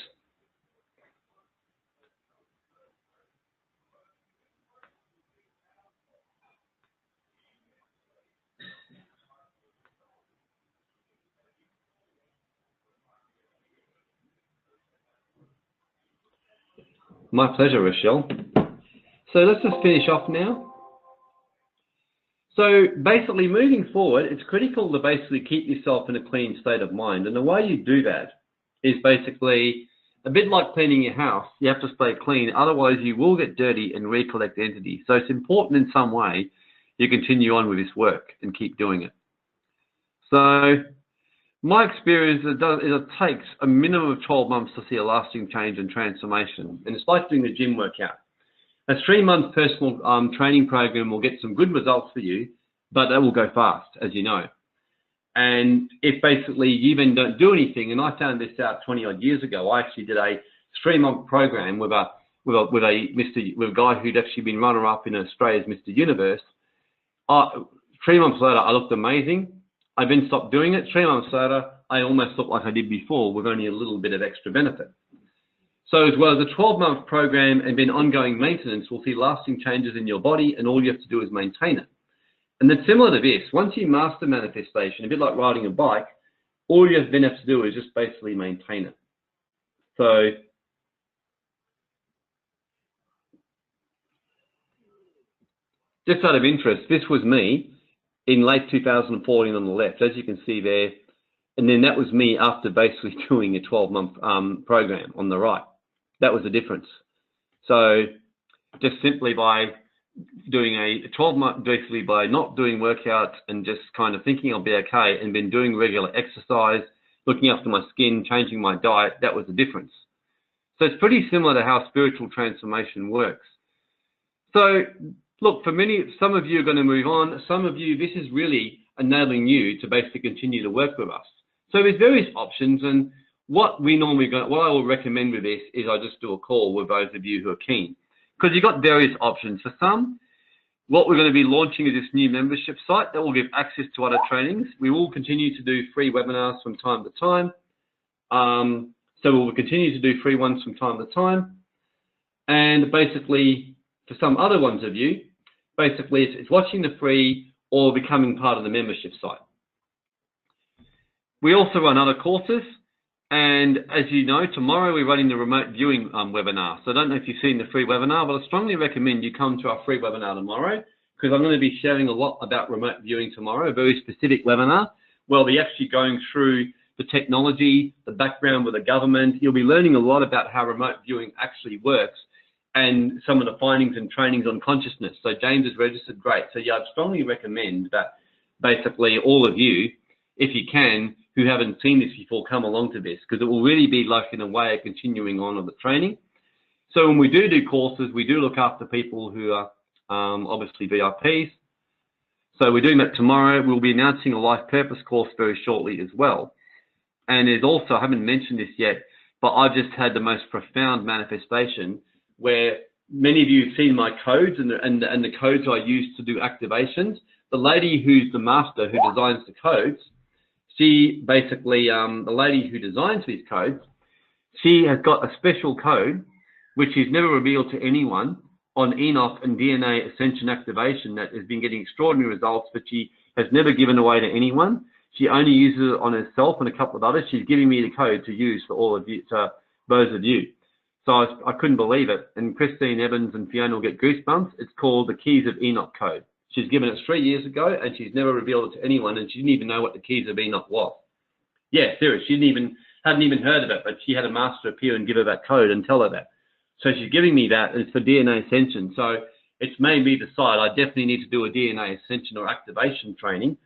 My pleasure, Rochelle. So let's just finish off now. So basically moving forward, it's critical to basically keep yourself in a clean state of mind. And the way you do that is basically a bit like cleaning your house. You have to stay clean, otherwise you will get dirty and recollect entities. So it's important in some way you continue on with this work and keep doing it. So my experience is it takes a minimum of 12 months to see a lasting change and transformation. And it's like doing a gym workout. A 3-month personal training program will get some good results for you, but that will go fast, as you know. And if basically you even don't do anything, and I found this out 20 odd years ago, I actually did a 3-month program with a guy who'd actually been runner-up in Australia's Mr. Universe. 3 months later, I looked amazing. I then stopped doing it. 3 months later, I almost looked like I did before, with only a little bit of extra benefit. So as well as a 12-month program and then ongoing maintenance, we'll see lasting changes in your body, and all you have to do is maintain it. And then similar to this, once you master manifestation, a bit like riding a bike, all you then have to do is just basically maintain it. So just out of interest, this was me in late 2014 on the left, as you can see there. And then that was me after basically doing a 12-month program on the right. That was the difference. So just simply by doing a 12-month, basically by not doing workouts and just kind of thinking I'll be okay, and been doing regular exercise, looking after my skin, changing my diet, that was the difference. So it's pretty similar to how spiritual transformation works. So look, for some of you are going to move on. Some of you, this is really enabling you to basically continue to work with us. So there's various options, and what I will recommend with this is I just do a call with those of you who are keen, because you've got various options. For some, what we're going to be launching is this new membership site that will give access to other trainings. We will continue to do free webinars from time to time. So we'll continue to do free ones from time to time. And basically, for some other ones of you, basically it's watching the free or becoming part of the membership site. We also run other courses. And as you know, tomorrow we're running the remote viewing webinar. So I don't know if you've seen the free webinar, but I strongly recommend you come to our free webinar tomorrow, because I'm going to be sharing a lot about remote viewing tomorrow, a very specific webinar, where we'll be actually going through the technology, the background with the government. You'll be learning a lot about how remote viewing actually works and some of the findings and trainings on consciousness. So James is registered, great. So yeah, I'd strongly recommend that basically all of you, if you can, who haven't seen this before, come along to this, because it will really be like, in a way, a continuing on of the training. So when we do courses, we do look after people who are obviously VIPs. So we're doing that tomorrow. We'll be announcing a life purpose course very shortly as well. And there's also, I haven't mentioned this yet, but I've just had the most profound manifestation where many of you have seen my codes and the codes I use to do activations. The lady who's the master who designs the codes, she basically, the lady who designs these codes, she has got a special code which she's never revealed to anyone on Enoch and DNA ascension activation that has been getting extraordinary results, but she has never given away to anyone. She only uses it on herself and a couple of others. She's giving me the code to use for all of you, to those of you. So I couldn't believe it. And Christine Evans and Fiona will get goosebumps. It's called the Keys of Enoch code. She's given it 3 years ago, and she's never revealed it to anyone, and she didn't even know what the Keys of Enoch was. Yeah, serious. She hadn't even heard of it, but she had a master appear and give her that code and tell her that. So she's giving me that, and it's for DNA ascension. So it's made me decide I definitely need to do a DNA ascension or activation training,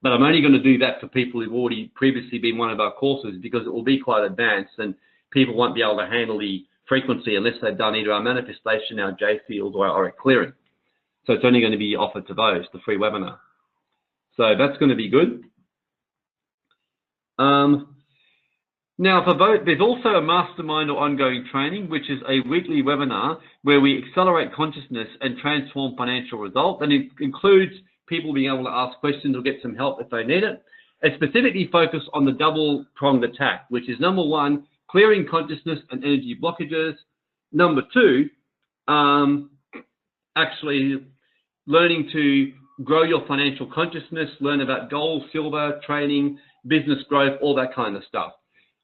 but I'm only going to do that for people who've already previously been one of our courses, because it will be quite advanced and people won't be able to handle the frequency unless they've done either our manifestation, our J field, or our clearing. So it's only going to be offered to those, the free webinar. So that's going to be good. Now, for both, there's also a mastermind or ongoing training, which is a weekly webinar where we accelerate consciousness and transform financial results. And it includes people being able to ask questions or get some help if they need it. It's specifically focused on the double-pronged attack, which is number one, clearing consciousness and energy blockages. Number two, actually learning to grow your financial consciousness, learn about gold, silver, trading, business growth, all that kind of stuff.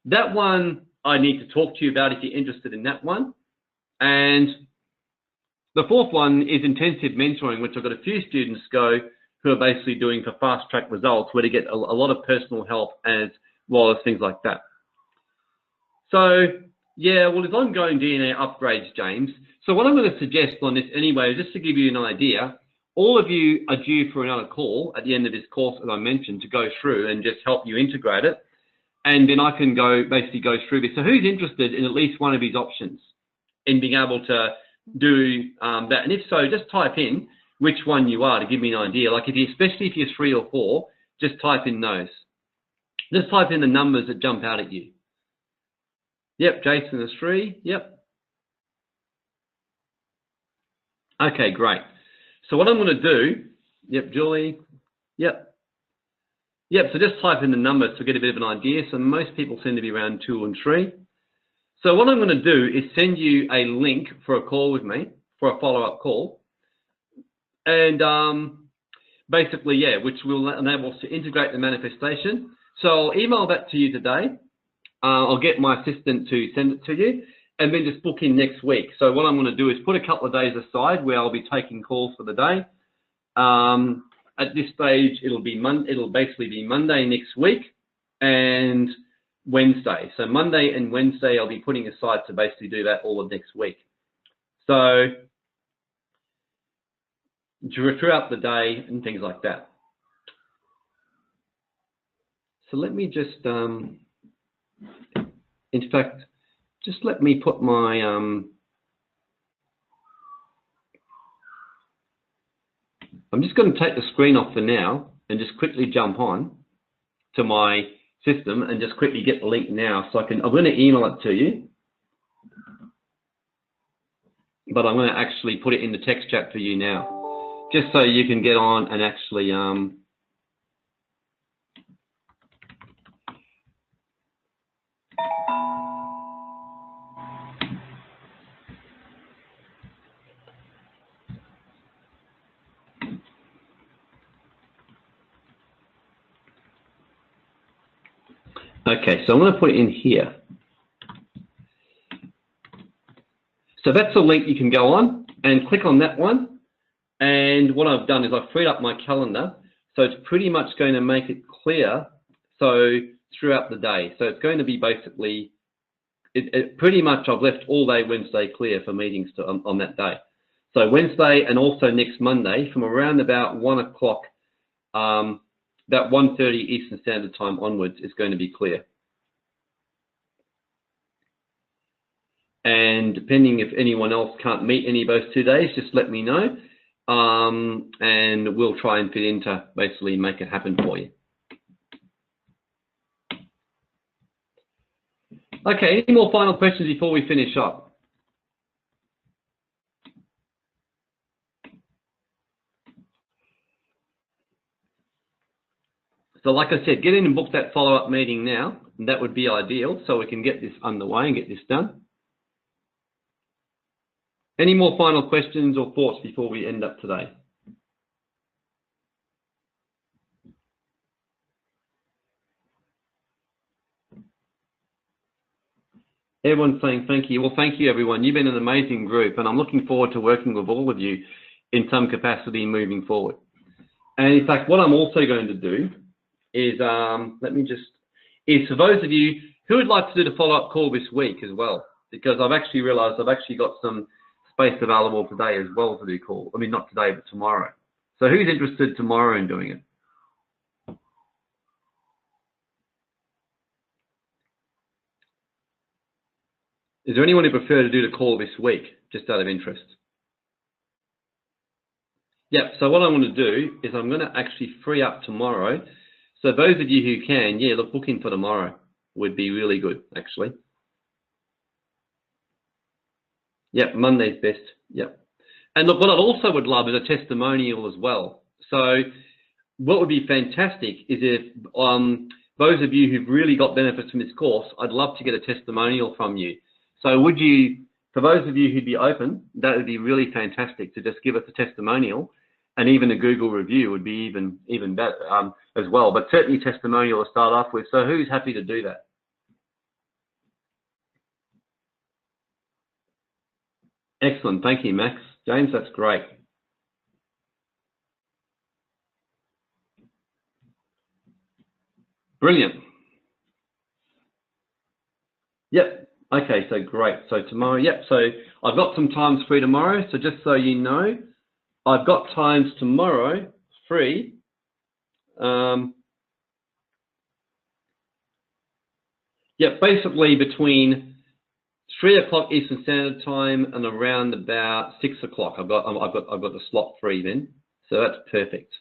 That one I need to talk to you about if you're interested in that one. And the fourth one is intensive mentoring, which I've got a few students go who are basically doing for fast track results, where they get a lot of personal help as well as things like that. So yeah, well, there's ongoing DNA upgrades, James. So what I'm going to suggest on this anyway, just to give you an idea, all of you are due for another call at the end of this course, as I mentioned, to go through and just help you integrate it. And then I can basically go through this. So who's interested in at least one of these options in being able to do that? And if so, just type in which one you are to give me an idea. Like especially if you're 3 or 4, just type in those. Just type in the numbers that jump out at you. Yep, Jason is 3. Yep. Okay, great. So what I'm going to do, yep, Julie, yep. Yep, so just type in the numbers to get a bit of an idea. So most people seem to be around 2 and 3. So what I'm going to do is send you a link for a call with me, for a follow-up call. And basically, yeah, which will enable us to integrate the manifestation. So I'll email that to you today. I'll get my assistant to send it to you, and then just book in next week. So what I'm going to do is put a couple of days aside where I'll be taking calls for the day. At this stage, it'll basically be Monday next week and Wednesday. So Monday and Wednesday, I'll be putting aside to basically do that all of next week. So throughout the day and things like that. So let me just, in fact, just let me put my, I'm just going to take the screen off for now and just quickly jump on to my system and just quickly get the link now. So I'm going to email it to you, but I'm going to actually put it in the text chat for you now, just so you can get on and actually, okay, so I'm going to put it in here. So that's the link you can go on and click on that one. And what I've done is I've freed up my calendar. So it's pretty much going to make it clear. So throughout the day. So it's going to be basically, pretty much I've left all day Wednesday clear for meetings on that day. So Wednesday and also next Monday from around about 1 o'clock, about 1:30 Eastern Standard Time onwards is going to be clear. And depending if anyone else can't meet any of those 2 days, just let me know. And we'll try and fit in to basically make it happen for you. Okay, any more final questions before we finish up? So like I said, get in and book that follow-up meeting now. And that would be ideal, so we can get this underway and get this done. Any more final questions or thoughts before we end up today? Everyone's saying thank you. Well, thank you, everyone. You've been an amazing group, and I'm looking forward to working with all of you in some capacity moving forward. And in fact, what I'm also going to do is, for those of you who would like to do the follow-up call this week as well, because I've actually realized I've actually got some space available today as well to do call. I mean, not today, but tomorrow. So who's interested tomorrow in doing it? Is there anyone who prefer to do the call this week, just out of interest? Yep, so what I'm going to do is I'm going to actually free up tomorrow. So those of you who can, yeah, look, book in for tomorrow would be really good, actually. Yep, Monday's best, yep. And look, what I also would love is a testimonial as well. So what would be fantastic is if those of you who've really got benefits from this course, I'd love to get a testimonial from you. So would you, for those of you who'd be open, that would be really fantastic to just give us a testimonial, and even a Google review would be even better as well. But certainly testimonial to start off with. So who's happy to do that? Excellent, thank you, Max. James, that's great. Brilliant. Yep. Okay, so great. So tomorrow, yep, so I've got some times free tomorrow. So just so you know, I've got times tomorrow free. Yeah, basically between 3 o'clock Eastern Standard Time and around about 6 o'clock. I've got the slot free then. So that's perfect.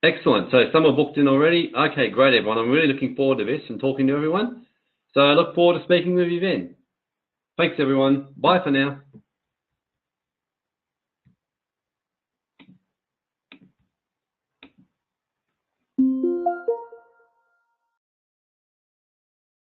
Excellent. So some are booked in already. Okay, great, everyone. I'm really looking forward to this and talking to everyone. So I look forward to speaking with you then. Thanks, everyone. Bye for now.